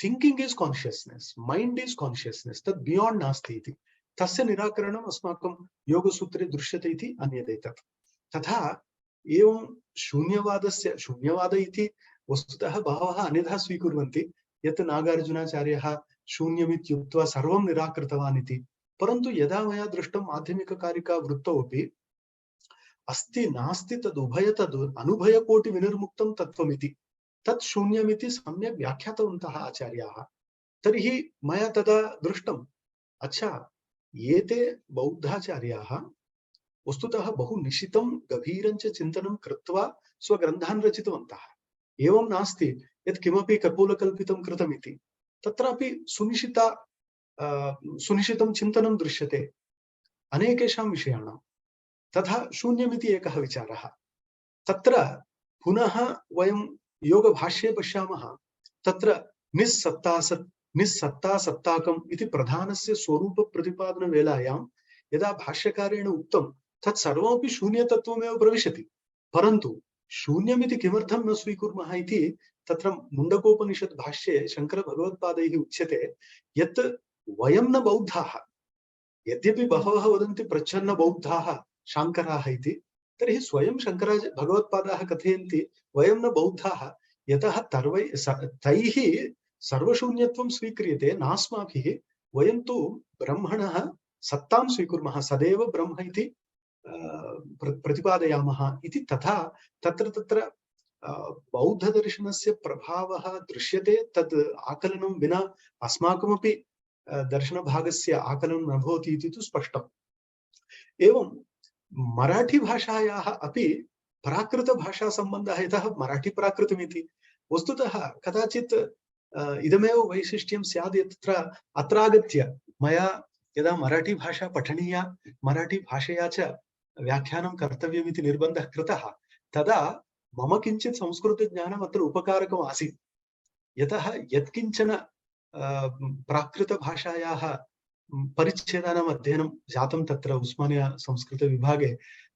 thinking is consciousness, mind is consciousness, तत् बियॉन्ड नास्ति इति। तस्य निराकरणम् अस्माकं योगसूत्रे दृश्यते इति अन्यदेतत्। तथा एवं शून्यवाद इति वस्तुतः बहवः अन्यथा स्वीकुर्वन्ति यत् नागार्जुनाचार्यः शून्यमित्युक्त्वा सर्वं निराकृतवान् इति। परन्तु यदा मया दृष्टं माध्यमिककारिका वृत्तौ अपि अस्ति नास्ति तदुभयतद् अनुभयकोटि विनिर्मुक्तं तत्त्वमिति, तत् शून्यमिति सम्यक् व्याख्यातवन्तः आचार्याः। तर्हि मया तदा दृष्टम्, अच्छा एते बौद्धाचार्याः वस्तुतः बहु निशितं गभीरं च चिन्तनं कृत्वा स्वग्रन्थान् रचितवन्तः। एवं नास्ति यत् किमपि कपोलकल्पितं कृतमिति, तत्रापि सुनिशितं चिन्तनं दृश्यते अनेकेषां विषयाणां। तथा शून्यमिति एकः विचारः। तत्र पुनः वयं योगभाष्ये पश्यामः, तत्र निस्सत्ता सत्ताकम् इति प्रधानस्य स्वरूपप्रतिपादनवेलायां यदा भाष्यकारेण उक्तं तत् सर्वमपि शून्यतत्त्वमेव प्रविशति। परन्तु शून्यमिति किमर्थं न स्वीकुर्मः इति तत्र मुण्डकोपनिषत् भाष्ये शङ्करभगवत्पादैः उच्यते यत् वयं न बौद्धाः। यद्यपि बहवः वदन्ति प्रच्छन्न बौद्धाः शाङ्कराः इति, तर्हि स्वयं शङ्कराज भगवत्पादाः कथयन्ति वयं न बौद्धाः, यतः तैः सर्वशून्यत्वं स्वीक्रियते नास्माभिः। वयं तु ब्रह्मणः सत्तां स्वीकुर्मः, सदैव ब्रह्म इति प्रतिपादयामः इति। तथा तत्र बौद्धदर्शनस्य प्रभावः दृश्यते। तद् आकलनं विना अस्माकमपि दर्शनभागस्य आकलनं न भवति इति तु स्पष्टम्। एवं मराठी भाषायाः अपि प्राकृतभाषासम्बन्धः, यतः मराठी प्राकृतमिति। वस्तुतः कदाचित् इदमेव वैशिष्ट्यं स्यात् यत्र अत्रागत्य मया यदा मराठी भाषा पठनीया, मराठी भाषया च व्याख्यानं कर्तव्यमिति निर्बन्धः कृतः, तदा मम किञ्चित् संस्कृतज्ञानम् अत्र उपकारकम् आसीत्। यतः यत्किञ्चन प्राकृतभाषायाः परिच्छेदानाम् अध्ययनं जातं तत्र उस्मानिया संस्कृतविभागे,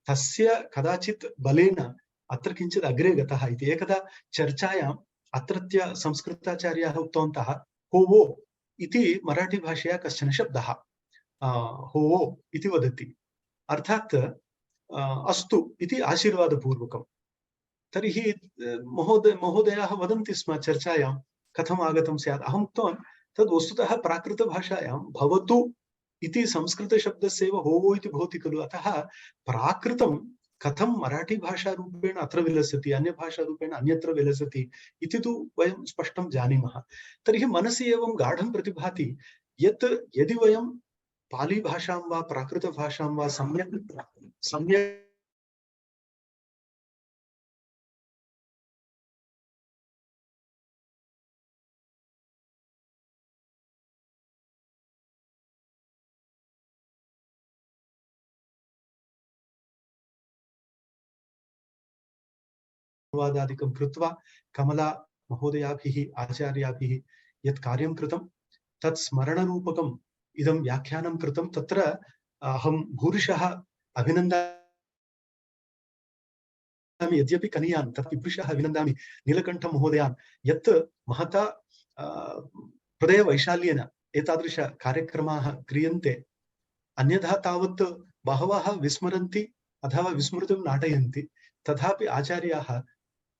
तस्य कदाचित् बलेन अत्र किञ्चित् अग्रे गतः इति। एकदा चर्चायाम् अत्रत्य संस्कृताचार्याः उक्तवन्तः होवो इति मराठी भाषया कश्चन शब्दः, होवो इति वदति, अर्थात् अस्तु इति आशीर्वादपूर्वकं। तर्हि महोदयाः वदन्ति स्म चर्चायां कथम् आगतं स्यात्। अहम् उक्तवान् तद् वस्तुतः प्राकृतभाषायां भवतु इति संस्कृतशब्दस्यैव होवो इति भवति खलु। अतः प्राकृतं कथं मराठी भाषारूपेण अत्र विलसति, अन्यभाषारूपेण अन्यत्र विलसति इति तु वयं स्पष्टं जानीमः। तर्हि मनसि एवं गाढं प्रतिभाति यत् यदि वयं पालीभाषां वा प्राकृतभाषां वा सम्यक् अनुवादादिकं कृत्वा कमला महोदयाभिः आचार्याभिः यत् कार्यं कृतं तत् स्मरणरूपकम् इदं व्याख्यानं कृतं। तत्र अहं भूरिशः अभिनन्दामि, यद्यपि कनीयान् तत् भूरिशः अभिनन्दामि नीलकण्ठ महोदयान् यत् महता हृदयवैशाल्येन एतादृश कार्यक्रमाः क्रियन्ते। अन्यथा तावत् बहवः विस्मरन्ति अथवा विस्मृतिं नाटयन्ति। तथापि आचार्याः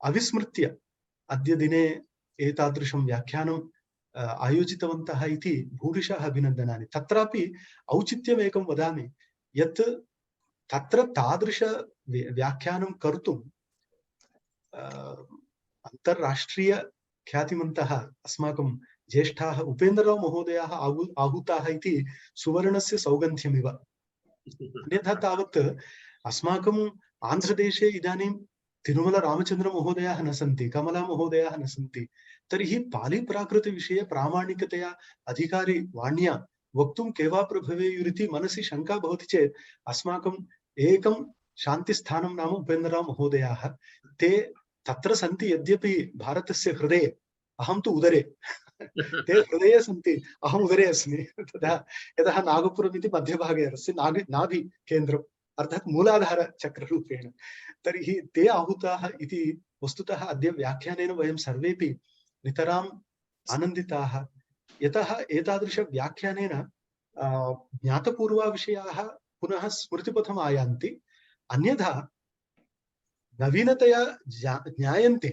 अविस्मृत्य अद्य दिने एतादृशं व्याख्यानं आयोजितवन्तः इति भूरिशः अभिनन्दनानि। तत्रापि औचित्यमेकं वदामि यत् तत्र तादृश व्याख्यानं कर्तुं अन्तर्राष्ट्रीय ख्यातिमन्तः अस्माकं ज्येष्ठाः उपेन्द्रराव महोदयाः आहूताः इति सुवर्णस्य सौगन्ध्यमिव। अन्यथा तावत् अस्माकम् आन्ध्रदेशे इदानीं तिरुमल रामचन्द्र महोदयाः न सन्ति, कमला महोदयाः न सन्ति। तर्हि पाली प्राकृत विषये प्रामाणिकतया अधिकारी वाण्या वक्तुं केवाप्र भवेयुरिति मनसि शङ्का भवति चेत् अस्माकम् एकं शान्तिस्थानं नाम उपेन्द्रराव महोदयाः। ते तत्र सन्ति यद्यपि भारतस्य हृदये, अहं तु उदरे ते हृदये सन्ति, अहम् उदरे अस्मि। तदा यतः नागपुरमिति मध्यभागे अस्ति, नाभि केन्द्रम् अर्थात् मूलाधारचक्ररूपेण। तर्हि ते आहूताः इति वस्तुतः अद्य व्याख्यानेन वयं सर्वेपि नितराम् आनन्दिताः, यतः एतादृश व्याख्यानेन ज्ञातपूर्वविषयाः पुनः स्मृतिपथम् आयान्ति, अन्यथा नवीनतया ज्ञायन्ते।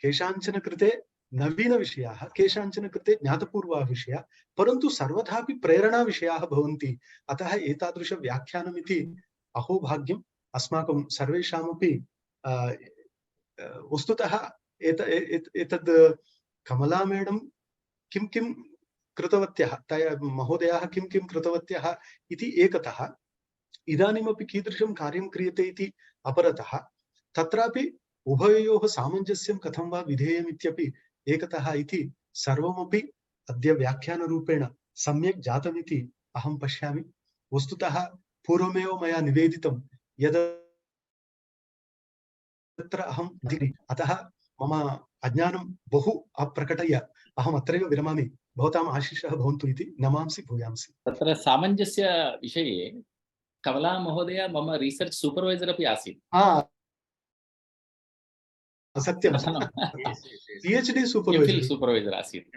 केषाञ्चन कृते नवीनविषयाः, केषाञ्चन कृते ज्ञातपूर्वाः विषयाः, परन्तु सर्वथापि प्रेरणाविषयाः भवन्ति। अतः एतादृश व्याख्यानमिति अहोभाग्यम् अस्माकं सर्वेषामपि। वस्तुतः एतद् कमला मैडम किं किं कृतवत्यः, महोदयाः किं किं कृतवत्यः इति एकतः, इदानीमपि कीदृशं कार्यं क्रियते इति अपरतः, तत्रापि उभयोः सामञ्जस्यं कथं वा विधेयमित्यपि एकतः इति सर्वमपि अद्य व्याख्यानरूपेण सम्यक् जातमिति अहं पश्यामि। वस्तुतः पूर्वमेव मया निवेदितं यद् तत्र अहं अतः मम अज्ञानं बहु अप्रकटय अहम् अत्रैव विरमामि। भवताम् आशीषः भवन्तु इति नमांसि भूयामसि। तत्र सामञ्जस्य विषये कमला महोदय मम रिसर्च सुपरवाइजर् अपि आसीत्। सत्यं PhD सुपरवाइजर् आसीत्।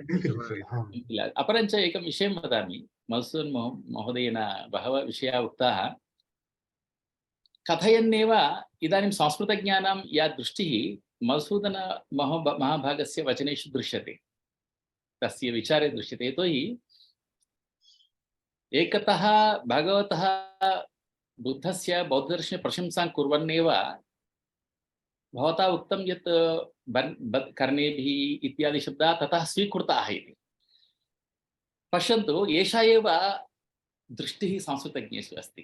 अपरञ्च एकं विषयं वदामि, मधुसूदन महोदयेन बहवः विषयाः उक्ताः। कथयन्नेव इदानीं संस्कृतज्ञानां या दृष्टिः मधुसूदन महाभागस्य वचनेषु दृश्यते, तस्य विचारे दृश्यते। यतोहि एकतः भगवतः बुद्धस्य बौद्धदर्शने प्रशंसां कुर्वन्नेव भवता उक्तं यत् कर्णेभिः इत्यादि शब्दाः ततः स्वीकृताः इति। पश्यन्तु, एषा एव दृष्टिः संस्कृतज्ञेषु अस्ति।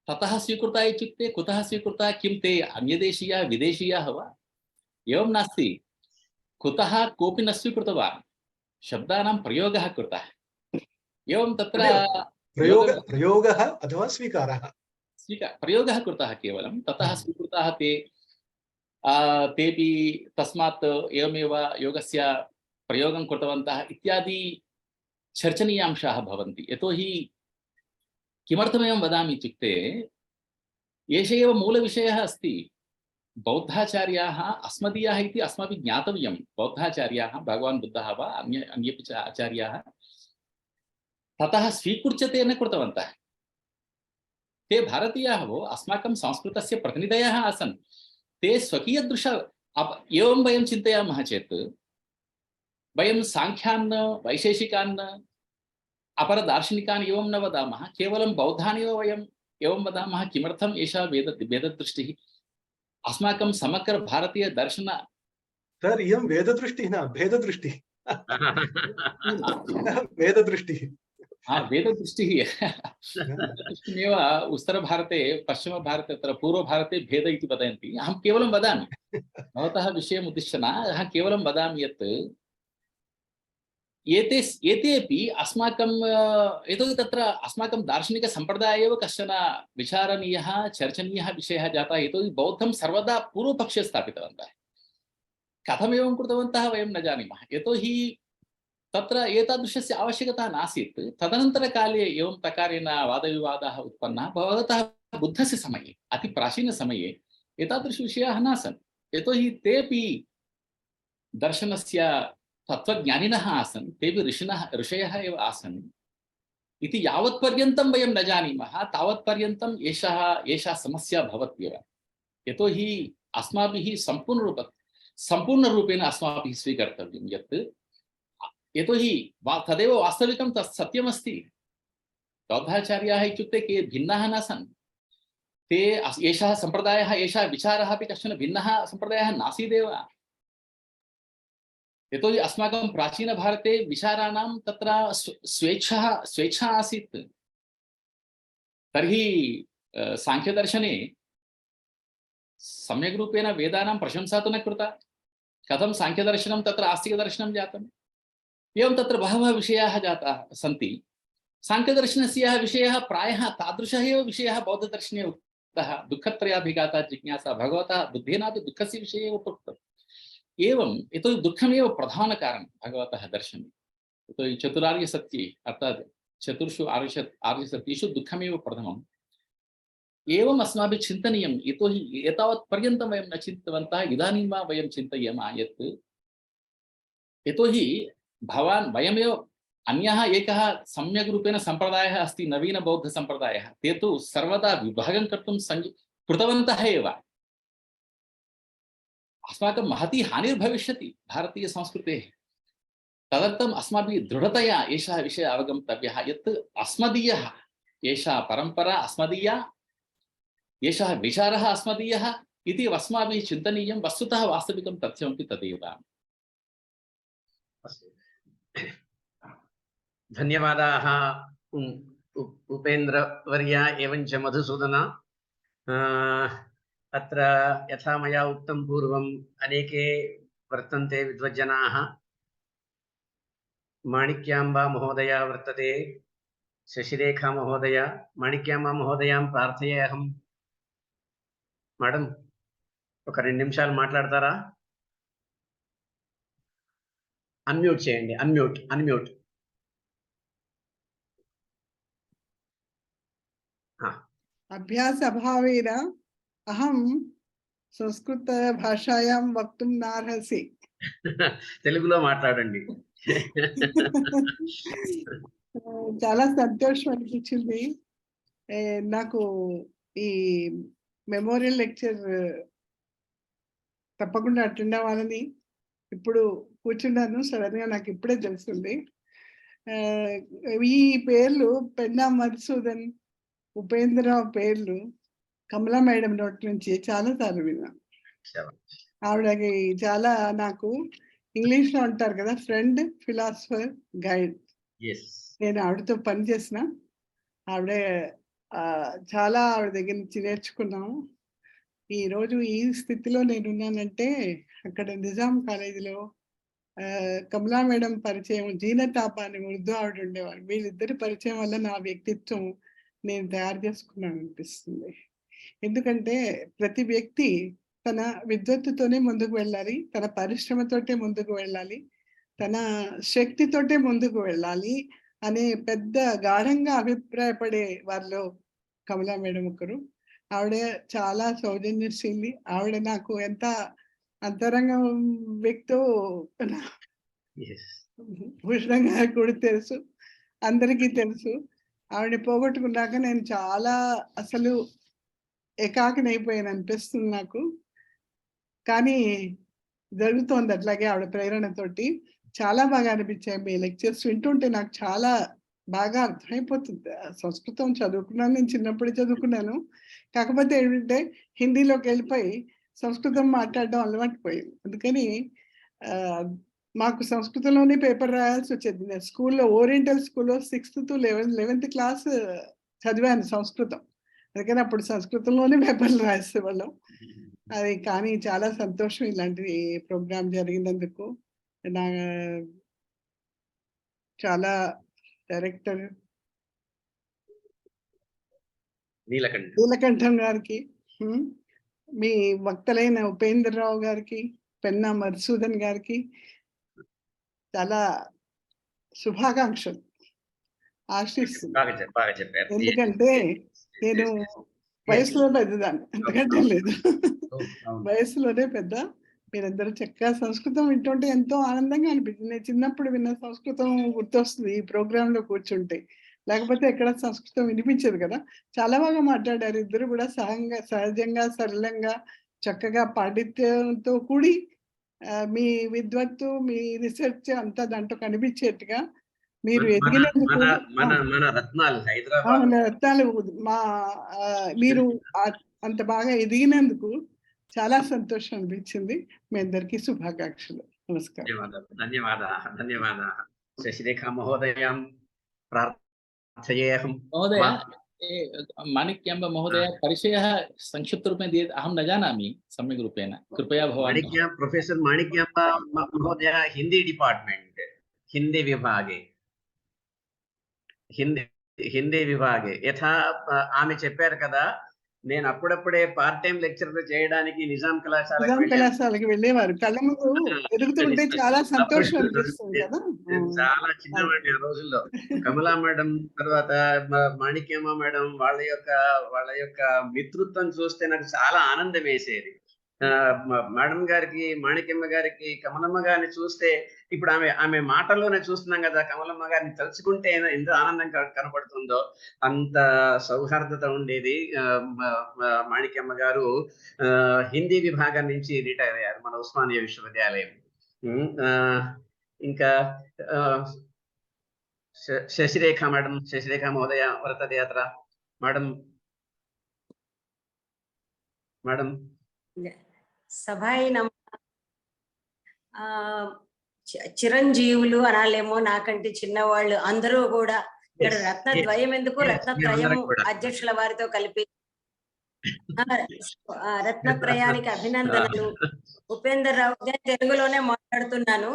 ततः स्वीकृता इत्युक्ते कुतः स्वीकृता? किं ते अन्यदेशीयाः विदेशीयाः वा? एवं नास्ति। कुतः कोऽपि न स्वीकृतवान्, शब्दानां प्रयोगः कृतः। एवं तत्र प्रयोगः अथवा स्वीकारः, प्रयोगः कृतः केवलं, ततः स्वीकृताः ते। तेपि तस्मात् एवमेव योगस्य प्रयोगं कृतवन्तः इत्यादि चर्चनीयांशाः भवन्ति। यतोहि किमर्थमेवं वदामि इत्युक्ते, एष एव मूलविषयः अस्ति। बौद्धाचार्याः अस्मदीयाः इति अस्माभिः ज्ञातव्यं। बौद्धाचार्याः, भगवान् बुद्धः वा अन्येपि च आचार्याः ततः स्वीकृत्य ते न कृतवन्तः। ते भारतीयाः वो, अस्माकं संस्कृतस्य प्रतिनिधयः आसन्। ते स्वकीयदृश एवं वयं चिन्तयामः चेत्, वयं सांख्यान्, वैशेषिकान्, अपरदार्शनिकान् एवं न वदामः, केवलं बौद्धानेव वयम् एवं वदामः। किमर्थम्? एषा वेददृष्टिः अस्माकं समग्र भारतीय दर्शन। सर्, इयं वेददृष्टिः न, भेददृष्टिः। वेददृष्टिः। वेददृष्टिः दृष्टिमेव उत्तरभारते, पश्चिमभारते, अत्र पूर्वभारते भेद इति वदन्ति। अहं केवलं वदामि, भवतः विषयम् उद्दिश्य न, अहं केवलं वदामि यत् एतेपि अस्माकं, यतोहि तत्र अस्माकं दार्शनिकसम्प्रदाये एव कश्चन विचारणीयः, चर्चनीयः विषयः जातः। यतोहि बौद्धं सर्वदा पूर्वपक्षे स्थापितवन्तः। कथमेवं कृतवन्तः वयं न जानीमः, यतोहि तत्र एतादृशस्य आवश्यकता नासीत्। तदनन्तरकाले एवं प्रकारेण वादविवादाः उत्पन्नाः। भगवतः बुद्धस्य समये, अतिप्राचीनसमये एतादृशविषयाः नासन्। यतोहि तेपि दर्शनस्य तत्त्वज्ञानिनः आसन्, तेपि ऋषयः एव आसन् इति यावत्पर्यन्तं वयं न जानीमः, तावत्पर्यन्तम् एषा समस्या भवत्येव। यतोहि अस्माभिः सम्पूर्णरूपेण अस्माभिः स्वीकर्तव्यं यत् यतोहि तदेव वास्तविकं तत् सत्यमस्ति। बौद्धाचार्याः इत्युक्ते के भिन्नाः न सन्, ते एषः सम्प्रदायः एषः विचारः अपि कश्चन भिन्नः सम्प्रदायः नासीदेव। यतोहि अस्माकं प्राचीनभारते विचाराणां तत्र स्वेच्छा आसीत्। तर्हि साङ्ख्यदर्शने सम्यक् रूपेण वेदानां प्रशंसा तु न कृता, कथं साङ्ख्यदर्शनं तत्र आस्तिकदर्शनं जातम्। एवं तत्र बहवः विषयाः जाताः सन्ति। साङ्ख्यदर्शनस्य विषयः प्रायः तादृशः एव विषयः बौद्धदर्शने उक्तः, दुःखत्रयाभिघाता जिज्ञासा, भगवतः बुद्धेनापि दुःखस्य विषये एव प्रोक्तम्। एवं यतोहि दुःखमेव प्रधानकारणं भगवतः दर्शने, यतोहि चतुरार्यसत्ये अर्थात् चतुर्षु आर्यसत्येषु दुःखमेव प्रथमम्। एवम् अस्माभिः चिन्तनीयं, यतोहि एतावत् पर्यन्तं वयं न चिन्तितवन्तः, इदानीं वा वयं चिन्तयामः यत् यतोहि वयमेव अन्यः एकः सम्यक् रूपेण सम्प्रदायः अस्ति, नवीनबौद्धसम्प्रदायः, ते तु सर्वदा विभागं कर्तुं कृतवन्तः एव। अस्माकं महती हानिर्भविष्यति भारतीयसंस्कृतेः। तदर्थम् अस्माभिः दृढतया एषः विषयः अवगन्तव्यः यत् अस्मदीयः, एषा परम्परा अस्मदीया, एषः विचारः अस्मदीयः इति अस्माभिः चिन्तनीयं। वस्तुतः वास्तविकं तथ्यमपि तदेव। धन्यवादाः उपेन्द्रवर्य एवञ्च मधुसूदन। अत्र यथा मया उक्तं पूर्वम् अनेके वर्तन्ते विद्वज्जनाः। माणिक्याम्बा महोदया वर्तते, शशिरेखा महोदय। माणिक्याम्बा महोदयां प्रार्थये अहं। మేడం ఒక 2 నిమిషాలు మాట్లాడతారా? అన్మ్యూట్ చేయండి. అన్మ్యూట్. अभ्यास अभावेन अहं संस्कृत भाषायां वक्तुं नार्हसि। తెలుగులో మాట్లాడండి. చాలా సంతోషం అనిపించింది. నాకు ఈ మెమోరియల్ లెక్చర్ తప్పకుండా అటెండ్ అవ్వాలని ఇప్పుడు కూర్చున్నాను. సడన్ గా నాకు ఇప్పుడే తెలిసింది. ఈ పేర్లు పెన్నా మధుసూదన్, ఉపేంద్రరావు పేర్లు కమలా మేడం నోటి నుంచి చాలా సార్లు విన్నాను. ఆవిడకి చాలా నాకు ఇంగ్లీష్ లో అంటారు కదా, ఫ్రెండ్, ఫిలాసఫర్, గైడ్. నేను ఆవిడతో పని చేసిన. ఆవిడే చాలా ఆవిడ దగ్గర నుంచి నేర్చుకున్నాము. ఈ రోజు ఈ స్థితిలో నేనున్నానంటే అక్కడ నిజాం కాలేజీలో కమలా మేడం పరిచయం, జీనతాప అని ఉర్దూ ఆవిడ ఉండేవాడు. వీళ్ళిద్దరి పరిచయం వల్ల నా వ్యక్తిత్వం నేను తయారు చేసుకున్నాను అనిపిస్తుంది. ఎందుకంటే ప్రతి వ్యక్తి తన విద్వత్తుతోనే ముందుకు వెళ్ళాలి, తన పరిశ్రమతోటే ముందుకు వెళ్ళాలి, తన శక్తితోటే ముందుకు వెళ్ళాలి అనే పెద్ద గాఢంగా అభిప్రాయపడే వారిలో కమలా మేడం ఒకరు. ఆవిడ చాలా సౌజన్యశీలి. ఆవిడ నాకు ఎంత అంతరంగ వ్యక్తో భూషణంగా కూడా తెలుసు, అందరికీ తెలుసు. ఆవిడని పోగొట్టుకున్నాక నేను చాలా అసలు ఏకాకినైపోయాను అనిపిస్తుంది నాకు. కానీ జరుగుతోంది అట్లాగే ఆవిడ ప్రేరణతోటి. చాలా బాగా అనిపించాయి మీ లెక్చర్స్ వింటుంటే. నాకు చాలా బాగా అర్థమైపోతుంది. సంస్కృతం చదువుకున్నాను, నేను చిన్నప్పుడే చదువుకున్నాను. కాకపోతే ఏంటంటే హిందీలోకి వెళ్ళిపోయి సంస్కృతం మాట్లాడడం అలవాటు పోయింది. అందుకని మాకు సంస్కృతంలోనే పేపర్ రాయాల్సి వచ్చేది. నేను స్కూల్లో, ఓరియంటల్ స్కూల్లో 6th to 11th క్లాస్ చదివాను సంస్కృతం. అందుకని అప్పుడు సంస్కృతంలోనే పేపర్లు రాసేవాళ్ళం. అది కానీ చాలా సంతోషం ఇలాంటి ప్రోగ్రామ్ జరిగినందుకు. నా చాలా డైరెక్టర్ నీలకంఠం గారికి, మీ వక్తలైన ఉపేంద్రరావు గారికి, పెన్నా మధుసూదన్ గారికి చాలా శుభాకాంక్షలు ఆశిస్తున్నాను. ఎందుకంటే నేను వయసులో పెద్దదాన్ని, ఎందుకంటే లేదు, వయసులోనే పెద్ద. మీరందరూ చక్కగా సంస్కృతం వింటుంటే ఎంతో ఆనందంగా అనిపించింది. నేను చిన్నప్పుడు విన్న సంస్కృతం గుర్తొస్తుంది ఈ ప్రోగ్రామ్ లో కూర్చుంటే. లేకపోతే ఎక్కడ సంస్కృతం వినిపించదు కదా. చాలా బాగా మాట్లాడారు ఇద్దరు కూడా, సహజంగా సరళంగా చక్కగా పాండిత్యంతో కూడి మీ విద్వత్తు, మీ రీసెర్చ్ అంతా దాంట్లో కనిపించేట్టుగా మీరు ఎదిగినందుకు మన రత్నాలు హైదరాబాద్ రత్నాలు మా మీరు అంత బాగా ఎదిగినందుకు చాలా సంతోషం అనిపించింది. మీ అందరికీ శుభాకాంక్షలు. నమస్కారం. ధన్యవాదాः శశిరేఖా మహోదయం प्रार्थयेऽहं महोदय माणिक्यांब महोदय परिचयः संक्षिप्तरूपेण दीयते, अहं न जानामि सम्यक् रूपेण, कृपया भवान्। प्रोफेसर माणिक्यांब महोदय हिंदी डिपार्ट्मेंट हिंदी विभागे यथा ఆమె చెప్పారు కదా, నేను అప్పుడప్పుడే పార్ట్ టైం లెక్చరర్ చేయడానికి నిజాం కళాశాలకు వెళ్ళేవారు. కళ్ళ ముందు ఎదుగుతుంటే చాలా సంతోషం అనిపిస్తుంది కదా. చాలా చిన్నవాడిని ఆ రోజుల్లో. కమలా మేడం తర్వాత మాణిక్యమ్మ మేడం వాళ్ళ యొక్క మిత్రుత్వం చూస్తే నాకు చాలా ఆనందం వేసేది. మేడం గారికి, మాణిక్యమ్మ గారికి, కమలమ్మ గారిని చూస్తే ఇప్పుడు ఆమె మాటల్లోనే చూస్తున్నాం కదా, కమలమ్మ గారిని తలుచుకుంటే ఎంత ఆనందం కనపడుతుందో అంత సౌహార్దత ఉండేది. మాణిక్యమ్మ గారు హిందీ విభాగం నుంచి రిటైర్ అయ్యారు మన ఉస్మానియా విశ్వవిద్యాలయం. ఇంకా శశిరేఖ మహోదయ వ్రతయాత్ర మేడం సభాయి చిరంజీవులు అనాలేమో, నాకంటే చిన్నవాళ్ళు అందరూ కూడా ఇక్కడ రత్నద్వయం ఎందుకు రత్నత్రయం అధ్యక్షుల వారితో కలిపి రత్నత్రయానికి అభినందనలు. ఉపేందర్ రావు గారు తెలుగులోనే మాట్లాడుతున్నాను,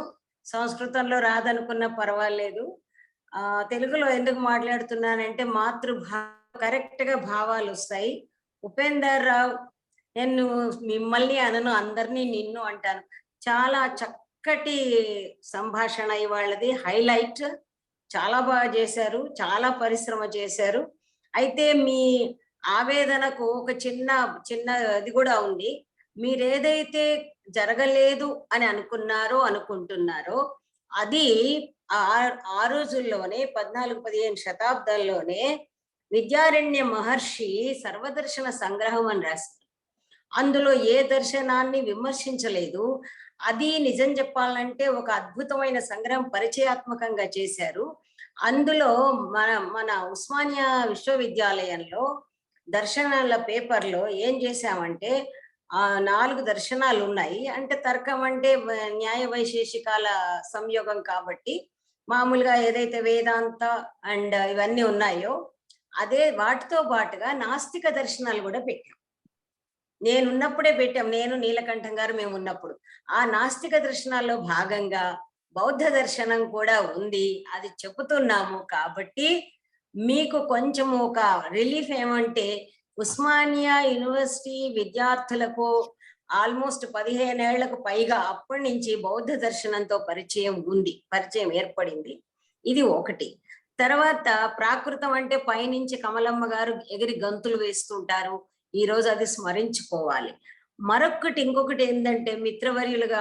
సంస్కృతంలో రాదనుకున్న పర్వాలేదు. తెలుగులో ఎందుకు మాట్లాడుతున్నానంటే కరెక్ట్ గా భావాలు వస్తాయి. ఉపేందర్ రావు, నేను మిమ్మల్ని అనను, అందరినీ నిన్ను అంటాను. చాలా చక్కటి సంభాషణ ఇవాళది, హైలైట్. చాలా బాగా చేశారు, చాలా పరిశ్రమ చేశారు. అయితే మీ ఆవేదనకు ఒక చిన్న అది కూడా ఉంది. మీరేదైతే జరగలేదు అని అనుకుంటున్నారో అది ఆ రోజుల్లోనే 14-15 శతాబ్దాల్లోనే విద్యారణ్య మహర్షి సర్వదర్శన సంగ్రహం అని రాశారు. అందులో ఏ దర్శనాన్ని విమర్శించలేదు. అది నిజం చెప్పాలంటే ఒక అద్భుతమైన సంగ్రహం, పరిచయాత్మకంగా చేశారు. అందులో మన ఉస్మానియా విశ్వవిద్యాలయంలో దర్శనాల పేపర్లో ఏం చేశామంటే 4 దర్శనాలు ఉన్నాయి. అంటే తర్కం అంటే న్యాయ వైశేషికాల సంయోగం కాబట్టి మామూలుగా ఏదైతే వేదాంత అండ్ ఇవన్నీ ఉన్నాయో అదే వాటితో పాటుగా నాస్తిక దర్శనాలు కూడా పెట్టాం. నేనున్నప్పుడే పెట్టాం, నేను నీలకంఠం గారు మేము ఉన్నప్పుడు. ఆ నాస్తిక దర్శనాల్లో భాగంగా బౌద్ధ దర్శనం కూడా ఉంది, అది చెబుతున్నాము. కాబట్టి మీకు కొంచెం ఒక రిలీఫ్ ఏమంటే, ఉస్మానియా యూనివర్సిటీ విద్యార్థులకు ఆల్మోస్ట్ 15 ఏళ్లకు పైగా అప్పటి నుంచి బౌద్ధ దర్శనంతో పరిచయం ఏర్పడింది. ఇది ఒకటి. తర్వాత ప్రాకృతం అంటే పైనుంచి కమలమ్మ గారు ఎగిరి గంతులు వేస్తుంటారు, ఈ రోజు అది స్మరించుకోవాలి. ఇంకొకటి ఏంటంటే మిత్రవర్యులుగా